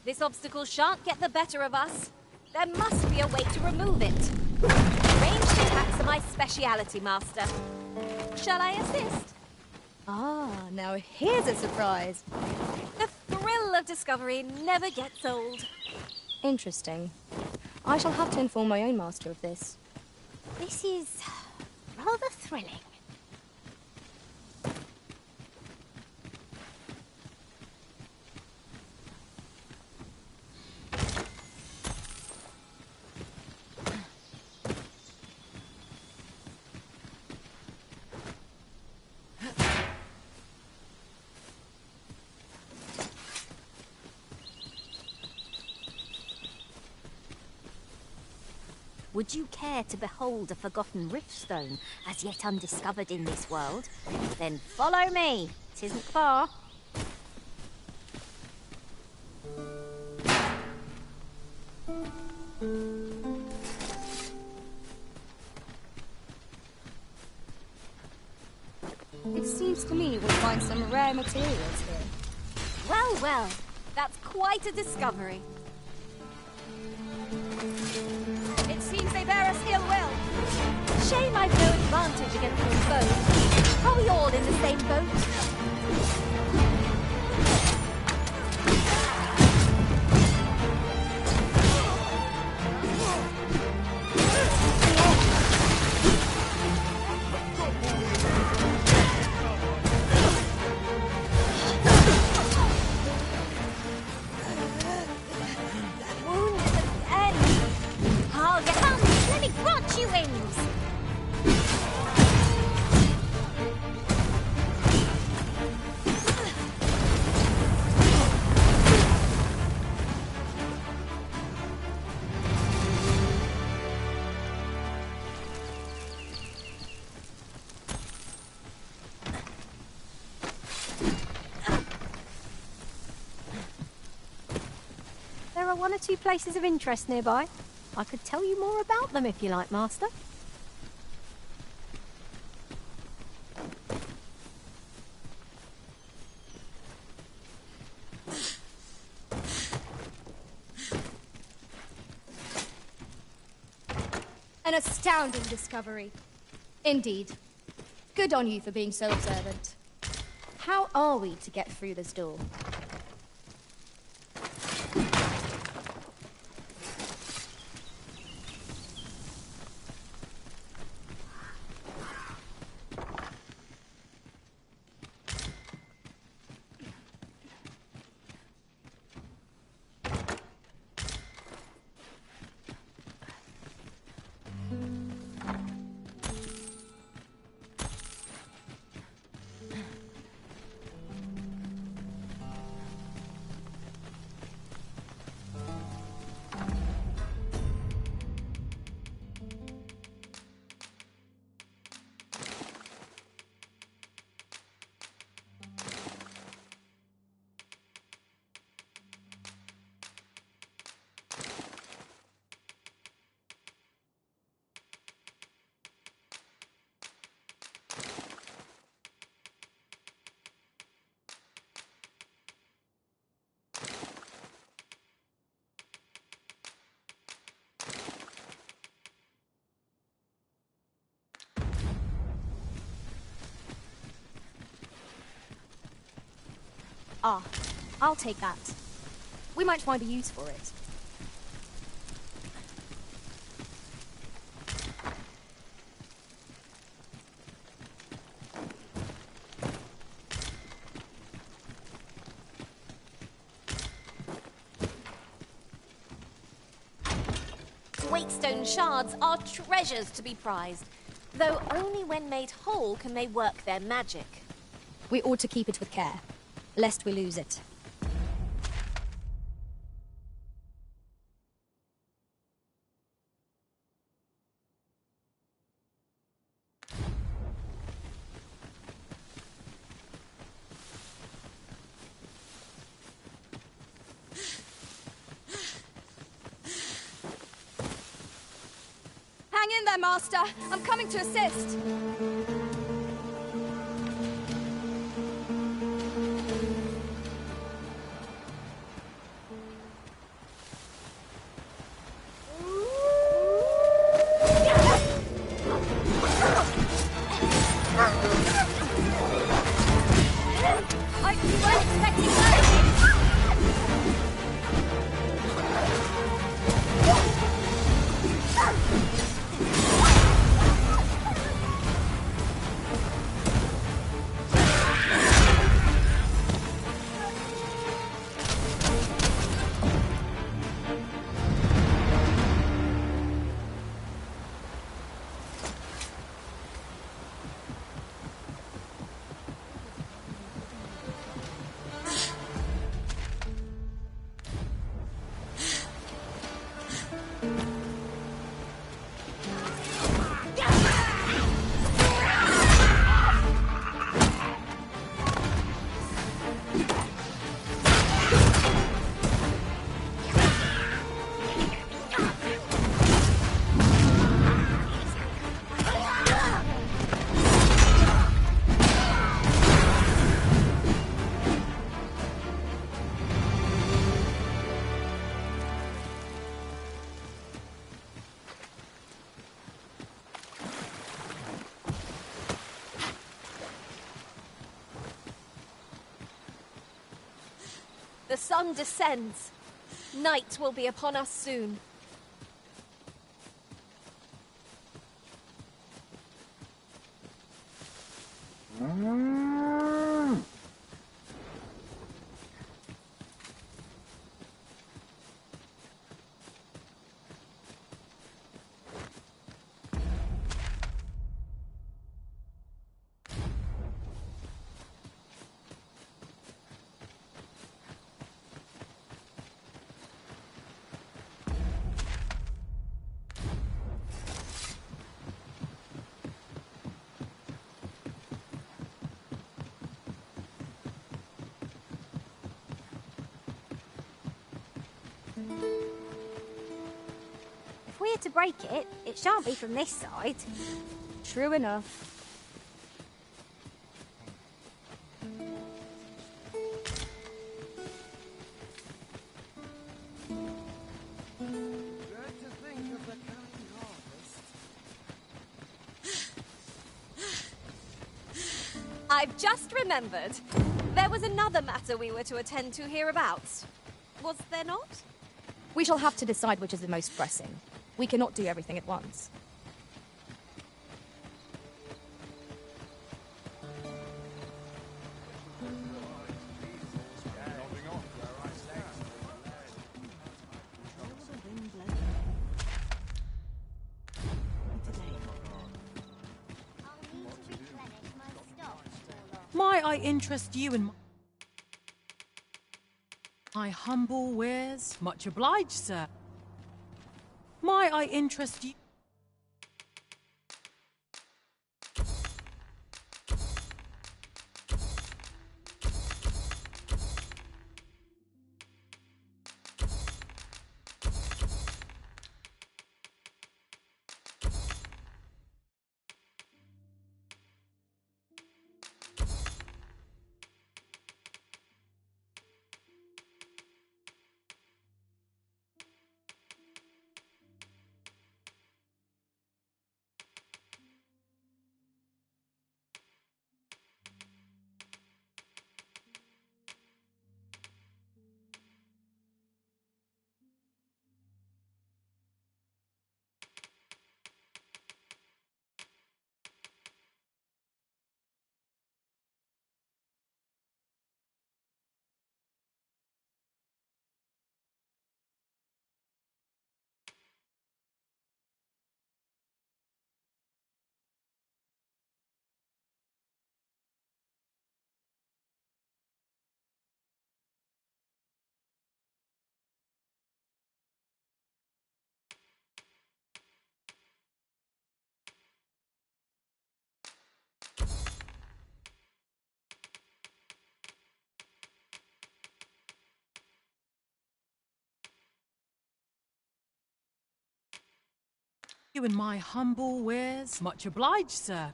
This obstacle shan't get the better of us. There must be a way to remove it. Ranged attacks are my speciality, Master. Shall I assist? Ah, now here's a surprise. The thrill of discovery never gets old. Interesting. I shall have to inform my own master of this. This is rather thrilling. Would you care to behold a forgotten riftstone as yet undiscovered in this world? Then follow me. 'Tisn't far. It seems to me we'll find some rare materials here. Well, well, that's quite a discovery. It seems they bear us ill will. Shame I've no advantage against them both. Are we all in the same boat? There are one or two places of interest nearby. I could tell you more about them if you like, Master. An astounding discovery. Indeed. Good on you for being so observant. How are we to get through this door? Ah, I'll take that. We might find a use for it. Waitstone shards are treasures to be prized, though only when made whole can they work their magic. We ought to keep it with care, lest we lose it. Hang in there, Master! I'm coming to assist! The sun descends. Night will be upon us soon. If we're to break it, it shan't be from this side. True enough. I've just remembered. There was another matter we were to attend to hereabouts. Was there not? We shall have to decide which is the most pressing. We cannot do everything at once. Might I interest you in my humble wares? Much obliged, sir. Might I interest you? You in my humble wares? Much obliged, sir.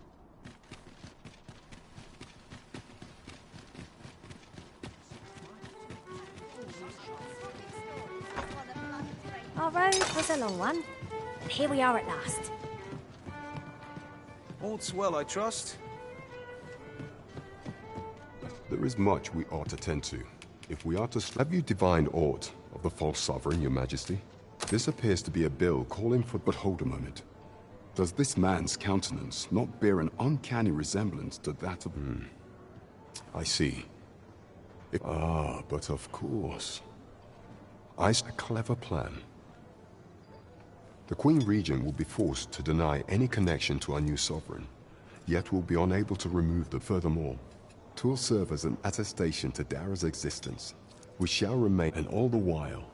Our road was a long one, and here we are at last. All's well, I trust? There is much we ought to tend to. If we are to... Have you divined aught of the false sovereign, your majesty? This appears to be a bill calling for... But hold a moment. Does this man's countenance not bear an uncanny resemblance to that of... I see. But of course. A clever plan. The Queen Regent will be forced to deny any connection to our new sovereign, yet will be unable to remove them. Furthermore, 'twill serve as an attestation to Dara's existence, which shall remain, and all the while,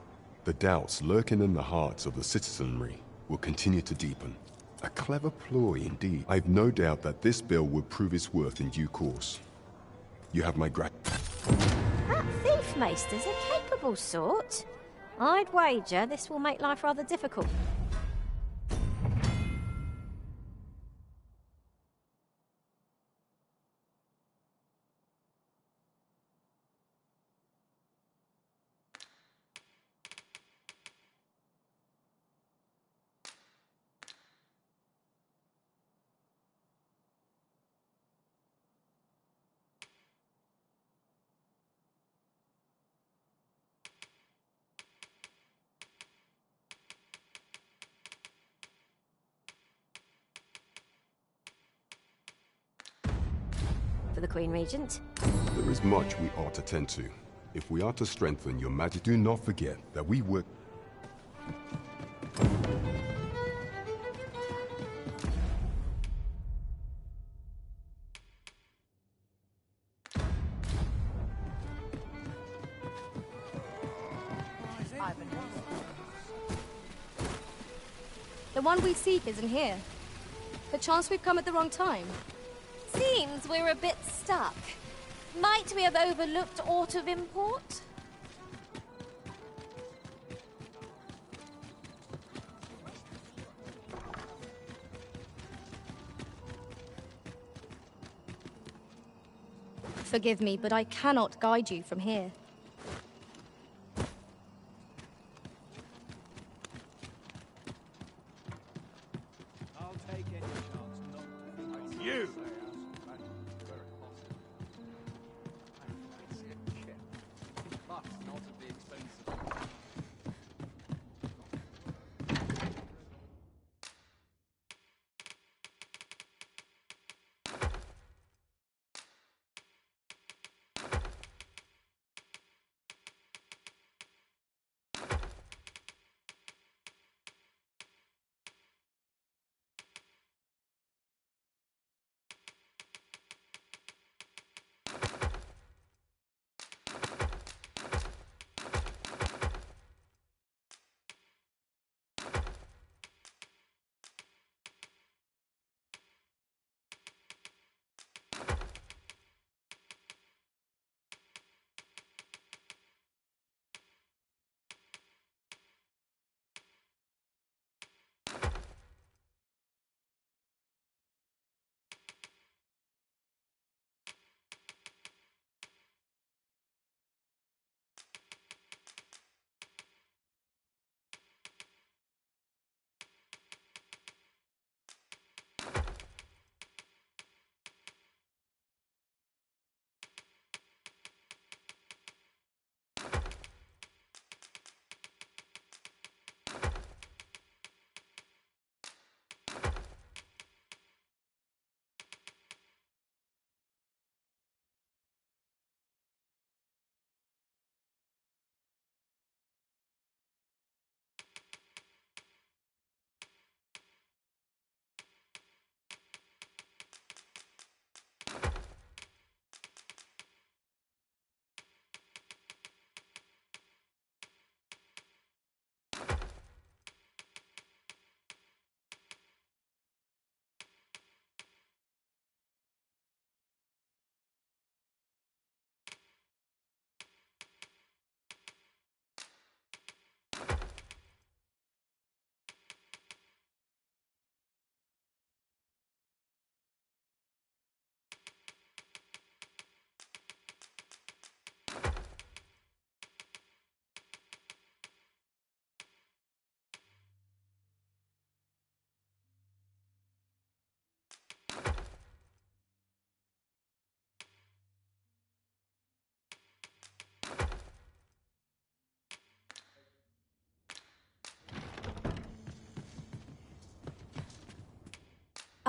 the doubts lurking in the hearts of the citizenry will continue to deepen. A clever ploy indeed. I've no doubt that this bill will prove its worth in due course. You have my That thief maester's a capable sort. I'd wager this will make life rather difficult. For the Queen Regent. There is much we ought to tend to. If we are to strengthen your majesty, do not forget that we work... The one we seek isn't here. Perchance we've come at the wrong time. Seems we're a bit stuck. Might we have overlooked aught of import? Forgive me, but I cannot guide you from here. I'll take any chance not to. You!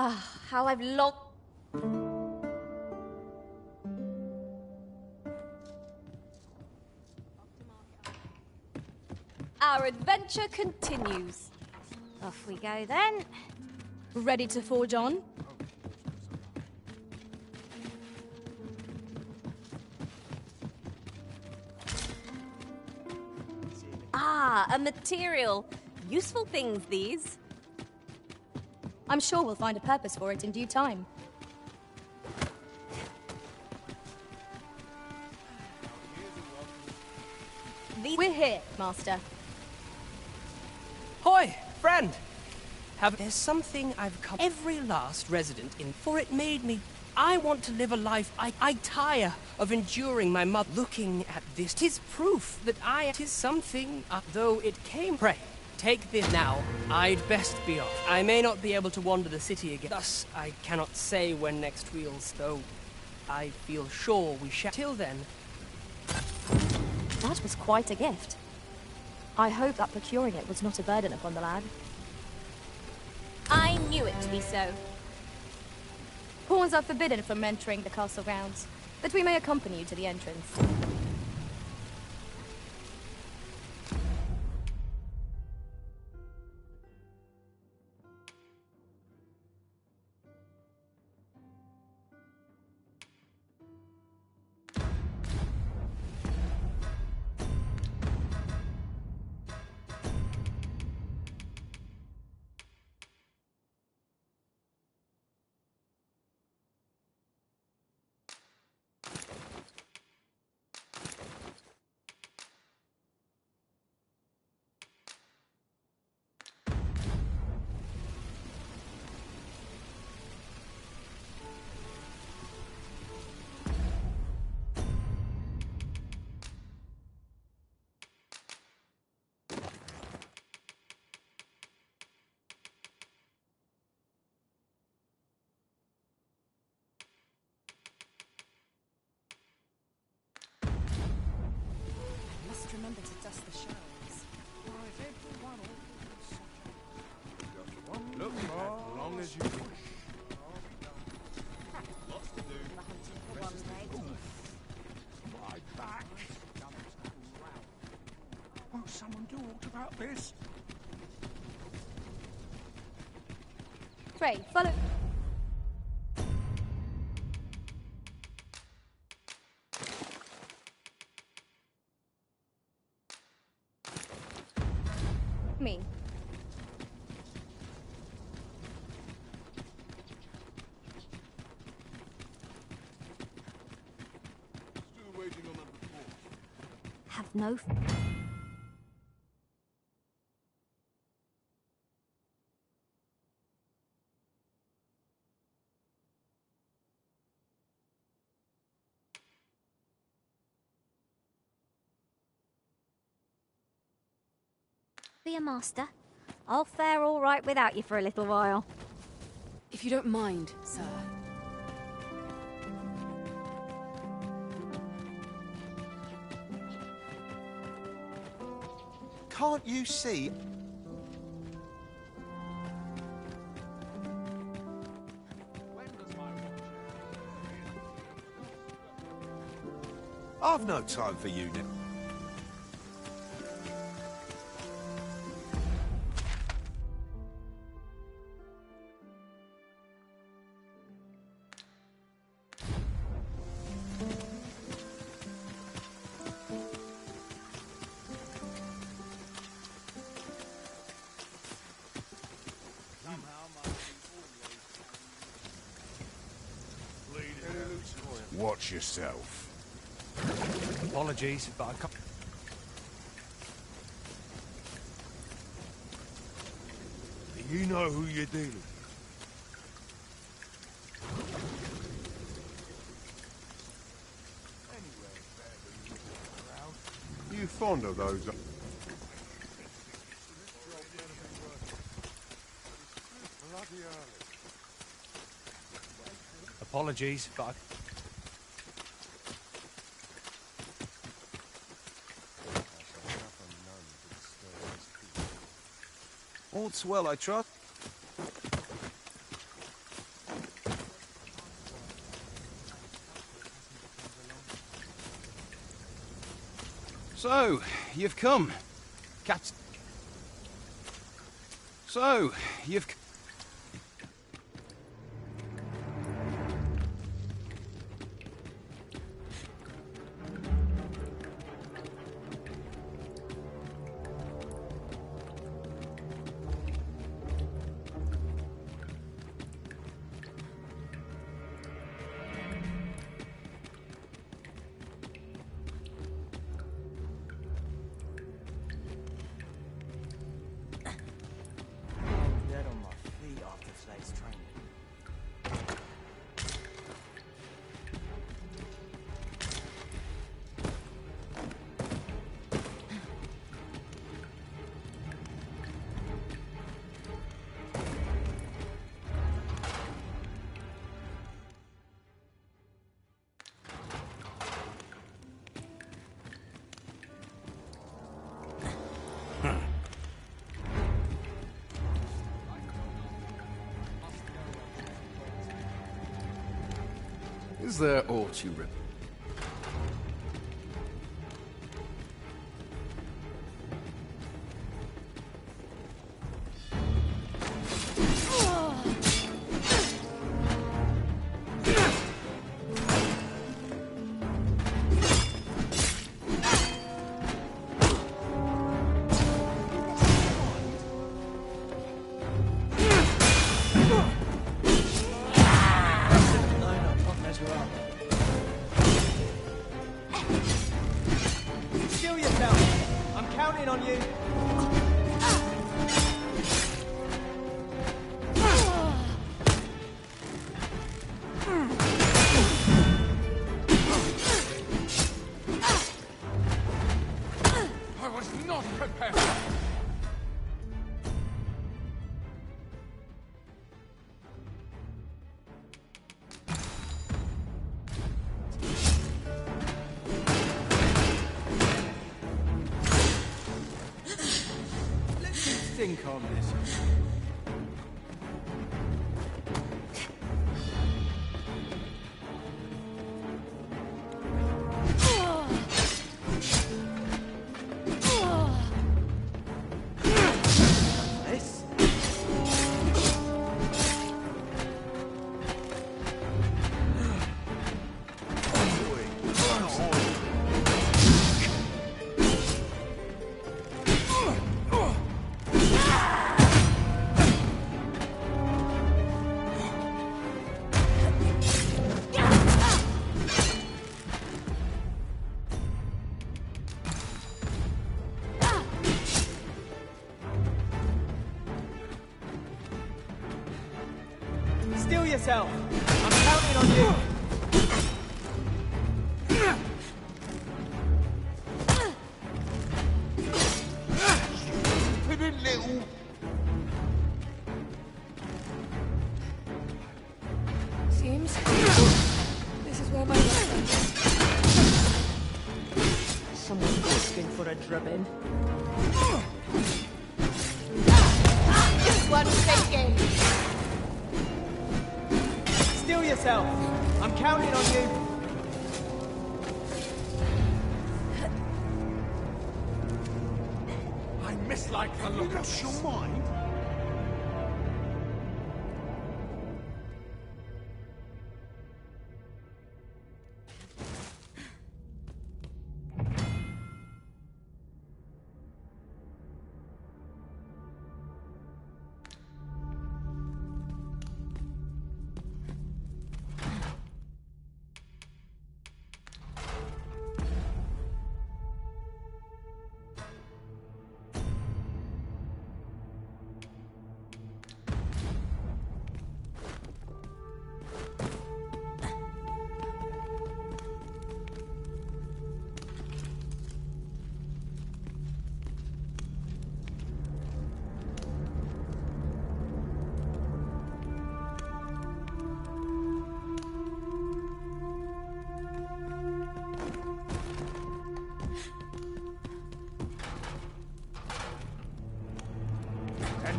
Ah, how I've longed. Our adventure continues. Off we go then. Ready to forge on? Ah, a material. Useful things, these. I'm sure we'll find a purpose for it in due time. We're here, Master. Hoy, friend! There's something I've come every last resident in, for it made me. I want to live a life I tire of enduring my mother. Looking at this, 'tis proof that 'tis something, though it came. Pray, take this now. I'd best be off. I may not be able to wander the city again. Thus, I cannot say when next we'll, though I feel sure we shall. Till then. That was quite a gift. I hope that procuring it was not a burden upon the lad. I knew it to be so. Pawns are forbidden from entering the castle grounds, but we may accompany you to the entrance. Remember to dust the shelves. Look, as long as you wish. Lots to do. The hunting for one day. My back. Won't someone do aught about this? Pray, follow. Me. Still waiting on that report. Have no... Be a master. I'll fare all right without you for a little while. If you don't mind, sir. Can't you see? I've no time for you now. Watch yourself. Apologies, but I can't. Do you know who you're dealing with? You fond of those? Apologies, but I... All's well, I trust. So, you've come. Catch. So, you've. Dead on my feet after today's training. Is there aught you Still yourself. I'm counting on you. I was not prepared. Think on this. This? Still yourself. I'm counting on you. Stupid little. Seems this is where my luck ends. Someone asking for a drubbing. This one's taken. Still yourself. I'm counting on you. I mislike the look of your mind.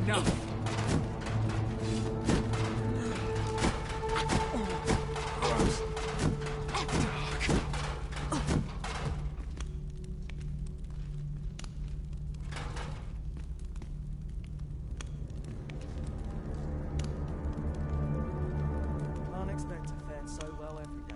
Enough! fared so well every day.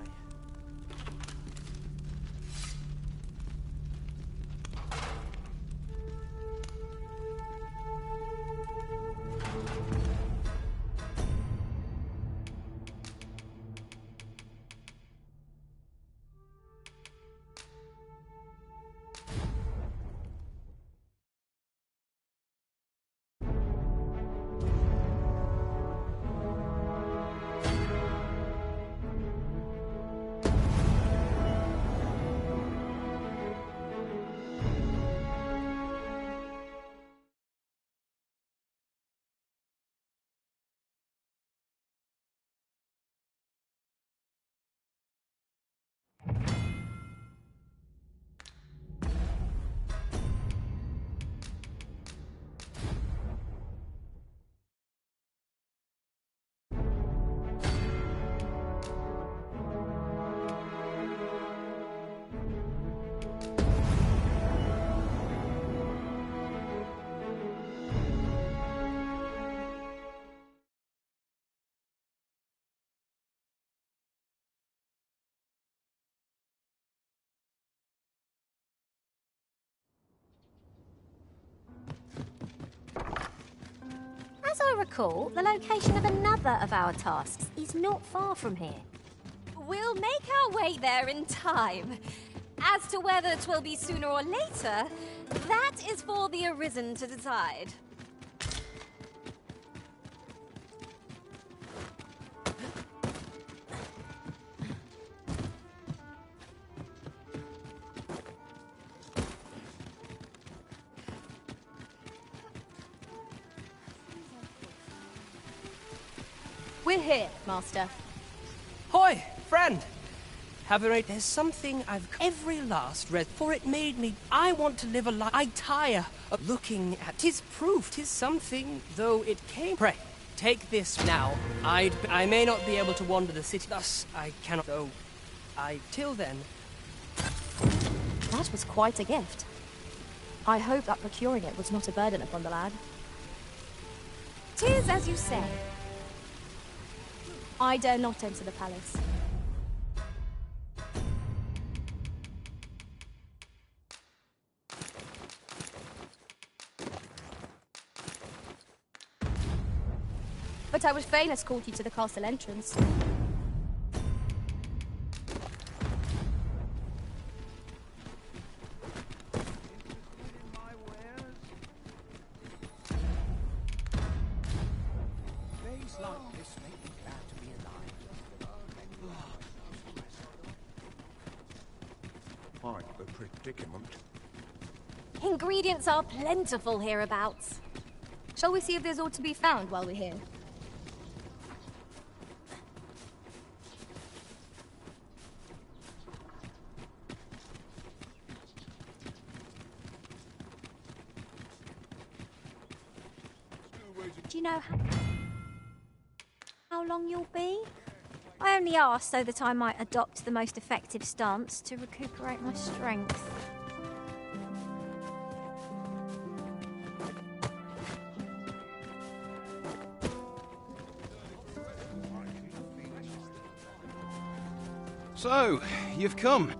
As I recall, the location of another of our tasks is not far from here. We'll make our way there in time. As to whether 'twill be sooner or later, that is for the Arisen to decide. We're here, Master. Hoy, friend! There's something I've every last read, for it made me. I want to live a life. I tire of looking at. 'Tis proof, 'tis something, though it came. Pray, take this now. I may not be able to wander the city, thus I cannot. Though, till then. That was quite a gift. I hope that procuring it was not a burden upon the lad. 'Tis as you say. I dare not enter the palace. But I would fain escort you to the castle entrance. Quite the predicament. Ingredients are plentiful hereabouts. Shall we see if there's aught to be found while we're here? Do you know how long you'll be? I only asked so that I might adopt the most effective stance to recuperate my strength. So, you've come.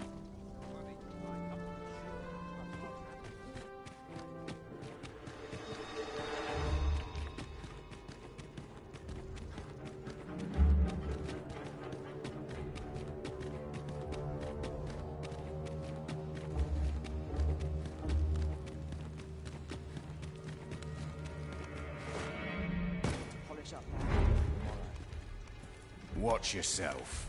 Watch yourself.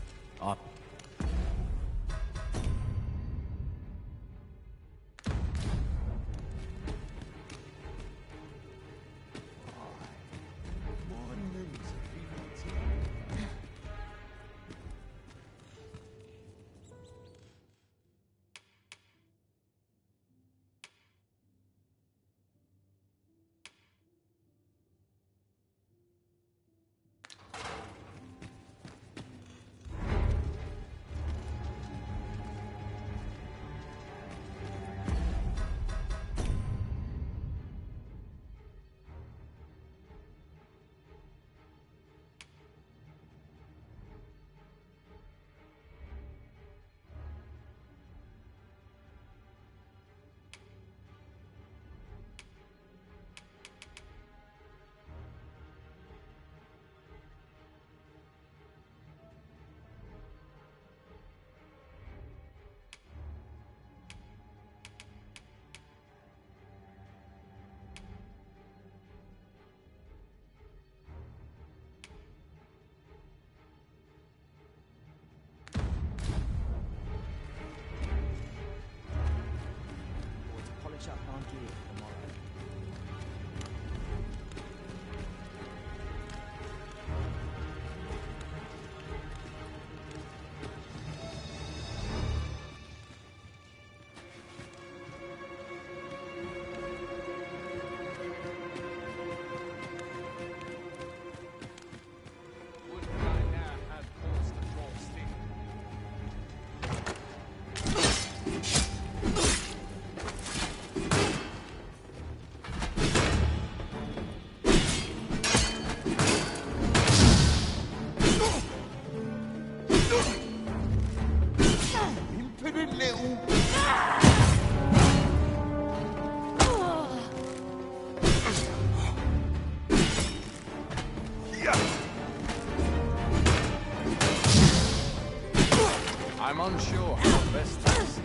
I'm unsure how best to proceed.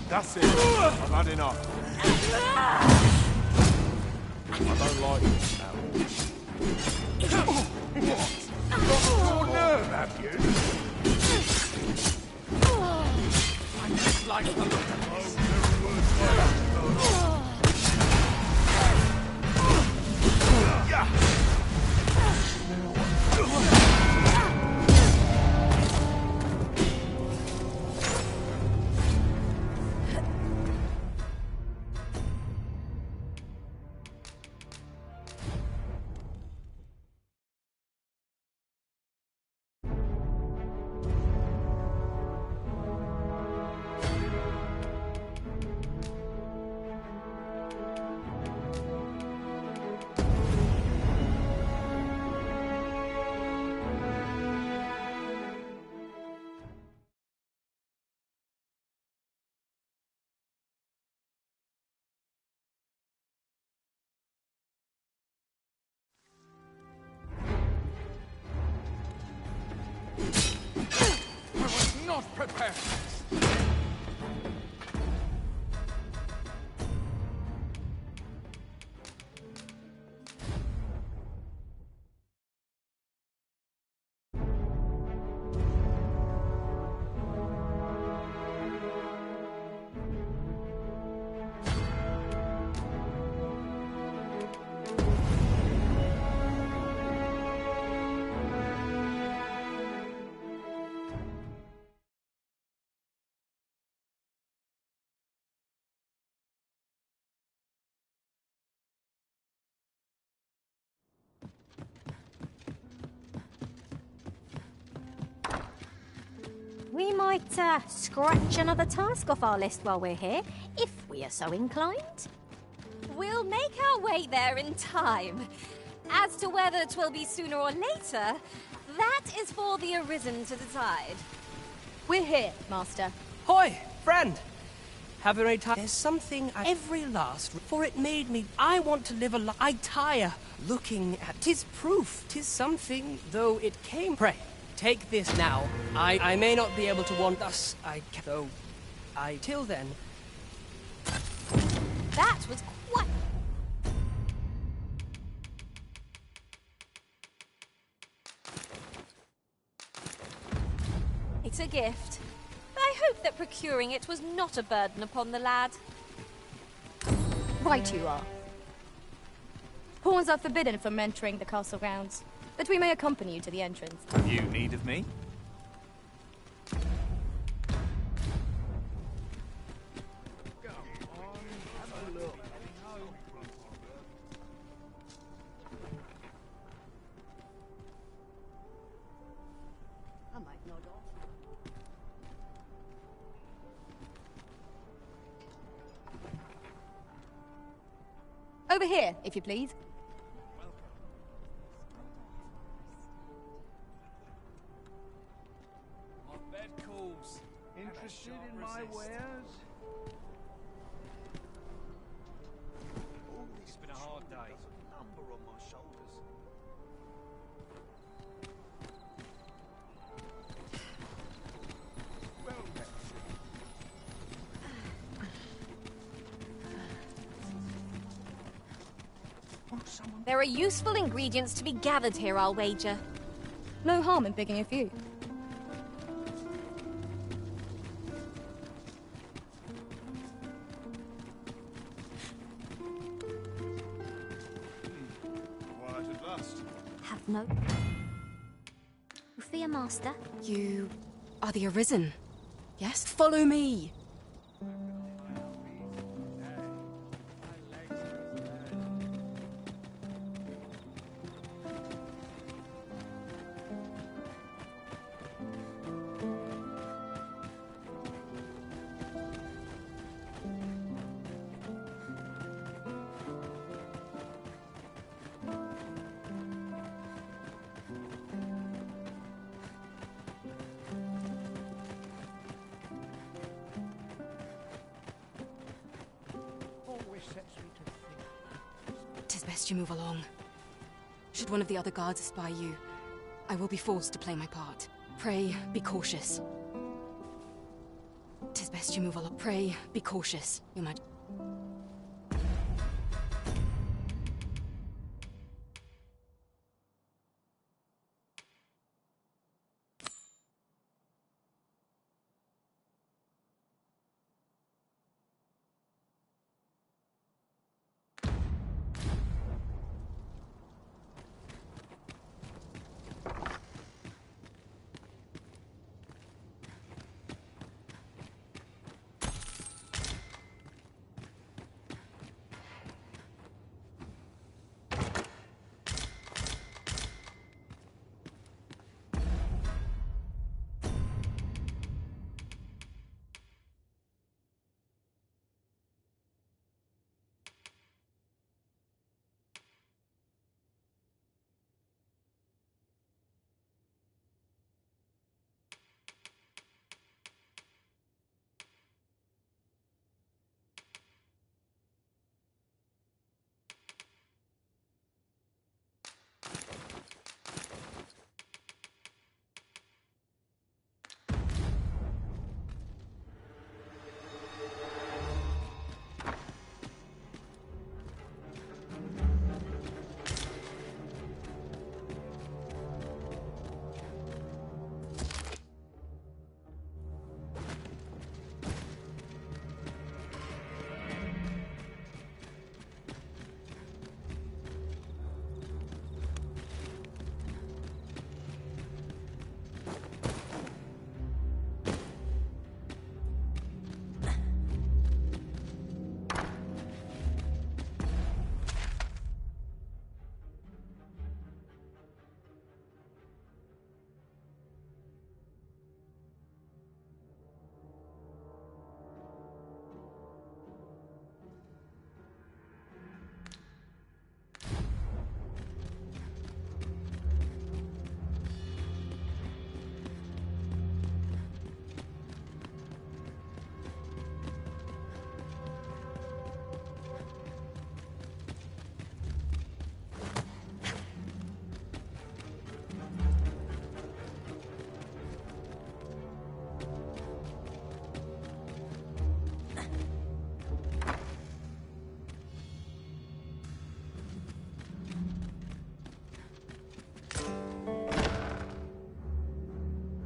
That's it. I've had enough. I don't like this at all. What? Your nerve, have you? I dislike the look of Not prepared. We might scratch another task off our list while we're here, if we are so inclined. We'll make our way there in time. As to whether 'twill be sooner or later, that is for the Arisen to decide. We're here, Master. Hoy, friend! Have a great time. There's something every last, for it made me. I want to live a life. I tire looking at. 'Tis proof. 'Tis something, though it came. Pray, take this now. I may not be able to want us. Till then. That was quite. It's a gift. I hope that procuring it was not a burden upon the lad. Right you are. Pawns are forbidden from entering the castle grounds, but we may accompany you to the entrance. Have you need of me? Over here, if you please. My bed calls. Interested in my wares? It's been a hard day. Number on my shoulders. There are useful ingredients to be gathered here, I'll wager. No harm in picking a few. Quiet at last. Have no fear, Master. You are the Arisen. Yes? Follow me! best you move along. Should one of the other guards espy you, I will be forced to play my part. Pray, be cautious. 'Tis best you move along. Pray, be cautious, Your Majesty.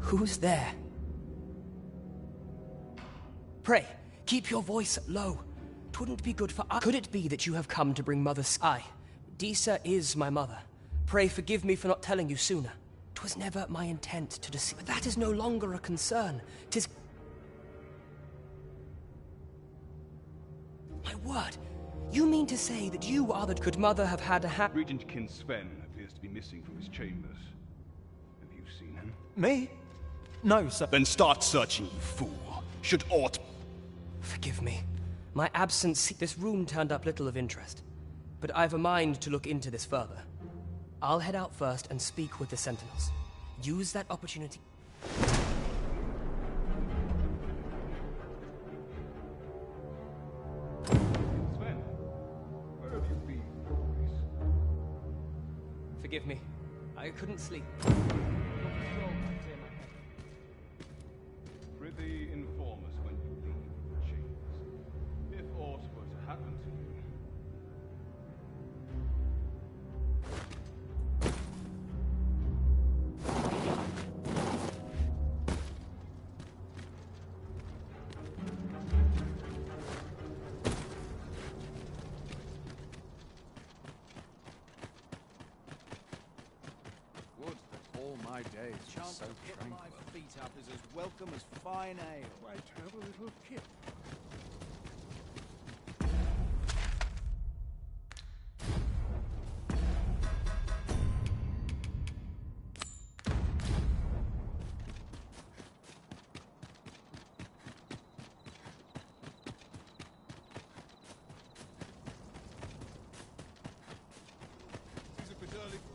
Who's there? Pray, keep your voice low. 'Twouldn't be good for us. Could it be that you have come to bring Mother's... Aye, Disa is my mother. Pray forgive me for not telling you sooner. 'Twas never my intent to deceive... But that is no longer a concern. 'Tis... My word! You mean to say that you are the... Could Mother have had a Regent Kin Sven appears to be missing from his chambers. Have you seen him? Me? No, sir. Then start searching, you fool. Should aught... Forgive me. My absence... This room turned up little of interest. But I've a mind to look into this further. I'll head out first and speak with the Sentinels. Use that opportunity... Sven, where have you been? Forgive me. I couldn't sleep. Prithee, inform us when you leave the chambers. If aught were to happen to you. Would that all my days were so tranquil. My feet up is as welcome as fine ale. Quite have a little kip.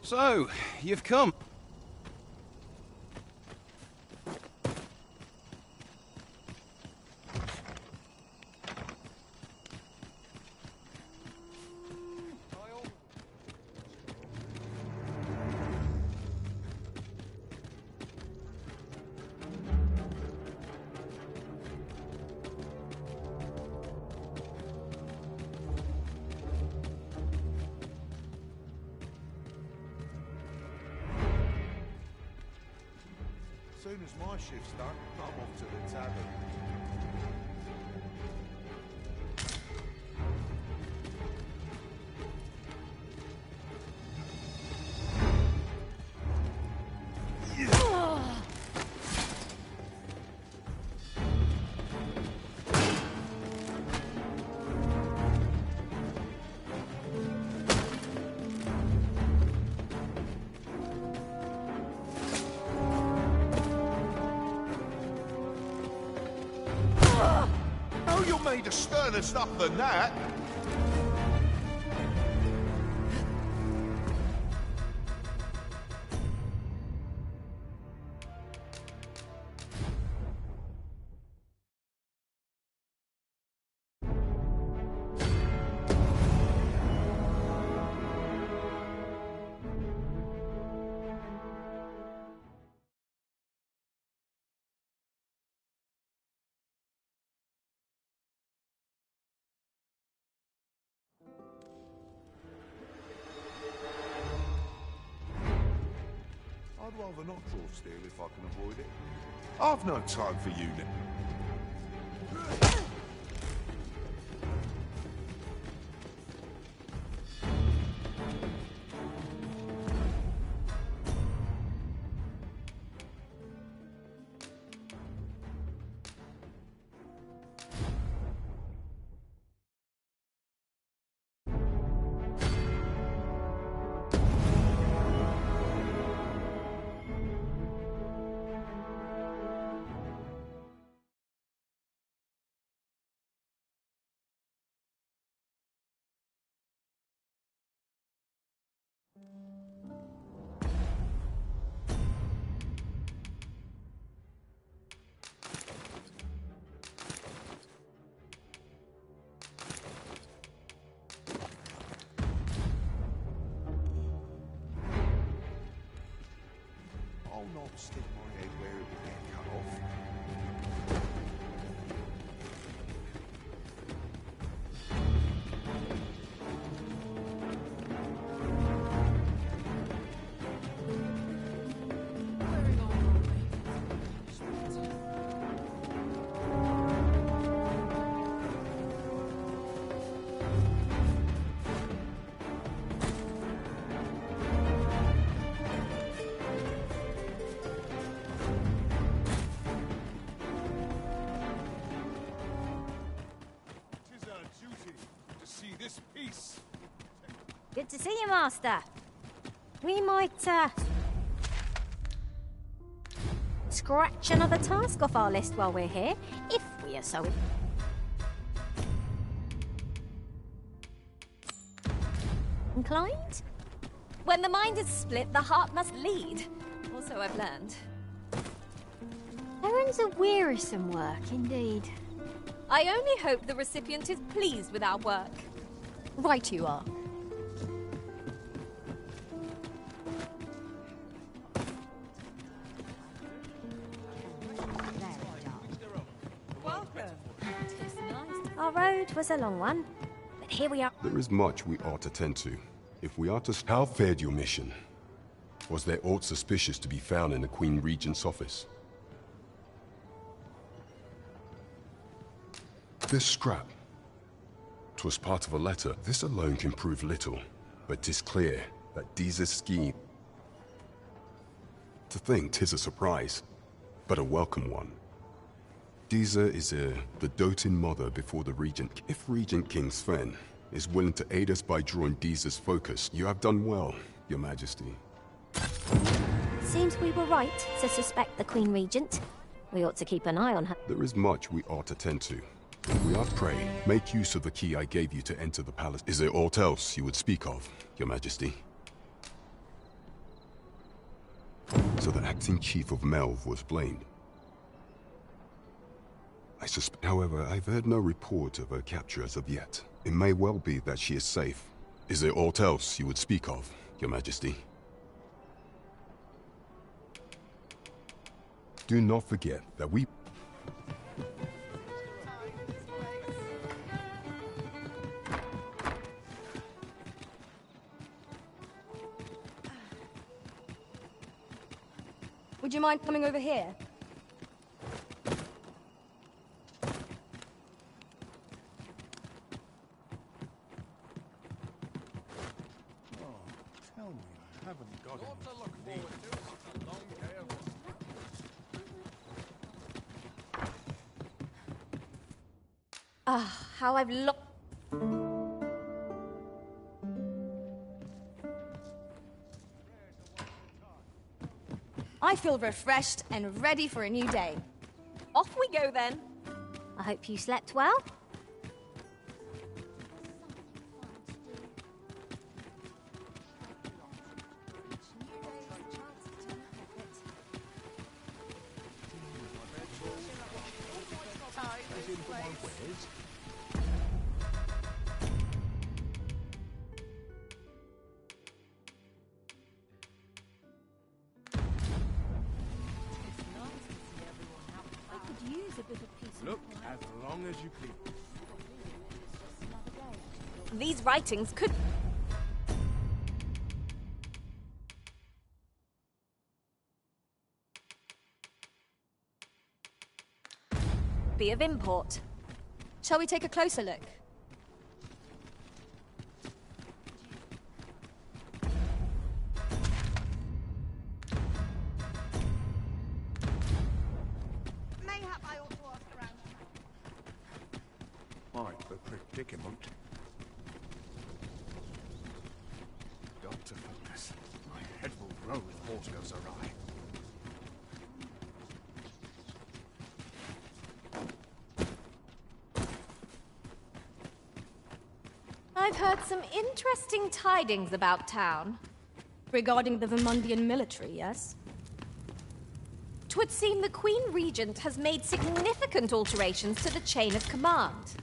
So, you've come. soon as my shift's done, I'm off to the tavern. You're made of sterner stuff than that. I'd rather not draw steel if I can avoid it. I've no time for you now. I'll not stick my head where it will get cut off. Good to see you, Master. We might, scratch another task off our list while we're here, if we are so inclined. When the mind is split, the heart must lead. Also, I've learned. Errands are wearisome work, indeed. I only hope the recipient is pleased with our work. Right you are. Our road was a long one, but here we are. There is much we ought to tend to. If we are to... How fared your mission? Was there aught suspicious to be found in the Queen Regent's office? This scrap. 'Twas part of a letter. This alone can prove little, but 'tis clear that Deeza's scheme... To think 'tis a surprise, but a welcome one. Deeza is the doting mother before the Regent. If Regent King Sven is willing to aid us by drawing Deeza's focus, you have done well, Your Majesty. Seems we were right to suspect the Queen Regent. We ought to keep an eye on her. There is much we ought to tend to. If we are prey, make use of the key I gave you to enter the palace. Is there aught else you would speak of, Your Majesty? So the acting chief of Melve was blamed. I suspect, however, I've heard no report of her capture as of yet. It may well be that she is safe. Is there aught else you would speak of, Your Majesty? Do not forget that we... Would you mind coming over here? Tell me I haven't got any to look forward to. It's a long day of Ah, how I've looked. I feel refreshed and ready for a new day. Off we go then. I hope you slept well. Look as long as you please. These writings could... be of import. Shall we take a closer look? Mayhap I ought to ask around. Quite the predicament. Dr. Focus, my head will roll if horse goes awry. I've heard some interesting tidings about town. Regarding the Vermundian military, yes? 'Twould seem the Queen Regent has made significant alterations to the chain of command.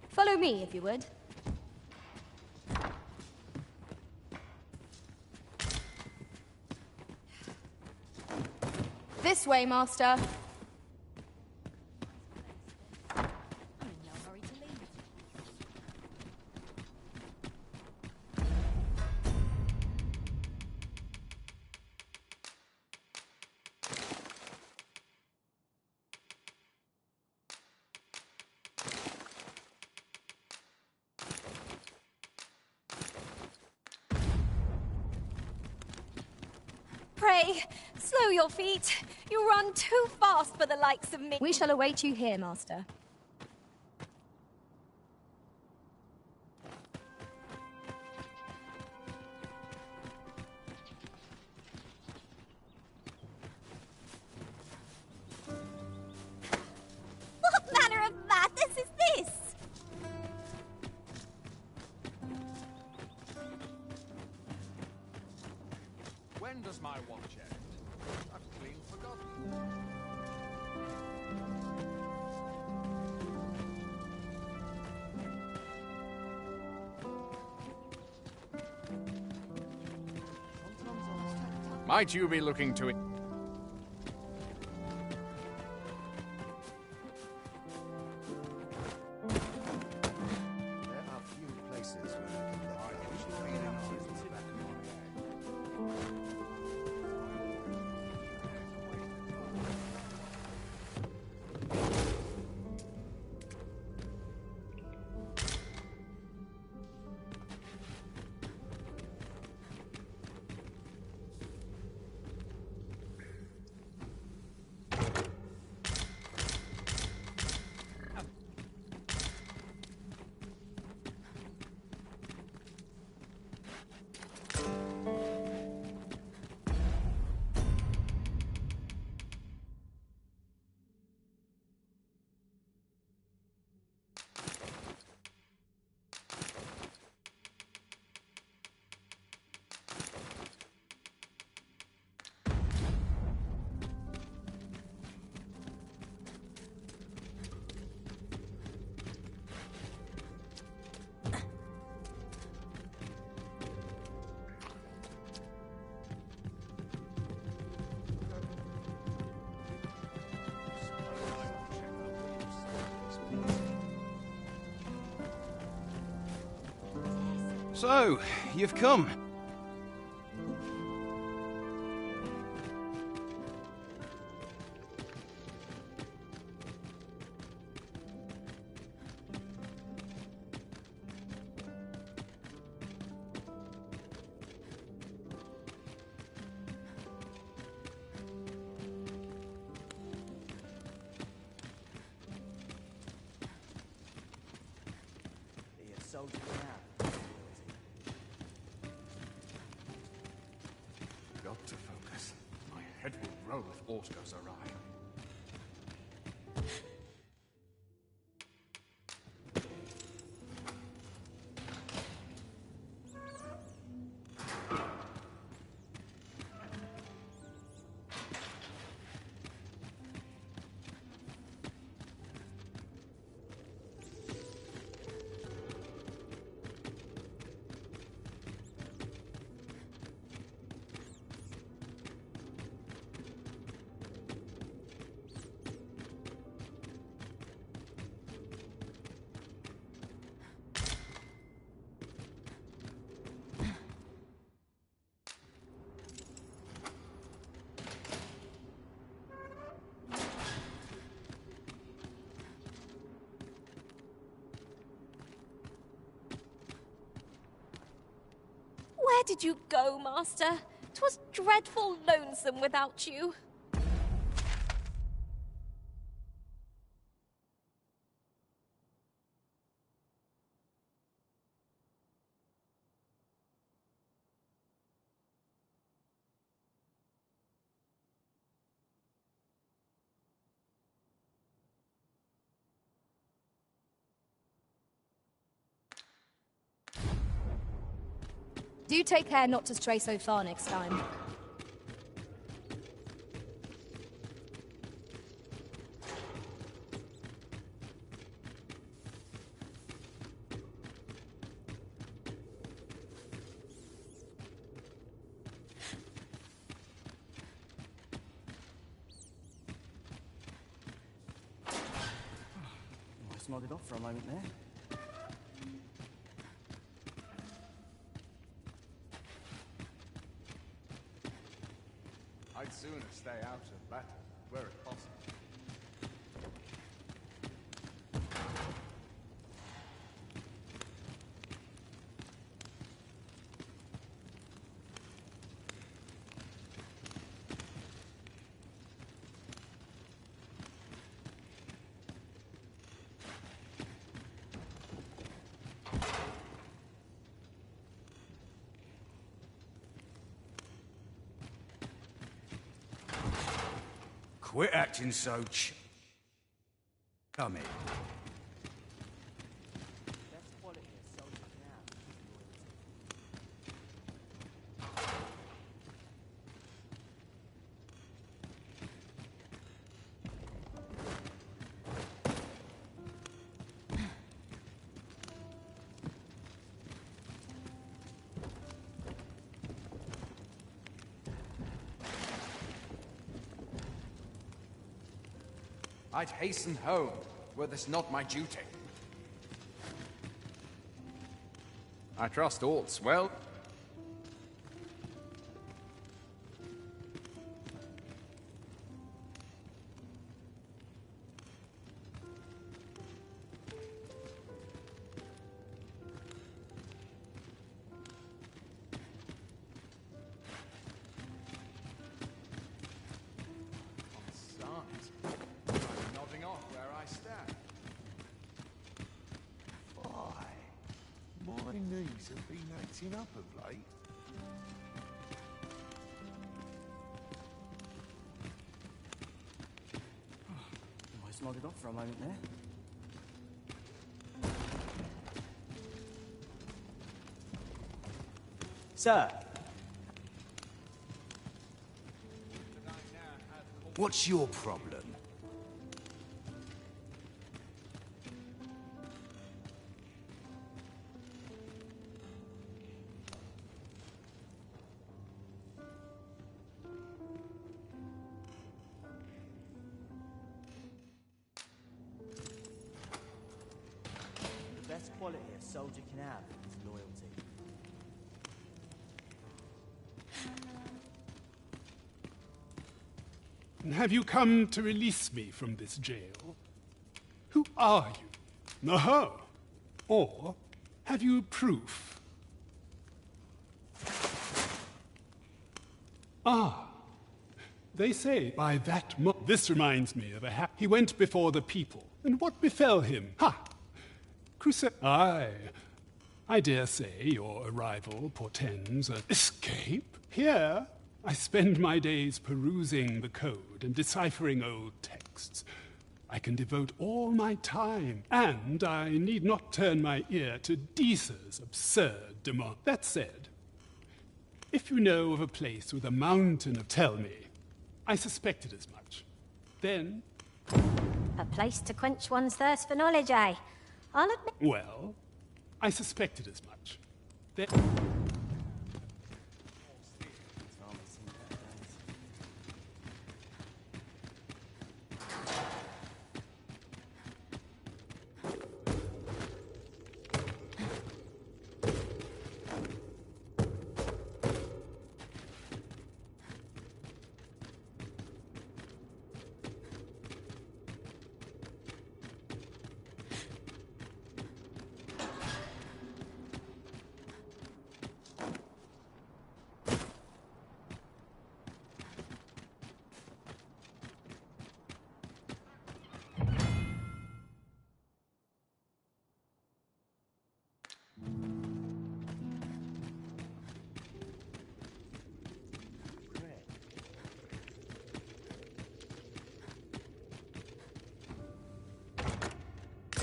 Follow me, if you would. This way, Master. Pray, slow your feet. You run too fast for the likes of me. We shall await you here, Master. What manner of madness is this? When does my watch end? I've clean forgotten. Might you be looking to it? There are few places where I can let So, you've come. Be a soldier now. Got to focus. My head will roll if aught goes awry. Where did you go, Master? 'Twas dreadful lonesome without you. Do take care not to stray so far next time. Almost nodded off for a moment there. I'd sooner stay out of battle, were it possible. Quit acting so Come in. Best quality a soldier can have is I'd hasten home, were this not my duty. I trust all's well. My knees have been acting up of late. almost nodded off for a moment there. Sir. What's your problem? The best quality a soldier can have is loyalty. Have you come to release me from this jail? Who are you? Oh. Or have you proof? Ah. They say by that this reminds me of he went before the people. And what befell him? Ha! Aye. I dare say your arrival portends an escape. Here, I spend my days perusing the code and deciphering old texts. I can devote all my time, and I need not turn my ear to Deesa's absurd demand. That said, if you know of a place with a mountain of tell me, I suspected as much. Then... A place to quench one's thirst for knowledge, eh? I'll admit... Well, I suspected as much. Then...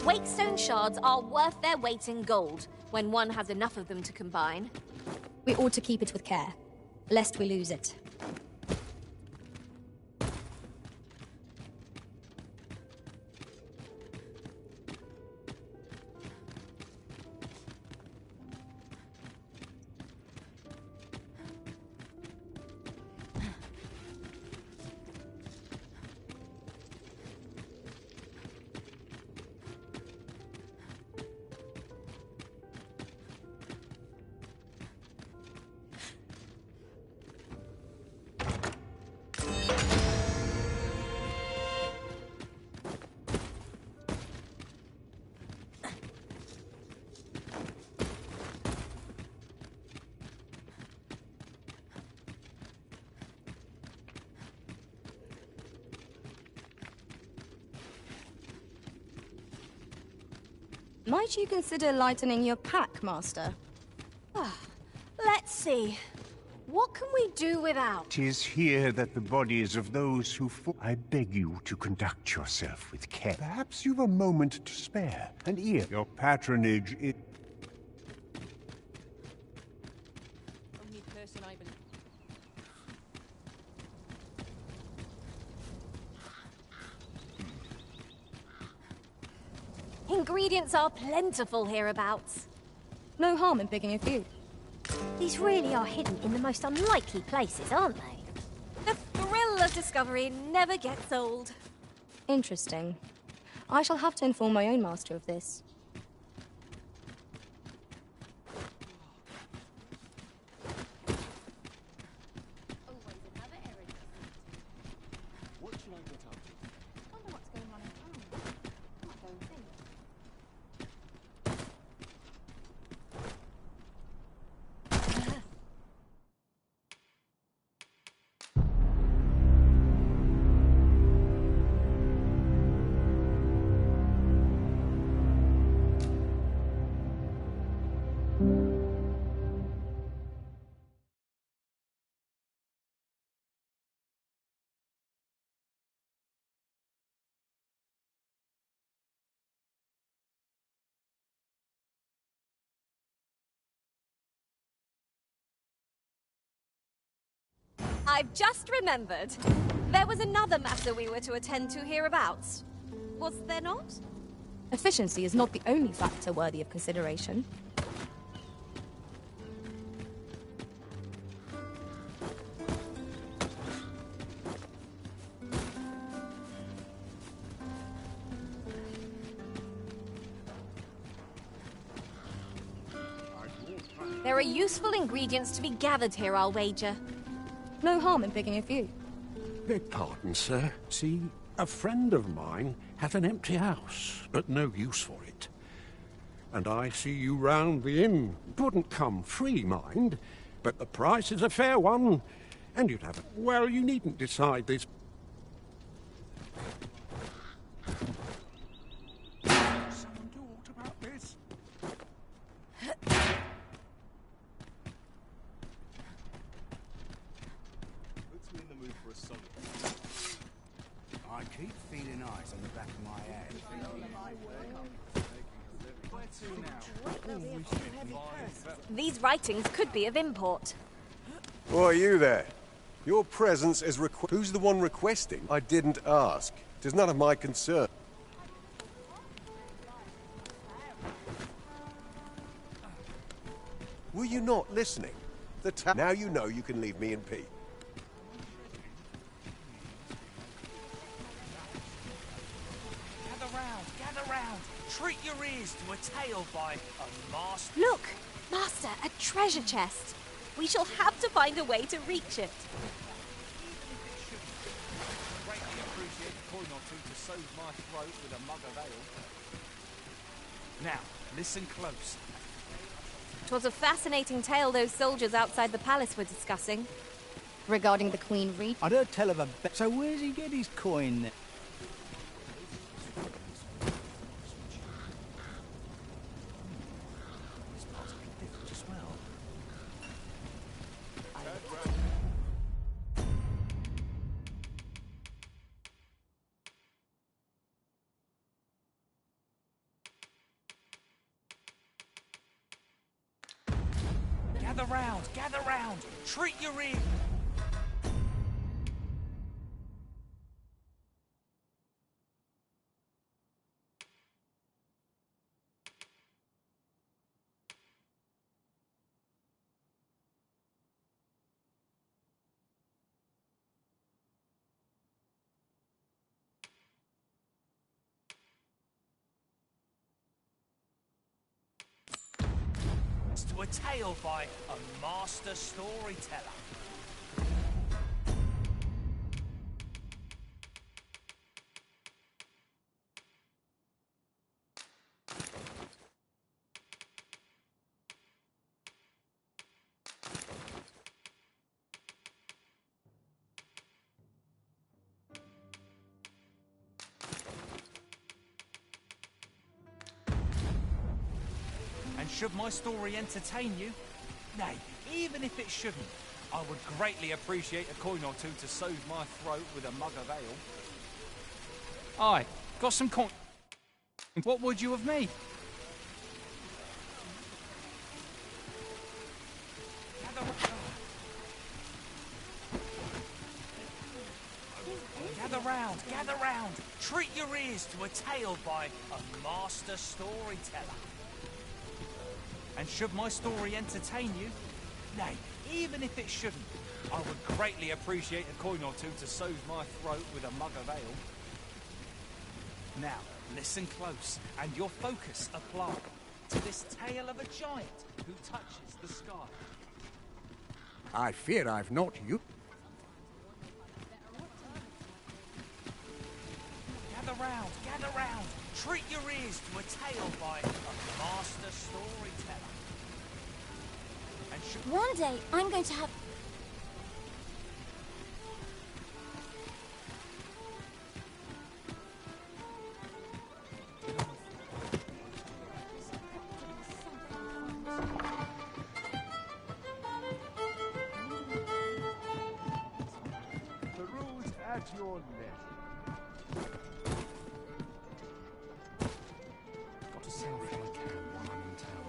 Wakestone shards are worth their weight in gold when one has enough of them to combine. We ought to keep it with care, lest we lose it. Might you consider lightening your pack, Master? Let's see. What can we do without? 'Tis here that the bodies of those who fall... I beg you to conduct yourself with care. Perhaps you've a moment to spare. An ear. Your patronage is... Only person I believe. Ingredients are plentiful hereabouts. No harm in picking a few. These really are hidden in the most unlikely places, aren't they? The thrill of discovery never gets old. Interesting. I shall have to inform my own master of this. What should I get up to? I wonder what's going on in town. Might go and see. I've just remembered. There was another matter we were to attend to hereabouts. Was there not? Efficiency is not the only factor worthy of consideration. There are useful ingredients to be gathered here, I'll wager. No harm in picking a few. Beg pardon, sir. See, a friend of mine has an empty house, but no use for it. And I see you round the inn. It wouldn't come free, mind, but the price is a fair one, and you'd have it. Well, you needn't decide this. Someone do aught about this? Puts me in the mood for a song. I keep feeling eyes on the back of my head. Where to now? These writings could be of import. Who are you there? Your presence is Who's the one requesting? I didn't ask. It is none of my concern. Were you not listening? Now you know you can leave me in peace. Gather round. Treat your ears to a tale by a master. Look! Master, a treasure chest. We shall have to find a way to reach it. Greatly appreciate a coin or two to soothe my throat with a mug of ale. Now, listen close. 'Twas a fascinating tale those soldiers outside the palace were discussing. Regarding the Queen Reed? I'd heard tell of a... So where's he get his coin then? Gather round. Treat your ears. To a tale by a master storyteller. And should my story entertain you, nay, even if it shouldn't, I would greatly appreciate a coin or two to soothe my throat with a mug of ale. Aye, got some coin. What would you of me? Gather round. Treat your ears to a tale by a master storyteller. And should my story entertain you, nay, even if it shouldn't, I would greatly appreciate a coin or two to soothe my throat with a mug of ale. Now, listen close, and your focus apply to this tale of a giant who touches the sky. I fear I've not you. Gather round. Treat your ears to a tale by a master storyteller. And one day, I'm going to have... The rules at your leisure. Got to sell what I can while I'm in town.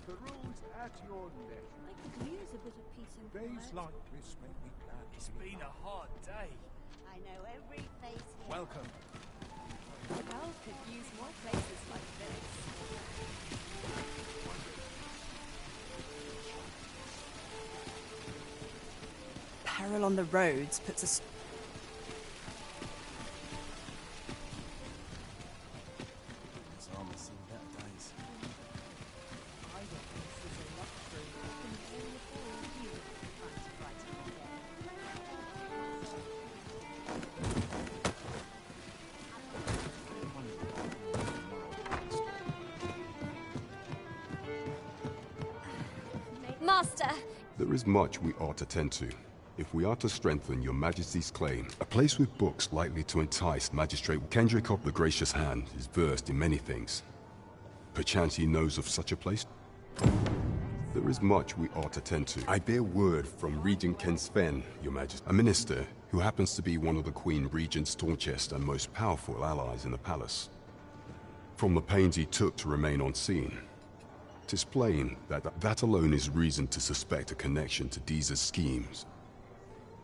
The rules at your leisure. I could use a bit of peace and Days like this make me glad to It's been a hard day. I know every face here. Welcome. Hell could use more places like this. Peril on the roads puts us... This armor's seen better days. Master! There is much we ought to tend to. If we are to strengthen your majesty's claim, a place with books likely to entice Magistrate Kendrick of the Gracious Hand is versed in many things. Perchance he knows of such a place? There is much we ought to tend to. I bear word from Regent Ken Sven, your majesty, a minister who happens to be one of the Queen Regent's staunchest and most powerful allies in the palace. From the pains he took to remain on scene, 'tis plain that alone is reason to suspect a connection to Deeza's schemes.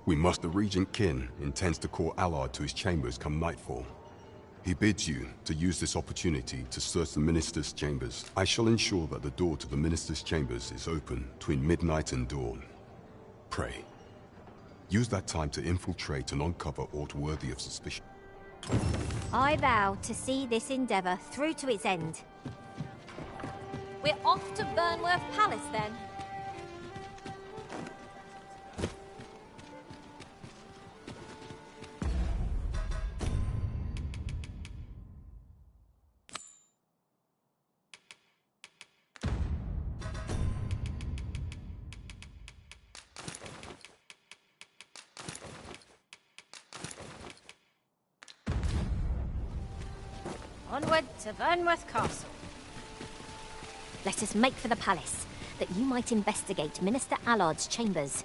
We must. The Regent Kin intends to call Allard to his chambers come nightfall. He bids you to use this opportunity to search the minister's chambers. I shall ensure that the door to the minister's chambers is open between midnight and dawn. Pray, use that time to infiltrate and uncover aught worthy of suspicion. I vow to see this endeavour through to its end. We're off to Burnworth Palace then. Onward to Burnworth Castle. Let us make for the palace, that you might investigate Minister Allard's chambers.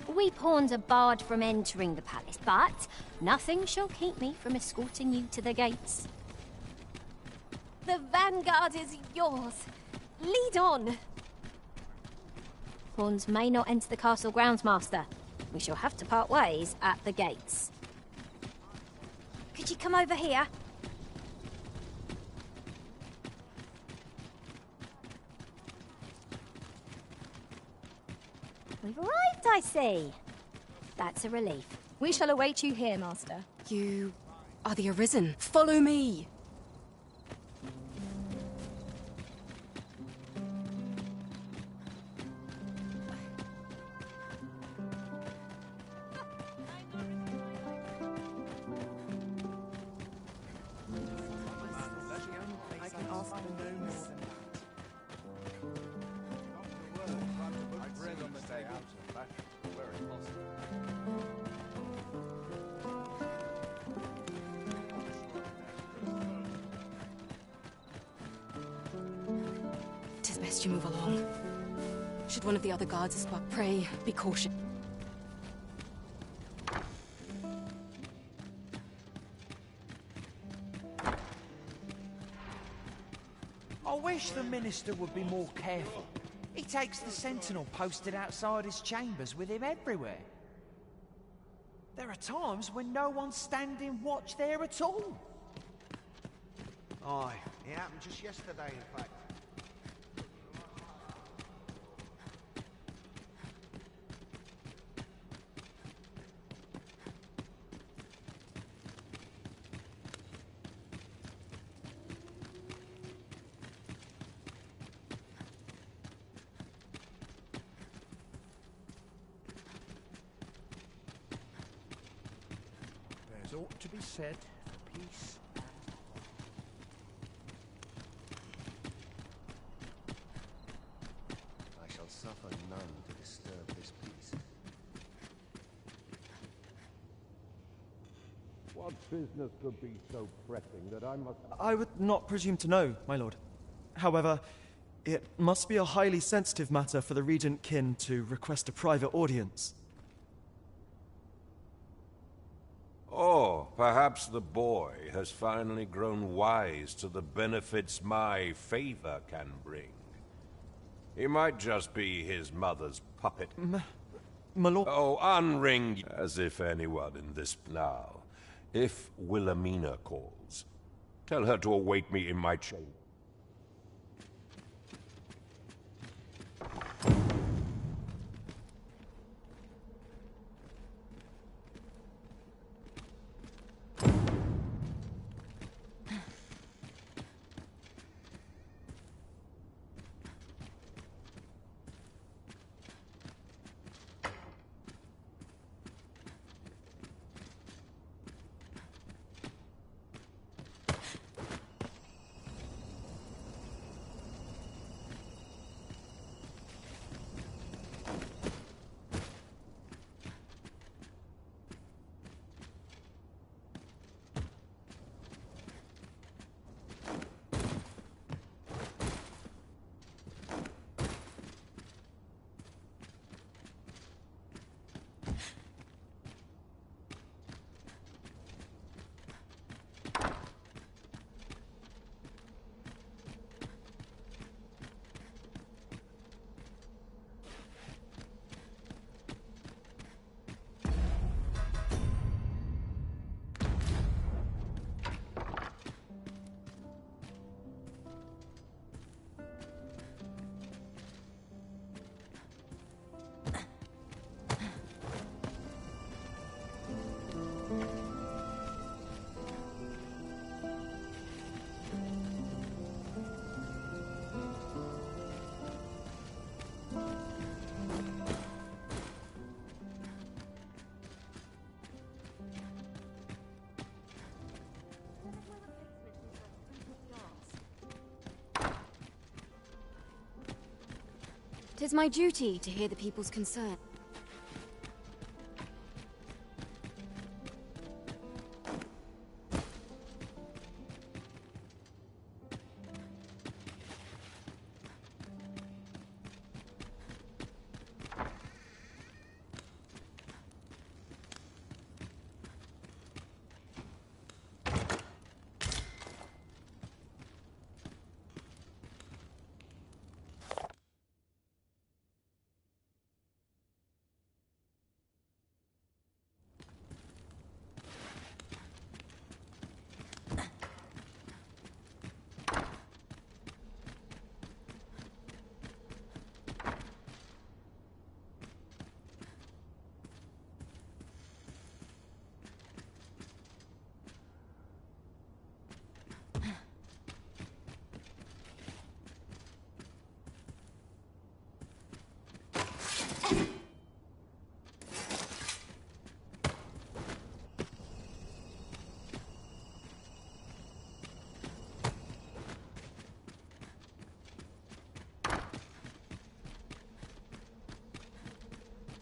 We pawns are barred from entering the palace, but nothing shall keep me from escorting you to the gates. The vanguard is yours. Lead on. Pawns may not enter the castle grounds, Master. We shall have to part ways at the gates. Could you come over here? We've arrived, I see. That's a relief. We shall await you here, Master. You are the Arisen. Follow me! Tis best you move along. Should one of the other guards spot, pray, be cautious. I wish the minister would be more careful. He takes the sentinel posted outside his chambers with him everywhere. There are times when no one's standing watch there at all. Aye, it happened just yesterday, in fact. There's ought to be said for peace. I shall suffer none to disturb this peace. What business could be so pressing that I must... I would not presume to know, my lord. However, it must be a highly sensitive matter for the Regent Kin to request a private audience. Or perhaps the boy has finally grown wise to the benefits my favor can bring. He might just be his mother's puppet. My lord... Oh, unring as if anyone in this now. If Wilhelmina calls, tell her to await me in my chamber. 'Tis my duty to hear the people's concern.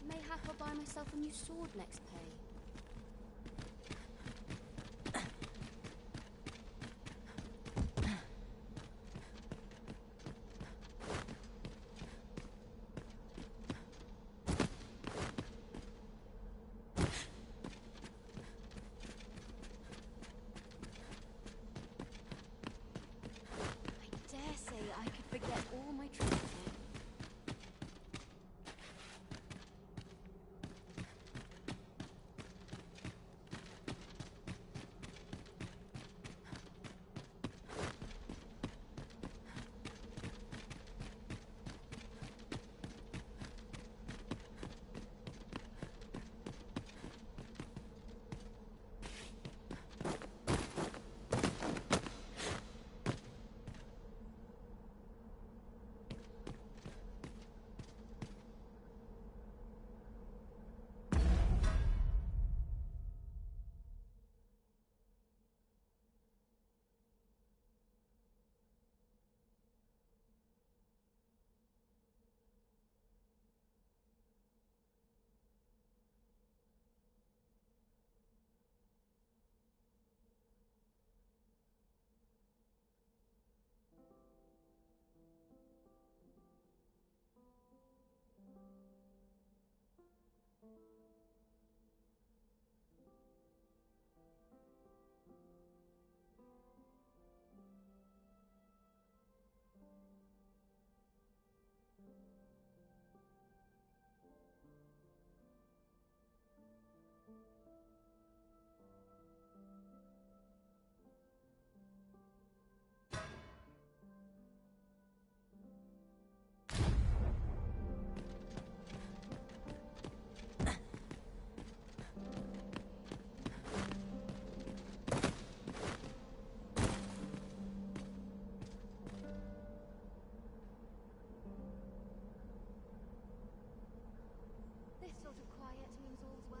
Mayhap I'll buy myself a new sword next pay. I dare say I could forget all my training here. This sort of quiet means all's well.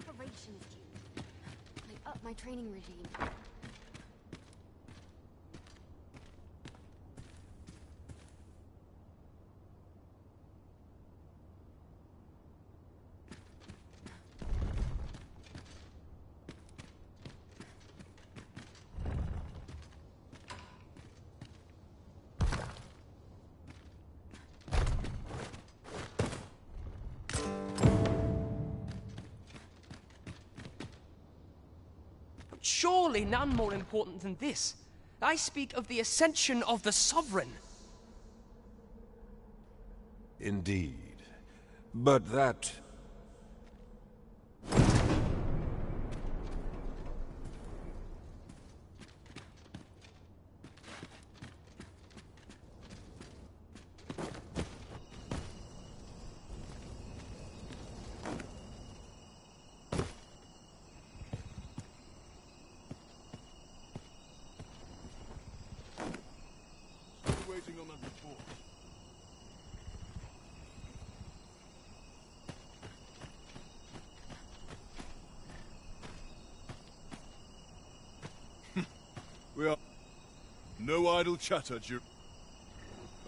Preparations due. I up my training regime. Surely none more important than this. I speak of the ascension of the Sovereign. Indeed. But that... We are... No idle chatter,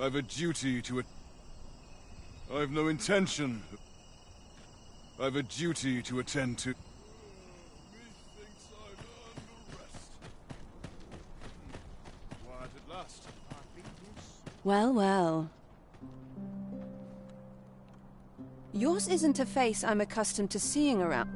I've a duty to... I've no intention... I've a duty to attend to... Methinks I've earned the rest. Quiet at last. Well, well. Yours isn't a face I'm accustomed to seeing around.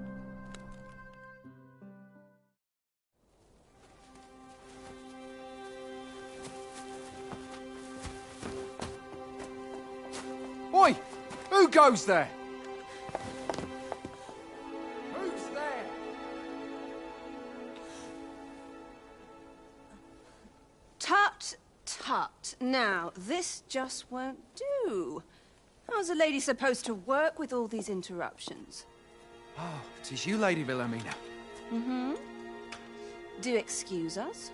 Oi! Who goes there? Who's there? Tut, tut. Now, this just won't do. How's a lady supposed to work with all these interruptions? Oh, 'tis you, Lady Wilhelmina. Mm-hmm. Do excuse us.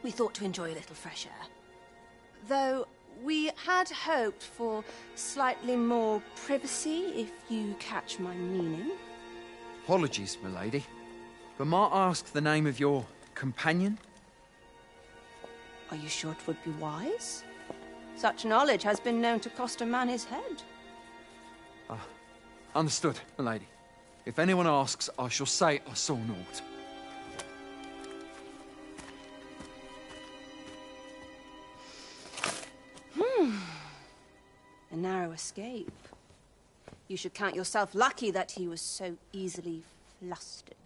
We thought to enjoy a little fresh air. Though we had hoped for slightly more privacy, if you catch my meaning. Apologies, my lady. But might I ask the name of your companion? Are you sure it would be wise? Such knowledge has been known to cost a man his head. Understood, my lady. If anyone asks, I shall say I saw naught. A narrow escape. You should count yourself lucky that he was so easily flustered.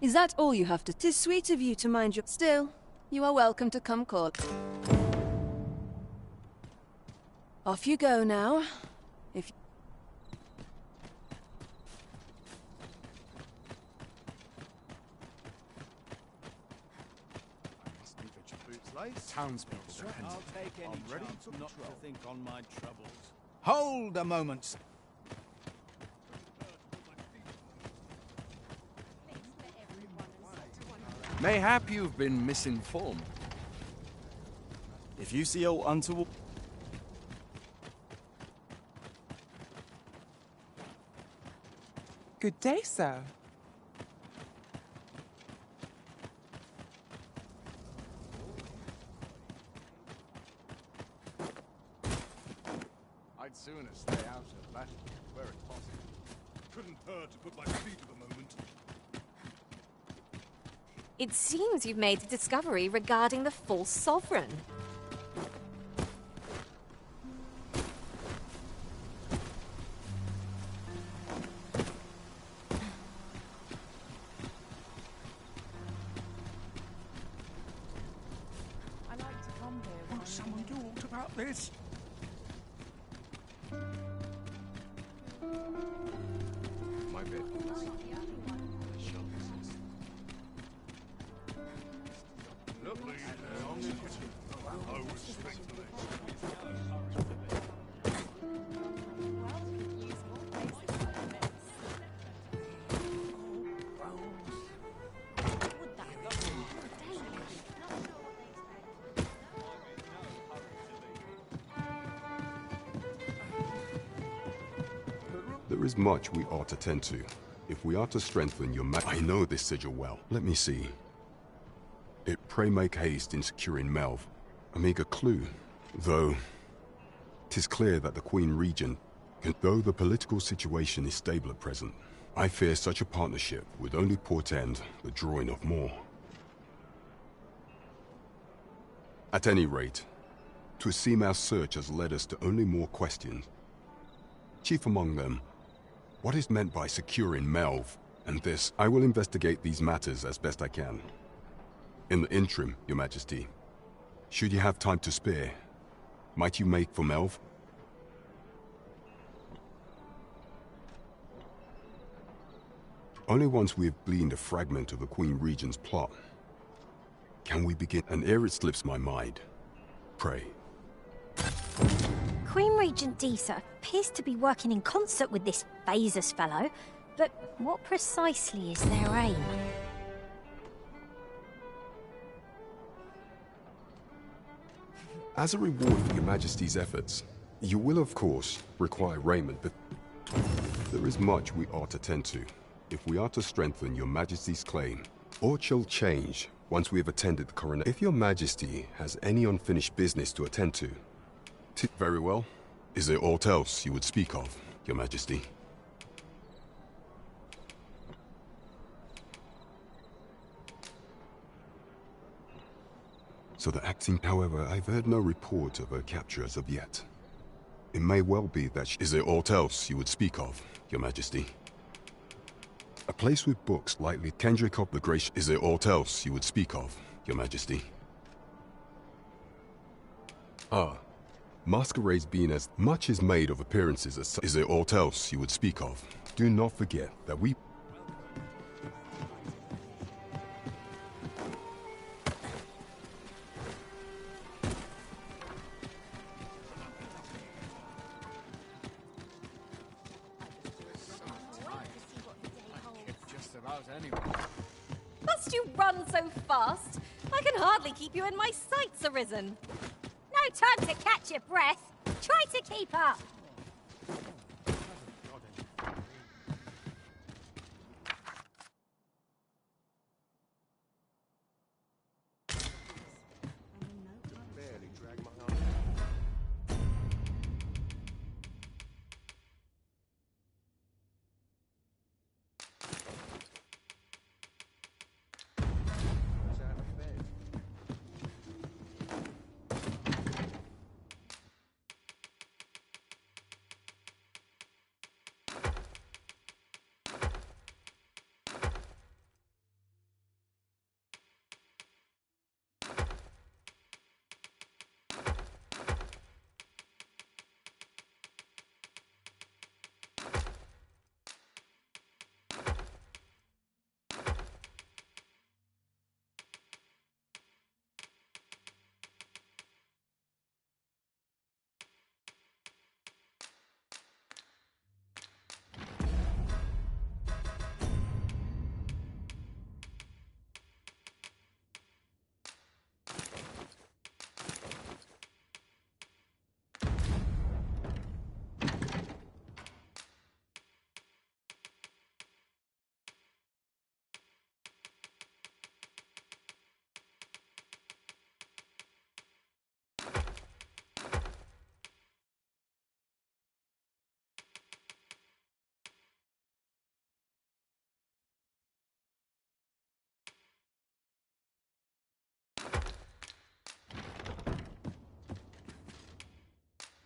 Is that all you have to... 'Tis sweet of you to mind your... Still, you are welcome to come call. Off you go now. If... Townspeople, I'll take any I'm ready chance to not to think on my troubles. Hold a moment. Mayhap you've been misinformed. If you see aught untoward... Good day, sir. I'd sooner stay out of battle, where it's possible. Couldn't hurt to put my feet to the moment. It seems you've made a discovery regarding the false sovereign. I like to come here. Will someone do aught about this? My bed. Lovely. I respect the There is much we ought to tend to. If we are to strengthen your I know this sigil well. Let me see. It pray make haste in securing Melv. A meager clue. Though, 'tis clear that the Queen Regent can... Though the political situation is stable at present, I fear such a partnership would only portend the drawing of more. At any rate, 'twould seem our search has led us to only more questions. Chief among them, what is meant by securing Melv and this? I will investigate these matters as best I can. In the interim, Your Majesty, should you have time to spare, might you make for Melv? Only once we have gleaned a fragment of the Queen Regent's plot can we begin. And ere it slips my mind, pray. Queen Regent Disa appears to be working in concert with this Phasus fellow, but what precisely is their aim? As a reward for Your Majesty's efforts, You will, of course, require raiment, but there is much we ought to tend to. If we are to strengthen your Majesty's claim, aught shall change once we have attended the coronation. If your Majesty has any unfinished business to attend to, very well. Is there aught else you would speak of, your Majesty? So the acting, however, I've heard no report of her capture as of yet. It may well be that is there aught else you would speak of, your Majesty? A place with books lightly Kendrick of the Gracious. Is there aught else you would speak of, your Majesty? Ah, masquerades being as much is made of appearances as is there aught else you would speak of? Do not forget that we... Must you run so fast? I can hardly keep you in my sights, Arisen. No time to catch your breath. Try to keep up.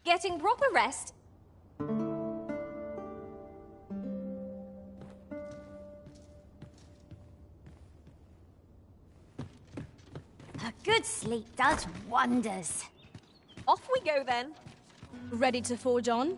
Getting proper rest. A good sleep does wonders. Off we go then. Ready to forge on?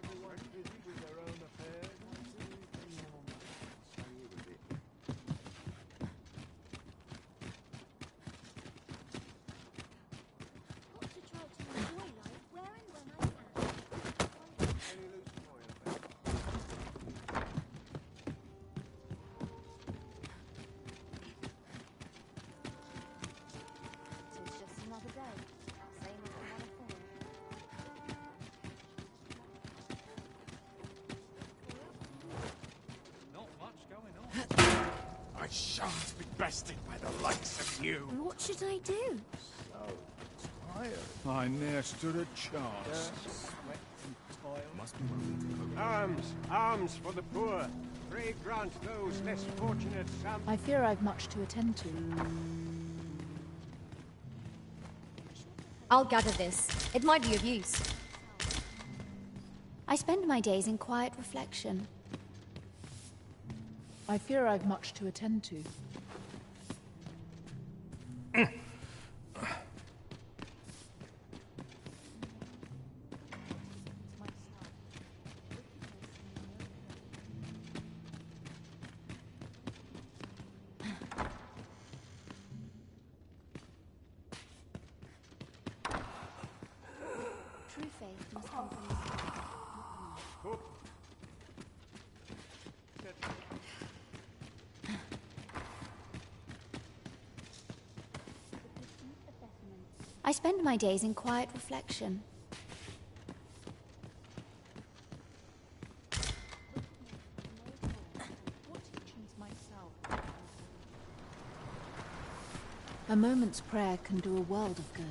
Everyone busy with their own affairs. Want to try to enjoy life where and when I can. Any loose coin Tis just another day. Same as another thing. Oh, to be bested by the likes of you. What should I do? I ne'er stood a chance. Arms, arms for the poor. Pray grant those less fortunate some... I fear I've much to attend to. I'll gather this. It might be of use. I spend my days in quiet reflection. I fear I've much to attend to. True faith must come from the spirit. I spend my days in quiet reflection. A moment's prayer can do a world of good.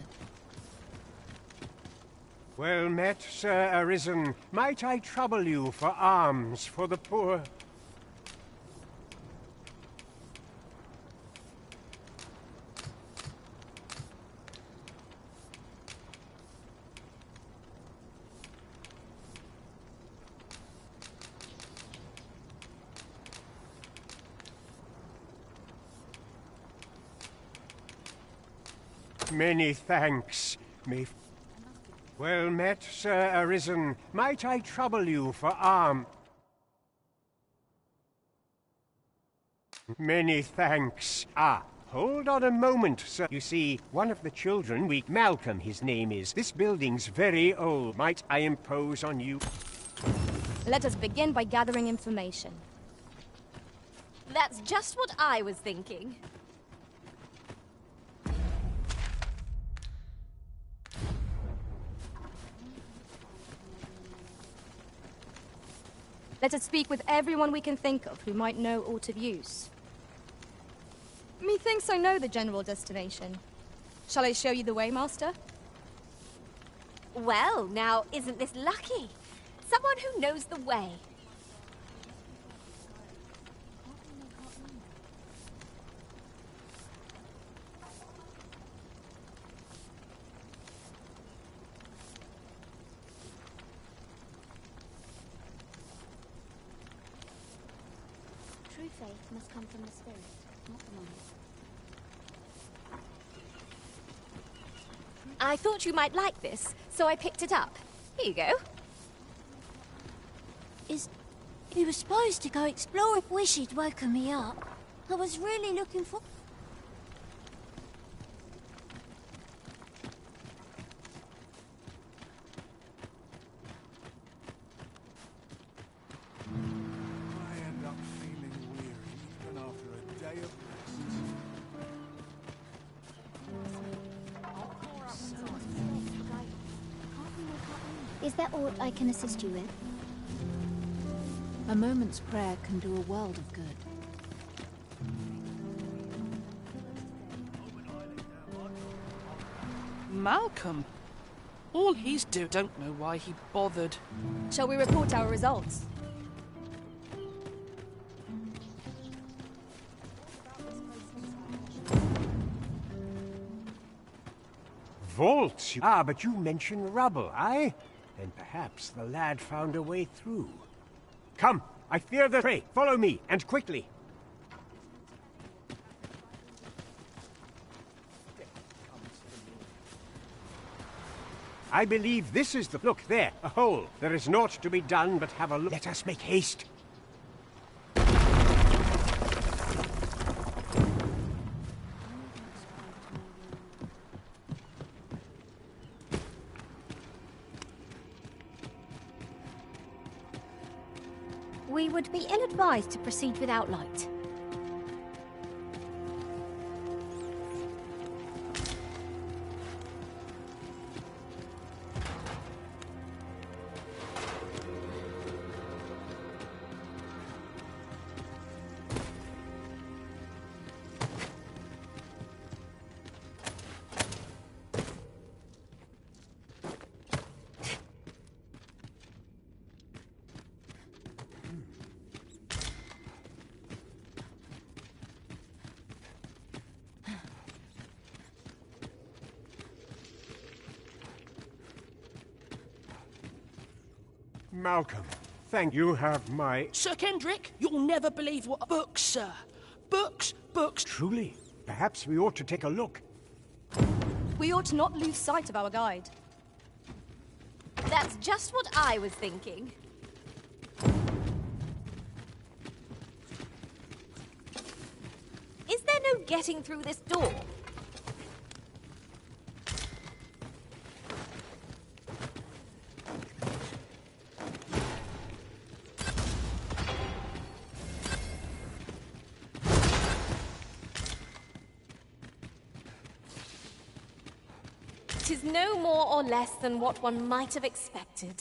Well met, Sir Arisen. Might I trouble you for alms for the poor? Many thanks. Well met, Sir Arisen. Might I trouble you for alms? Many thanks. Ah, hold on a moment, sir. You see, one of the children Malcolm, his name is. This building's very old. Might I impose on you? Let us begin by gathering information. That's just what I was thinking. Let us speak with everyone we can think of who might know aught of use. Methinks I know the general destination. Shall I show you the way, Master? Well, now, isn't this lucky? Someone who knows the way. True faith must come from the spirit, not the mind. I thought you might like this, so I picked it up. Here you go. You were supposed to go exploring. Wish he'd woken me up. I was really looking for... I end up feeling weary even after a day of rest. Is there aught I can assist you with? A moment's prayer can do a world of good. Malcolm? All he's do don't know why he bothered. Shall we report our results? Vaults? Ah, but you mentioned rubble, aye? Then perhaps the lad found a way through. Come, I fear the prey. Follow me, and quickly. I believe this is the... Look, there, a hole. There is naught to be done but have a look. Let us make haste. We would be ill-advised to proceed without light. Malcolm, thank you. Have my... Sir Kendrick, you'll never believe what... Books, sir. Books, books. Truly? Perhaps we ought to take a look. We ought not lose sight of our guide. That's just what I was thinking. Is there no getting through this door? Tis no more or less than what one might have expected.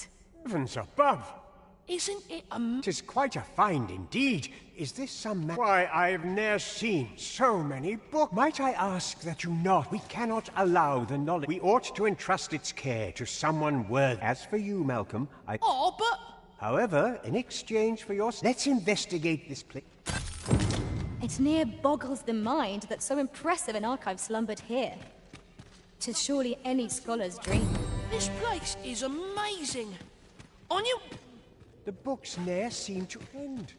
Heavens above! Isn't it Tis quite a find indeed. Is this some Why, I've ne'er seen so many books. Might I ask that you not? We cannot allow the knowledge. We ought to entrust its care to someone worthy. As for you, Malcolm, Oh, but... However, in exchange for your... Let's investigate this place. It near boggles the mind that so impressive an archive slumbered here. 'Tis surely any scholar's dream. This place is amazing. On you... The books ne'er seem to end.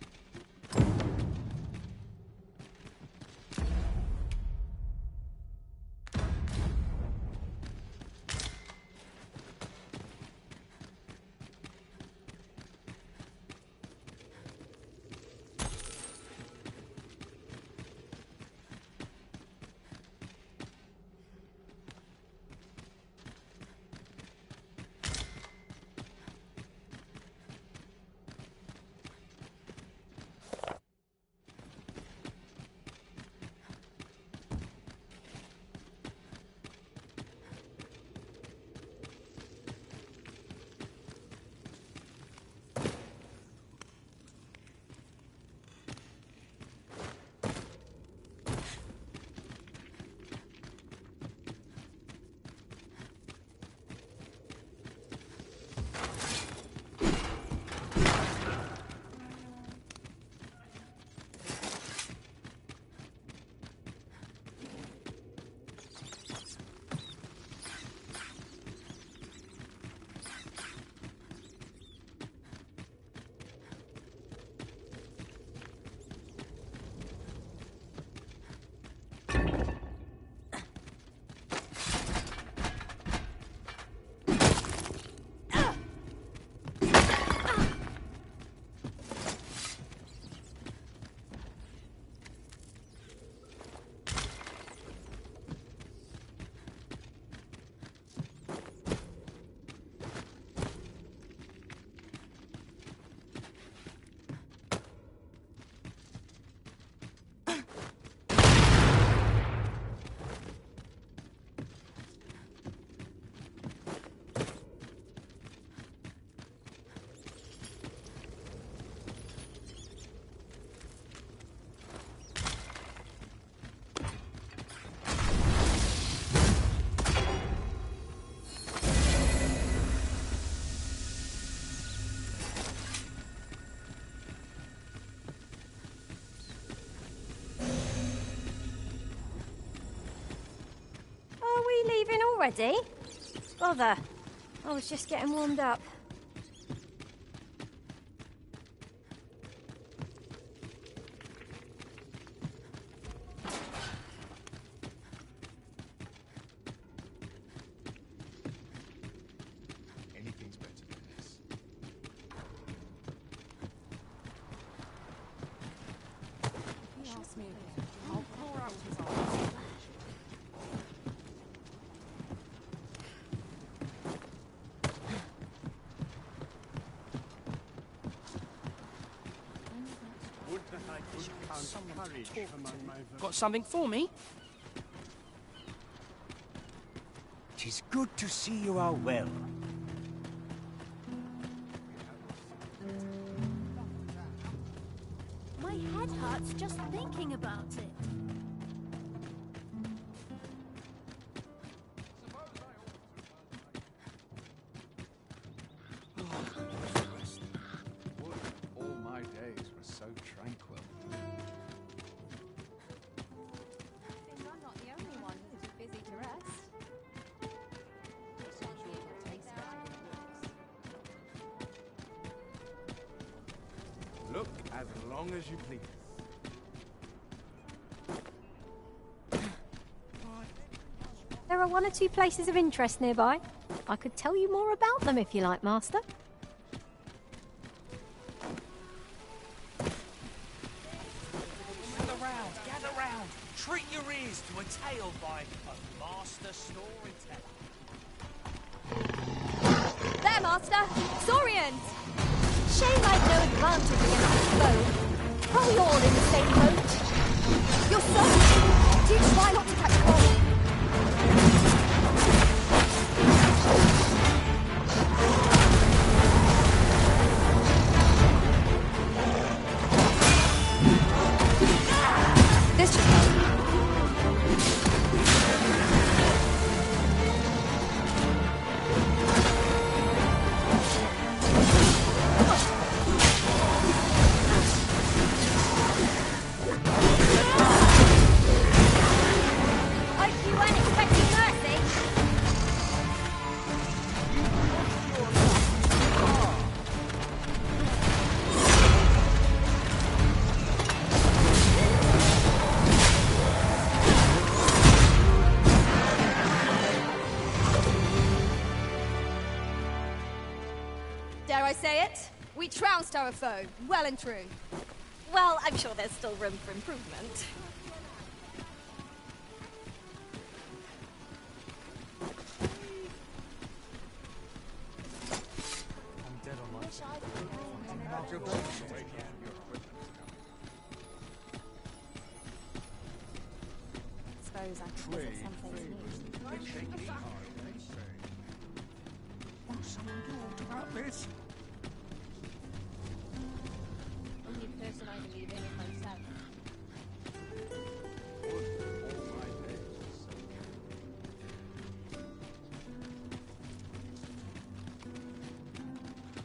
Leaving already? Bother. I was just getting warmed up. Anything's better than this. He asked me again. I'll pour out his eyes. Got something for me? 'Tis good to see you are well. My head hurts just thinking about it. All my days were so tranquil. I'm not the only one who's too busy to rest. long as you please. There are one or two places of interest nearby. I could tell you more about them if you like, Master. Gather round. Treat your ears to a tale by a master storyteller. There, Master! Saurians! Shame I've no advantage against this foe. Are we all in the same boat? You're so... Do try not to catch cold. This should help. Hope you weren't expecting mercy. Dare I say it? We trounced our foe, well and true. Well, I'm sure there's still room for improvement. I'm dead on my Suppose I could visit someplace new. Won't someone talk about this? Only person I believe in is myself.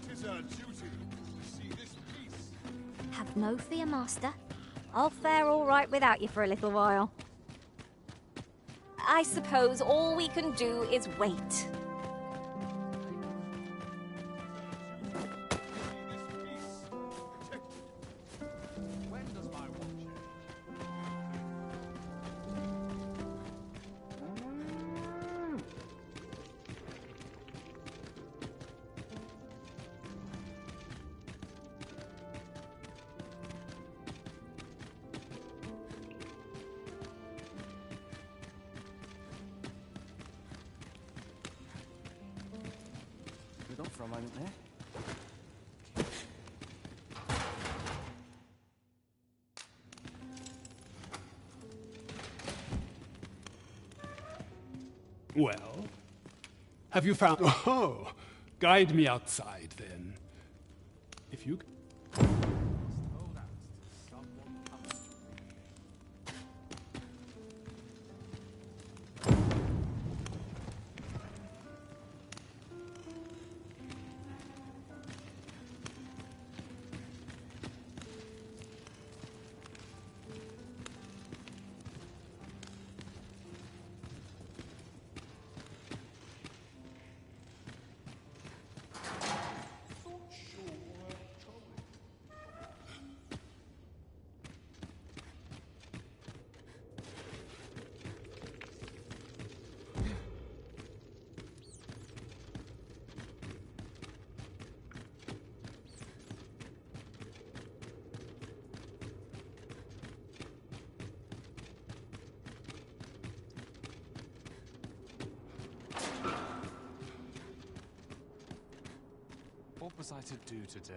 Tis our duty to see this peace. Have no fear, Master. I'll fare all right without you for a little while. I suppose all we can do is wait. When does my watch end? Hold on for a moment there. Well, have you found... Oh, guide me outside, then. If you... What was I to do today?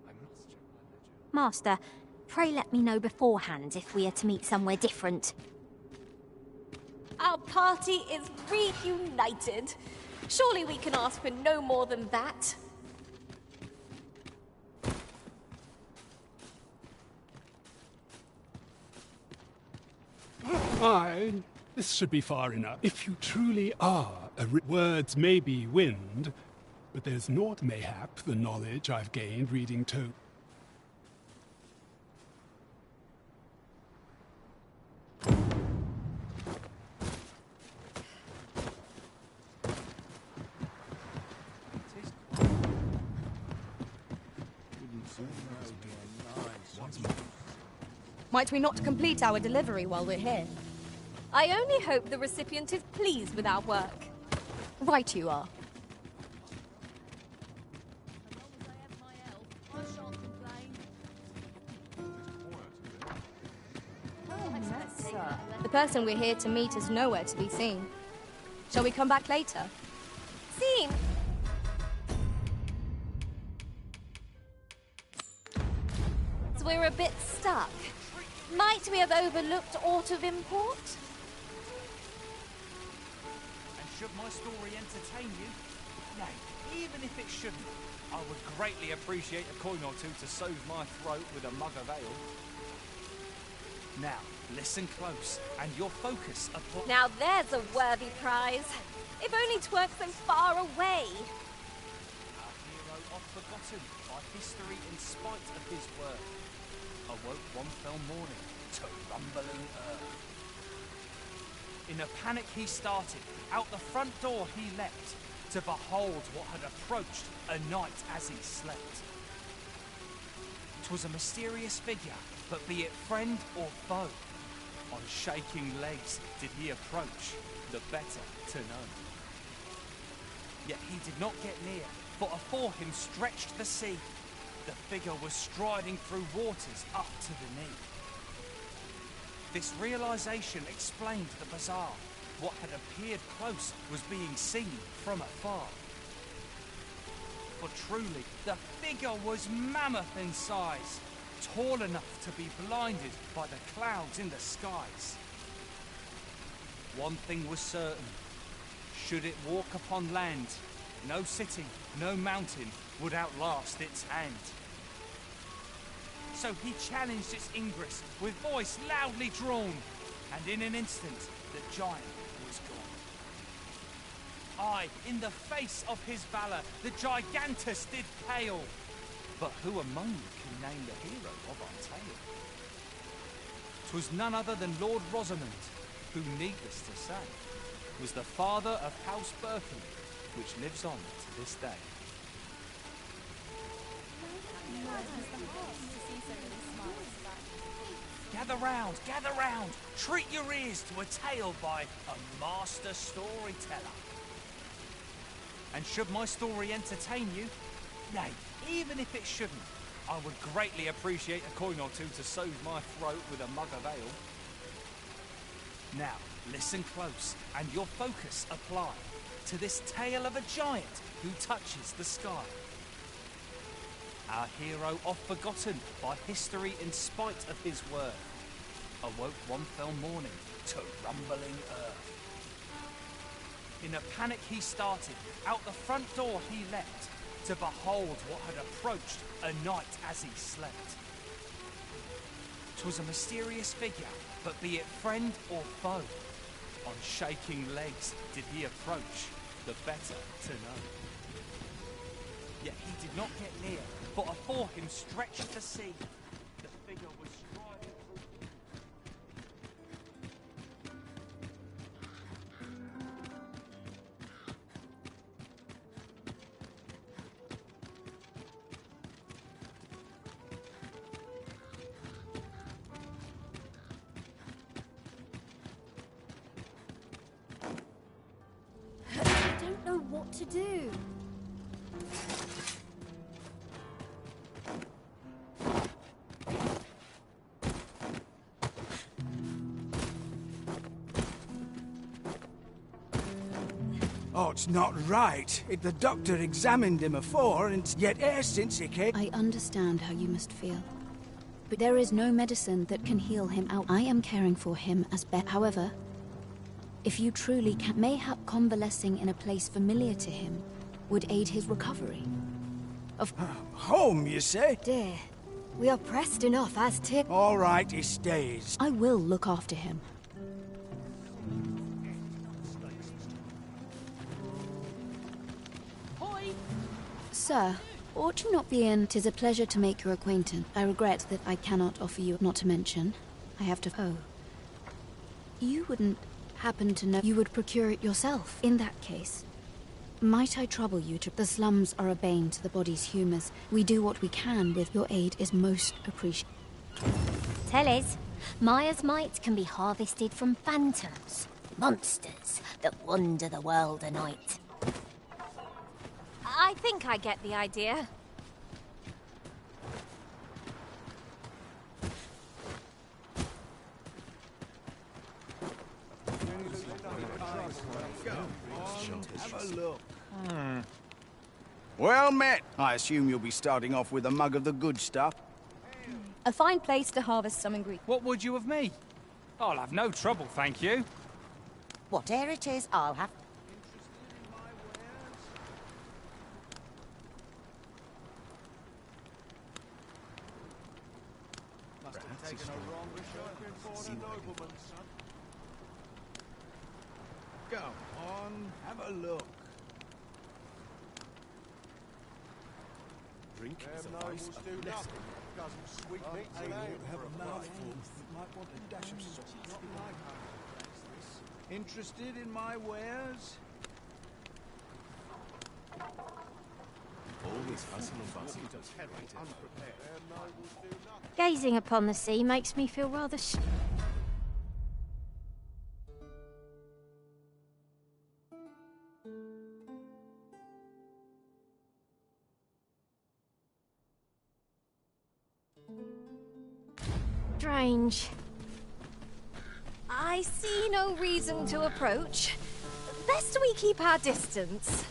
I must check my ledger. Master, pray let me know beforehand if we are to meet somewhere different. Our party is reunited. Surely we can ask for no more than that. Aye, this should be far enough. If you truly are words may be wind, but there's naught mayhap the knowledge I've gained reading to... Might we not complete our delivery while we're here? I only hope the recipient is pleased with our work. Right you are. The person we're here to meet is nowhere to be seen. Shall we come back later? Seen. So we're a bit stuck. Might we have overlooked aught of import? And should my story entertain you? Nay, even if it shouldn't, I would greatly appreciate a coin or two to soothe my throat with a mug of ale. Now, listen close, and your focus upon... Now there's a worthy prize. If only 'twerk so far away. Our hero, oft forgotten by history in spite of his worth, awoke one fell morning to rumbling earth. In a panic he started, out the front door he leapt, to behold what had approached a night as he slept. 'Twas a mysterious figure, but be it friend or foe, on shaking legs did he approach, the better to know. Yet he did not get near, for afore him stretched the sea. The figure was striding through waters up to the knee. This realization explained the bizarre. What had appeared close was being seen from afar. For truly, the figure was mammoth in size, tall enough to be blinded by the clouds in the skies. One thing was certain. Should it walk upon land, no city, no mountain would outlast its hand. So he challenged its ingress with voice loudly drawn, and in an instant the giant was gone. Aye, in the face of his valour, the gigantus did pale. But who among you can name the hero of our tale? 'Twas none other than Lord Rosamond, who, needless to say, was the father of House Birkin, which lives on to this day. Gather round, treat your ears to a tale by a master storyteller. And should my story entertain you, nay, even if it shouldn't, I would greatly appreciate a coin or two to soothe my throat with a mug of ale. Now, listen close, and your focus apply to this tale of a giant who touches the sky. Our hero, oft forgotten by history in spite of his worth, awoke one fell morning to rumbling earth. In a panic he started, out the front door he leapt, to behold what had approached a night as he slept. 'Twas a mysterious figure, but be it friend or foe, on shaking legs did he approach, the better to know. Yet he did not get near, for afore him stretched the sea. The figure was striding through... I don't know what to do. Oh, it's not right. The doctor examined him afore, and yet e'er since he came... I understand how you must feel. But there is no medicine that can heal him out. I am caring for him as best. However, if you truly can, mayhap convalescing in a place familiar to him would aid his recovery. Of home, you say? Dear, we are pressed enough as tip. All right, he stays. I will look after him. Sir, ought you not be in? 'Tis a pleasure to make your acquaintance. I regret that I cannot offer you, not to mention, I have to... Oh. You wouldn't happen to know... You would procure it yourself. In that case, might I trouble you to... The slums are a bane to the body's humors. We do what we can with your aid is most appreciated. Tell us, Maya's might can be harvested from phantoms, monsters that wander the world a night. I think I get the idea. Have a look. Well met. I assume you'll be starting off with a mug of the good stuff. A fine place to harvest some ingredients. What would you of me? I'll have no trouble, thank you. Whatever it is, I'll have... Must have taken a wrong return for the nobleman, son. Go on, have a look. Drink is a vice of blessing. Doesn't sweet meat and have a mouthful. You might want a dash of salt. Not like our place, this. Interested in my wares? Always hustle and bustle. Gazing upon the sea makes me feel rather strange. I see no reason to approach. Best we keep our distance.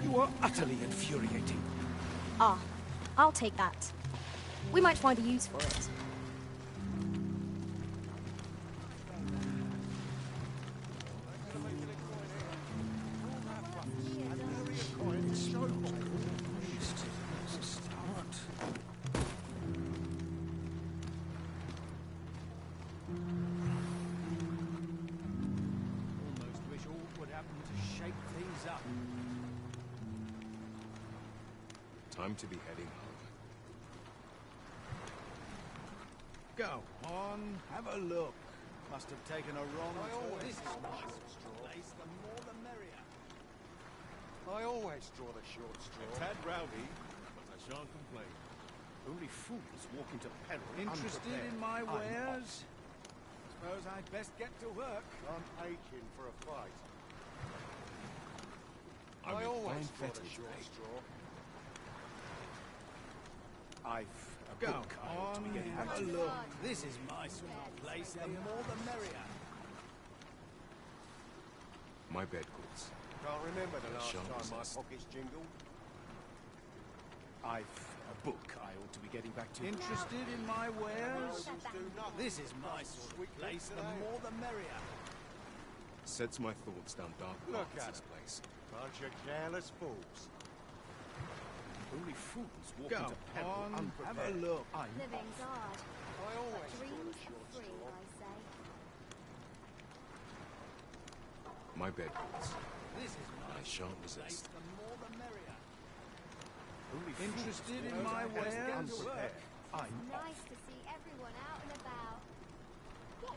You are utterly infuriating. Ah, I'll take that. We might find a use for it. Almost wish all would happen to shake things up. Time to be heading home. Go on, have a look. Must have taken a wrong turn. This is my place, the more the merrier. I always draw the short straw. A tad rowdy, but I shan't complain. Only fools walk into peril. Interested in my wares? Suppose I'd best get to work. I'm aching for a fight. I always draw the short straw. I've a Go book I ought to be getting have a look. This is my sort of place, the more the merrier. My bed calls. Can't remember the last Shan't time my resist. pockets jingled. I've a book I ought to be getting back to. Interested in my wares? This is my sort of place, the more the merrier. Sets my thoughts down dark Look paths, at this place. Bunch of careless fools. Only fools walk Go into peril on, unprepared. have a look. Living's hard. I always But draw dreams the short are free, straw. I say. My bed calls. This is I shan't resist. the more the merrier. Only Interested fools in walk my into peril wares? unprepared. Nice to see everyone out and about.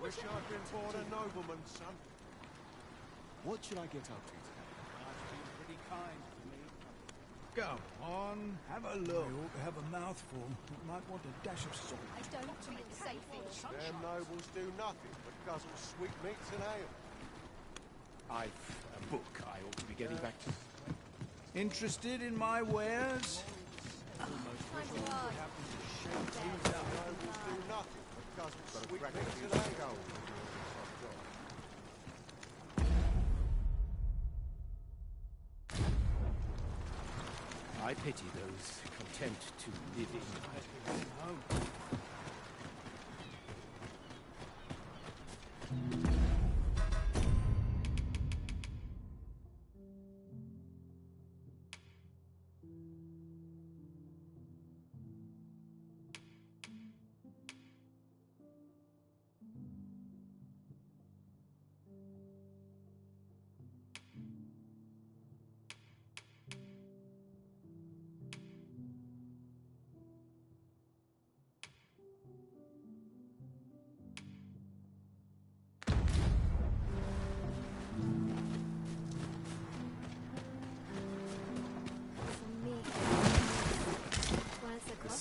Wish I'd been born a nobleman, son. What should I get up to today? Life's been pretty kind to me. Go on, have a look. I ought to have a mouthful. It might want a dash of salt. I don't feel safe here. Them nobles do nothing but guzzle sweetmeats and ale. I've a book I ought to be getting back to. Interested in my wares? Almost wish all would happen to shake things up. Nobles do nothing but guzzle sweetmeats and ale. I pity those content to live in home.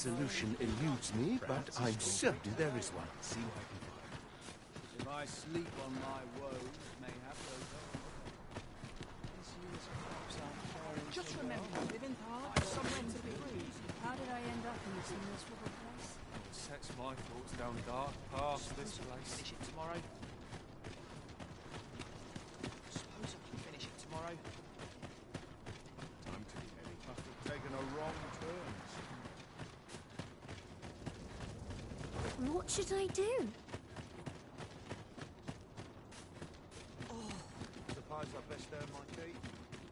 solution eludes me, but I'm certain there is one. See what I can find. If I sleep on my woes, mayhap those Just remember, living hard, somewhere to be free. How did I end up in this miserable place? It sets my thoughts down dark past this place. Finish it tomorrow. Suppose I can finish it tomorrow. Time to be heading. must have taken a wrong turn. What should I do? Suppose I best earn my keep.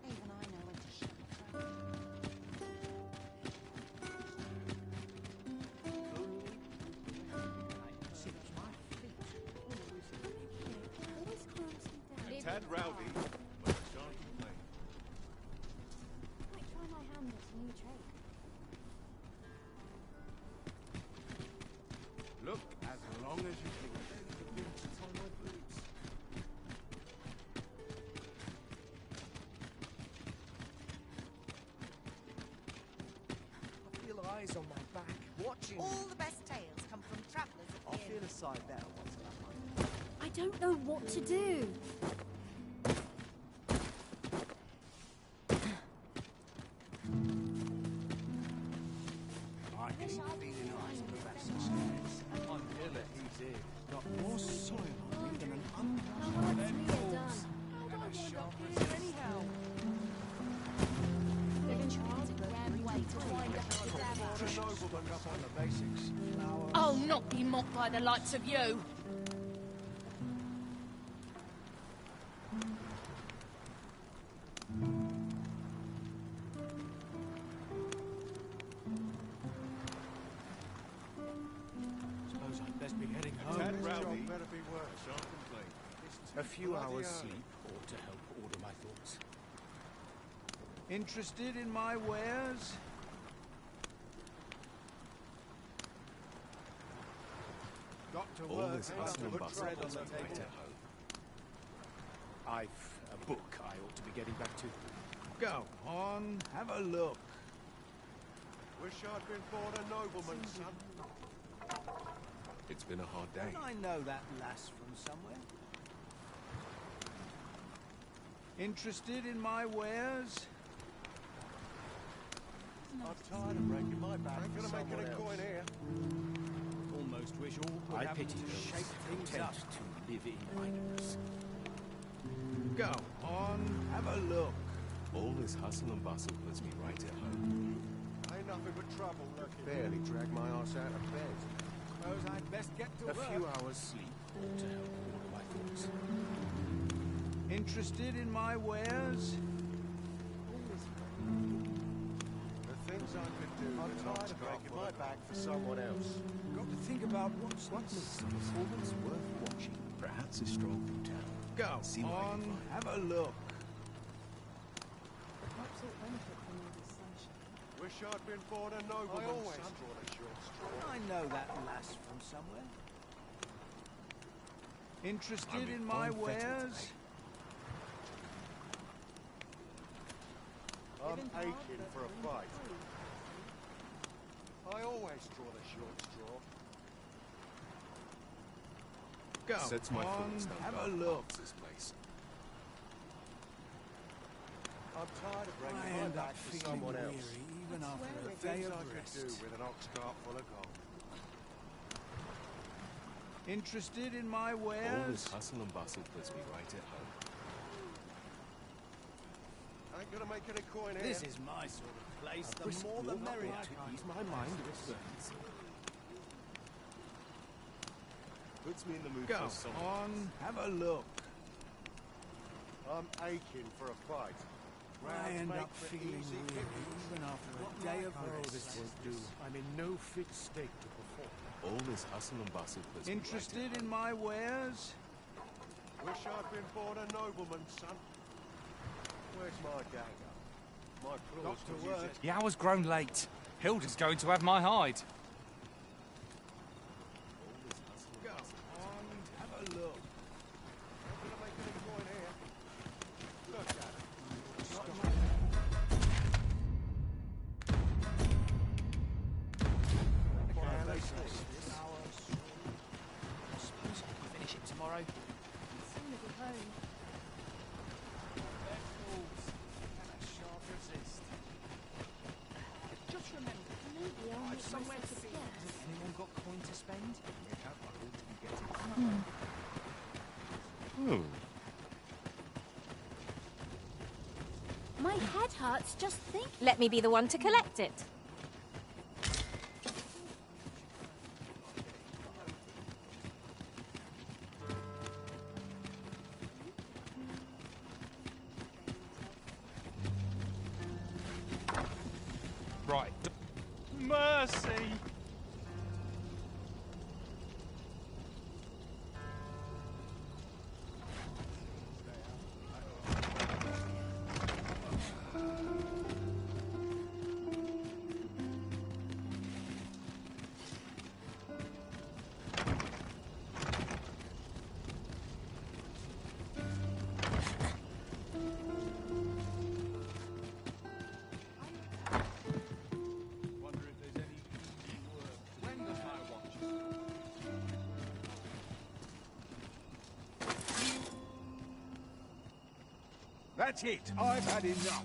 Even I know when to shut my mouth. Tad rowdy, but I shan't complain. Might try my hand at a new trade. Look, as long as you can begin to tie my boots. I feel eyes on my back, watching. All the best tales come from travellers at I'll the feel inn. aside there once I have my... I don't know what to do. I keep feeling eyes on Professor Snares. I'm ill at he's here. Got more soil on me than an Oh, unbound what's Mia done? How did I end up here anyhow? They've been trying to grand way to wind up the What a nobleman up on the basics. I'll not be mocked by the likes of you. Suppose I'd best be heading home. Tad This rowdy, job better be worse. Shan't complain. A few hours early. sleep ought to help order my thoughts. Interested in my wares? Got to All work. this Ain't hustle nothing and but bustle bread on puts the me right table. at home. I've a book I ought to be getting back to. Go on, have a look. Wish I'd been born a nobleman, son. It's been a hard day. Don't I know that lass from somewhere? Interested in my wares? I'm tired of breaking my back. Ain't gonna make any coin here. Almost wish all would I happen pity to those shake things content up. to live in idleness. Go on, have a look. All this hustle and bustle puts me right at home. Ain't nothing but trouble looking. Barely drag my ass out of bed. Suppose I'd best get to A work. few hours sleep ought to help order my thoughts. Interested in my wares? The things I could do. I'm tired of breaking my back for someone else. Got to think about what's What makes a performance worth watching? Perhaps a stroll through town. Go See what I can on, find. have a look. Wish I'd been born a nobleman. I always draw the short straw. I know that lass from somewhere. Interested I'm in in my fine fettle wares? today. I'm aching for a fight. I always draw the short straw. Go Sets my on, thoughts down have dark a look. paths, this place. I'm tired of breaking I my end up back for feeling someone weary, else. even after a Things day I of could rest. do with an ox cart full of gold. Interested in my All wares? this hustle and bustle puts me right at home. Ain't gonna make any coin here. This is my sort of place. A The brisk more the walk merrier. to ease my mind with burns. Puts me in the mood Go for something. on, have a look. I'm aching for a fight. I end make up for feeling easy weary, pickings. even after a day of Oh, rest. this won't do. I'm in no fit state to perform. All this hustle and bustle puts me Interested right at in home. my wares? Wish I'd been born a nobleman, son. Where's my dagger? My claws Got to could use work. it. The hour's grown late. Hilda's going to have my hide. Go on, have a look. Ain't gonna make any coin here. Look at it. somewhere to be. Has anyone got coin to spend? We have. I ought to be getting. My head hurts just think. Let me be the one to collect it. Right. Mercy! That's it. I've had enough.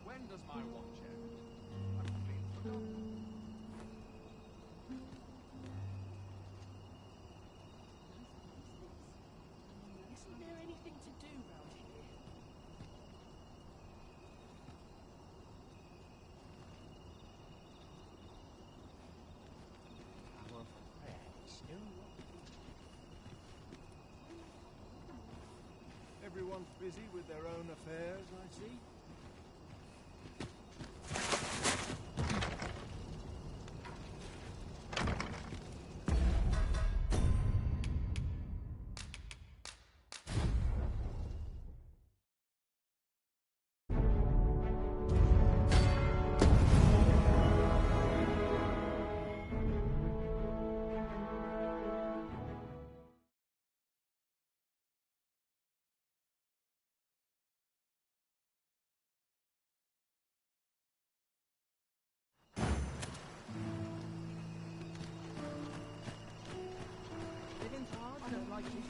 When does my watch end? Isn't there anything to do round here? Our friends. Everyone's busy with their own affairs, I see. Living's hard. I don't like it here.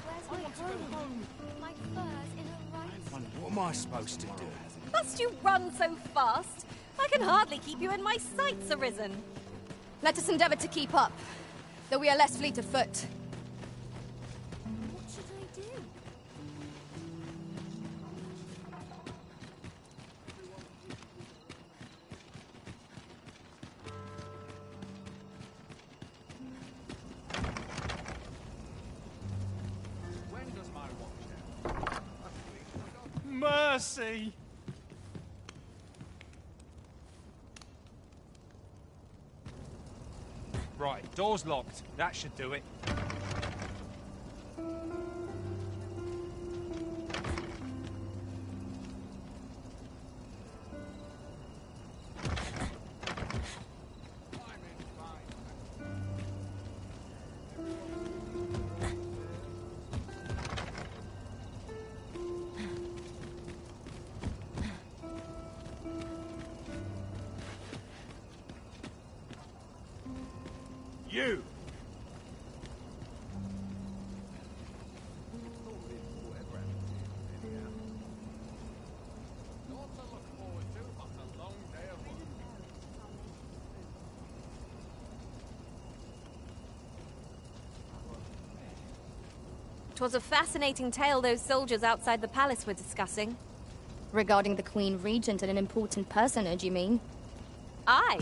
Where's I my want to go home. My fur's in a right. What am I supposed to do? Must you run so fast? I can hardly keep you in my sights, Arisen. Let us endeavor to keep up, though we are less fleet of foot. What should I do? When does my watch end? Mercy! Right, door's locked. That should do it. You! Twas a fascinating tale those soldiers outside the palace were discussing. Regarding the Queen Regent and an important personage, you mean? Aye.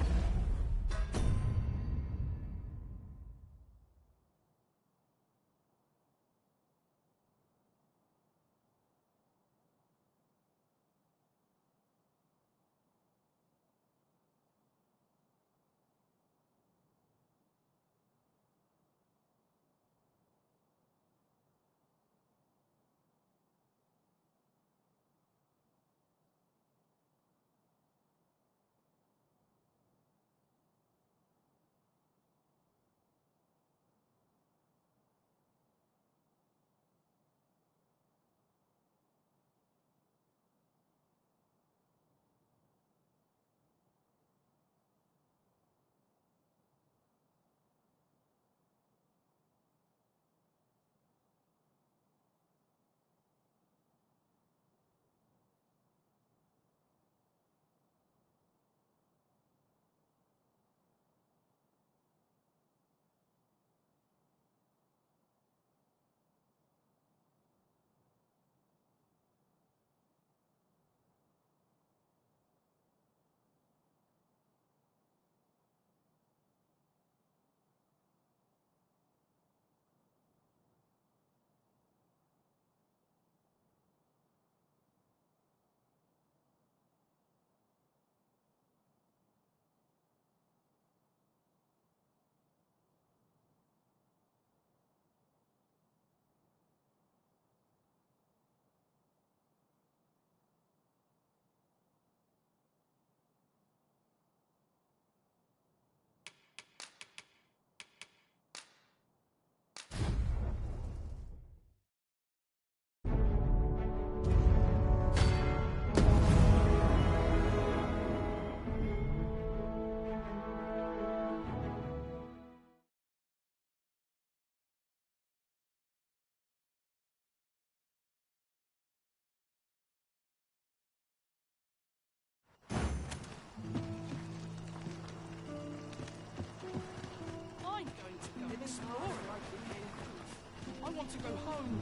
home.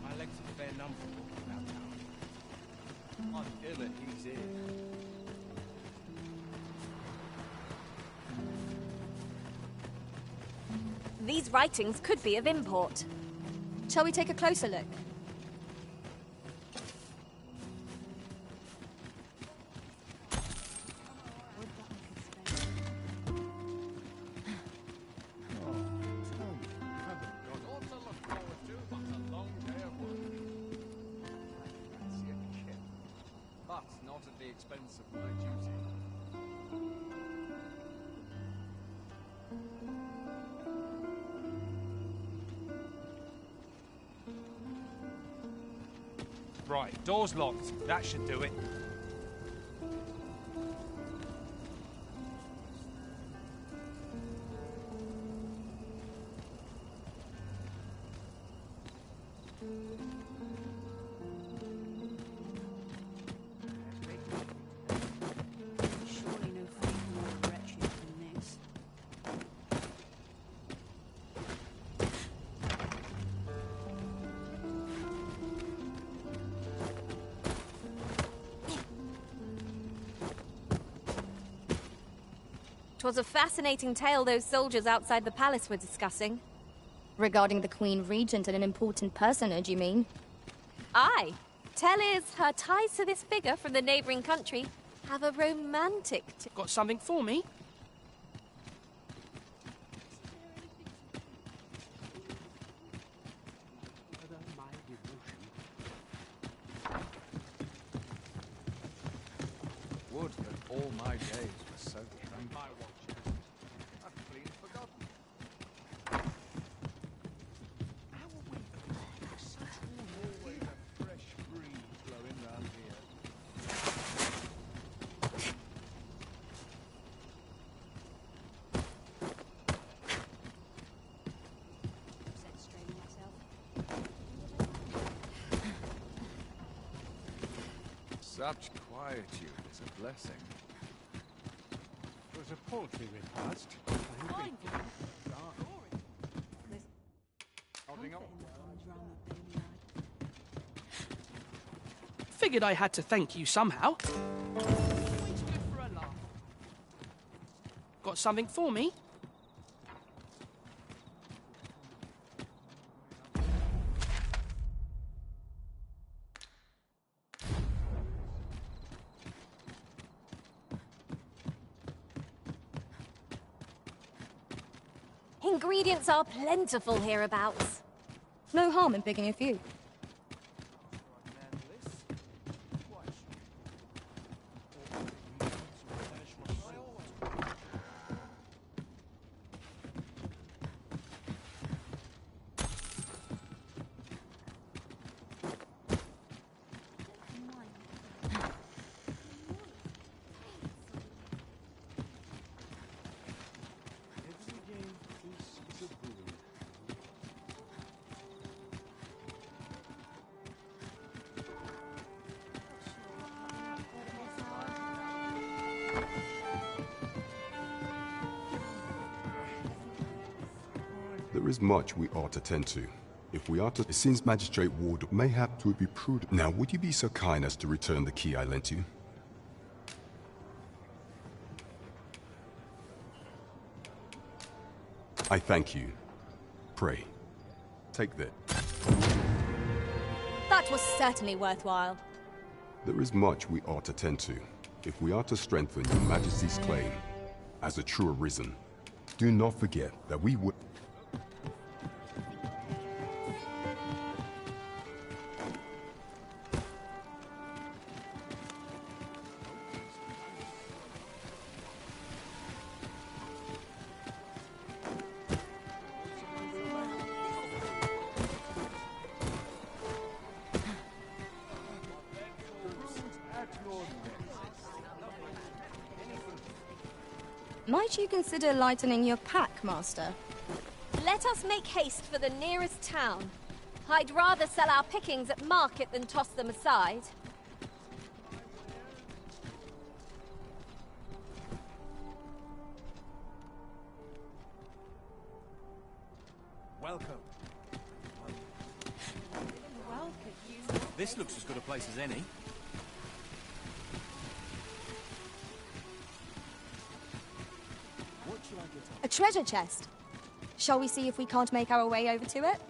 My legs are fair numb from walking about town. I'm ill and he's here. These writings could be of import. Shall we take a closer look? But not at the expense of my duty. Right, door's locked. That should do it. Surely no fate more wretched than this. Twas a fascinating tale those soldiers outside the palace were discussing. Regarding the Queen Regent and an important personage, you mean? Aye. Tell is her ties to this figure from the neighbouring country have a romantic... Got something for me? Would that all my days were so tranquil. I've clean forgotten. Always a fresh breeze blowing round here. Such quietude is a blessing. It was a paltry repast. Holding on. Figured I had to thank you somehow. Got something for me? Ingredients are plentiful hereabouts. No harm in picking a few. There is much we ought to tend to. If we are to, since Magistrate Ward mayhap to be prudent. Now, would you be so kind as to return the key I lent you? I thank you. Pray, take that. That was certainly worthwhile. There is much we ought to tend to. If we are to strengthen your Majesty's claim as a true arisen, do not forget that we would... Might you consider lightening your pack, Master? Let us make haste for the nearest town. I'd rather sell our pickings at market than toss them aside. Welcome This looks as good a place as any. What shall I get up? A treasure chest. Shall we see if we can't make our way over to it?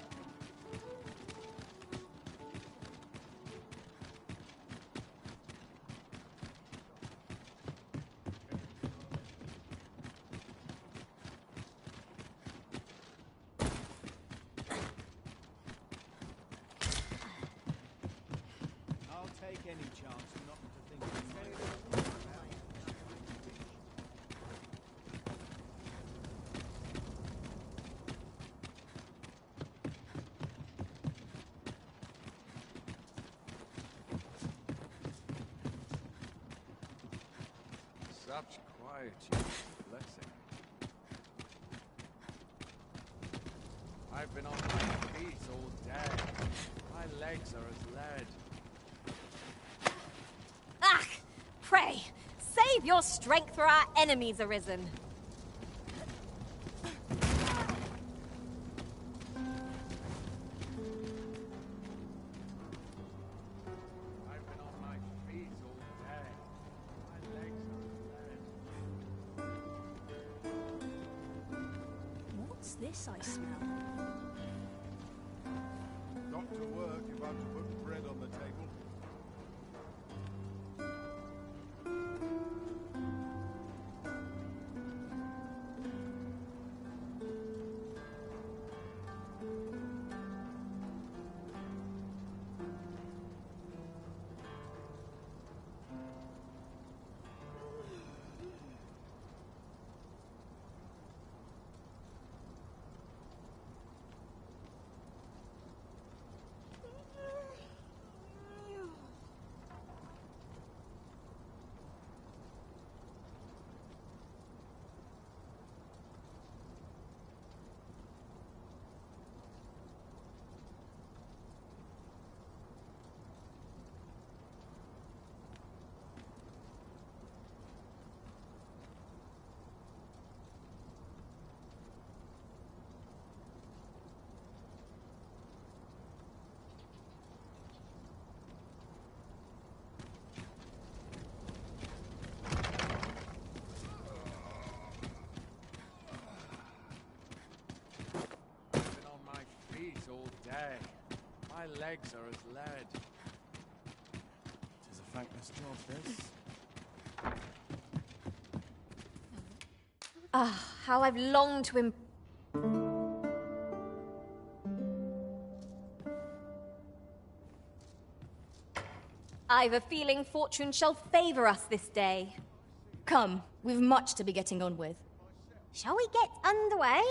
I'll take any chance not to think of Such quietude, blessing. I've been on my feet all day. My legs are as lead. Ah! Pray, save your strength for our enemies arisen. I've been on my feet all day. My legs are as lead. What's this I smell? Not to work if I'm to put bread on the table. All day. My legs are as lead. Tis a thankless job, this. Ah, how I've longed to I've a feeling fortune shall favor us this day. Come, we've much to be getting on with. Shall we get underway?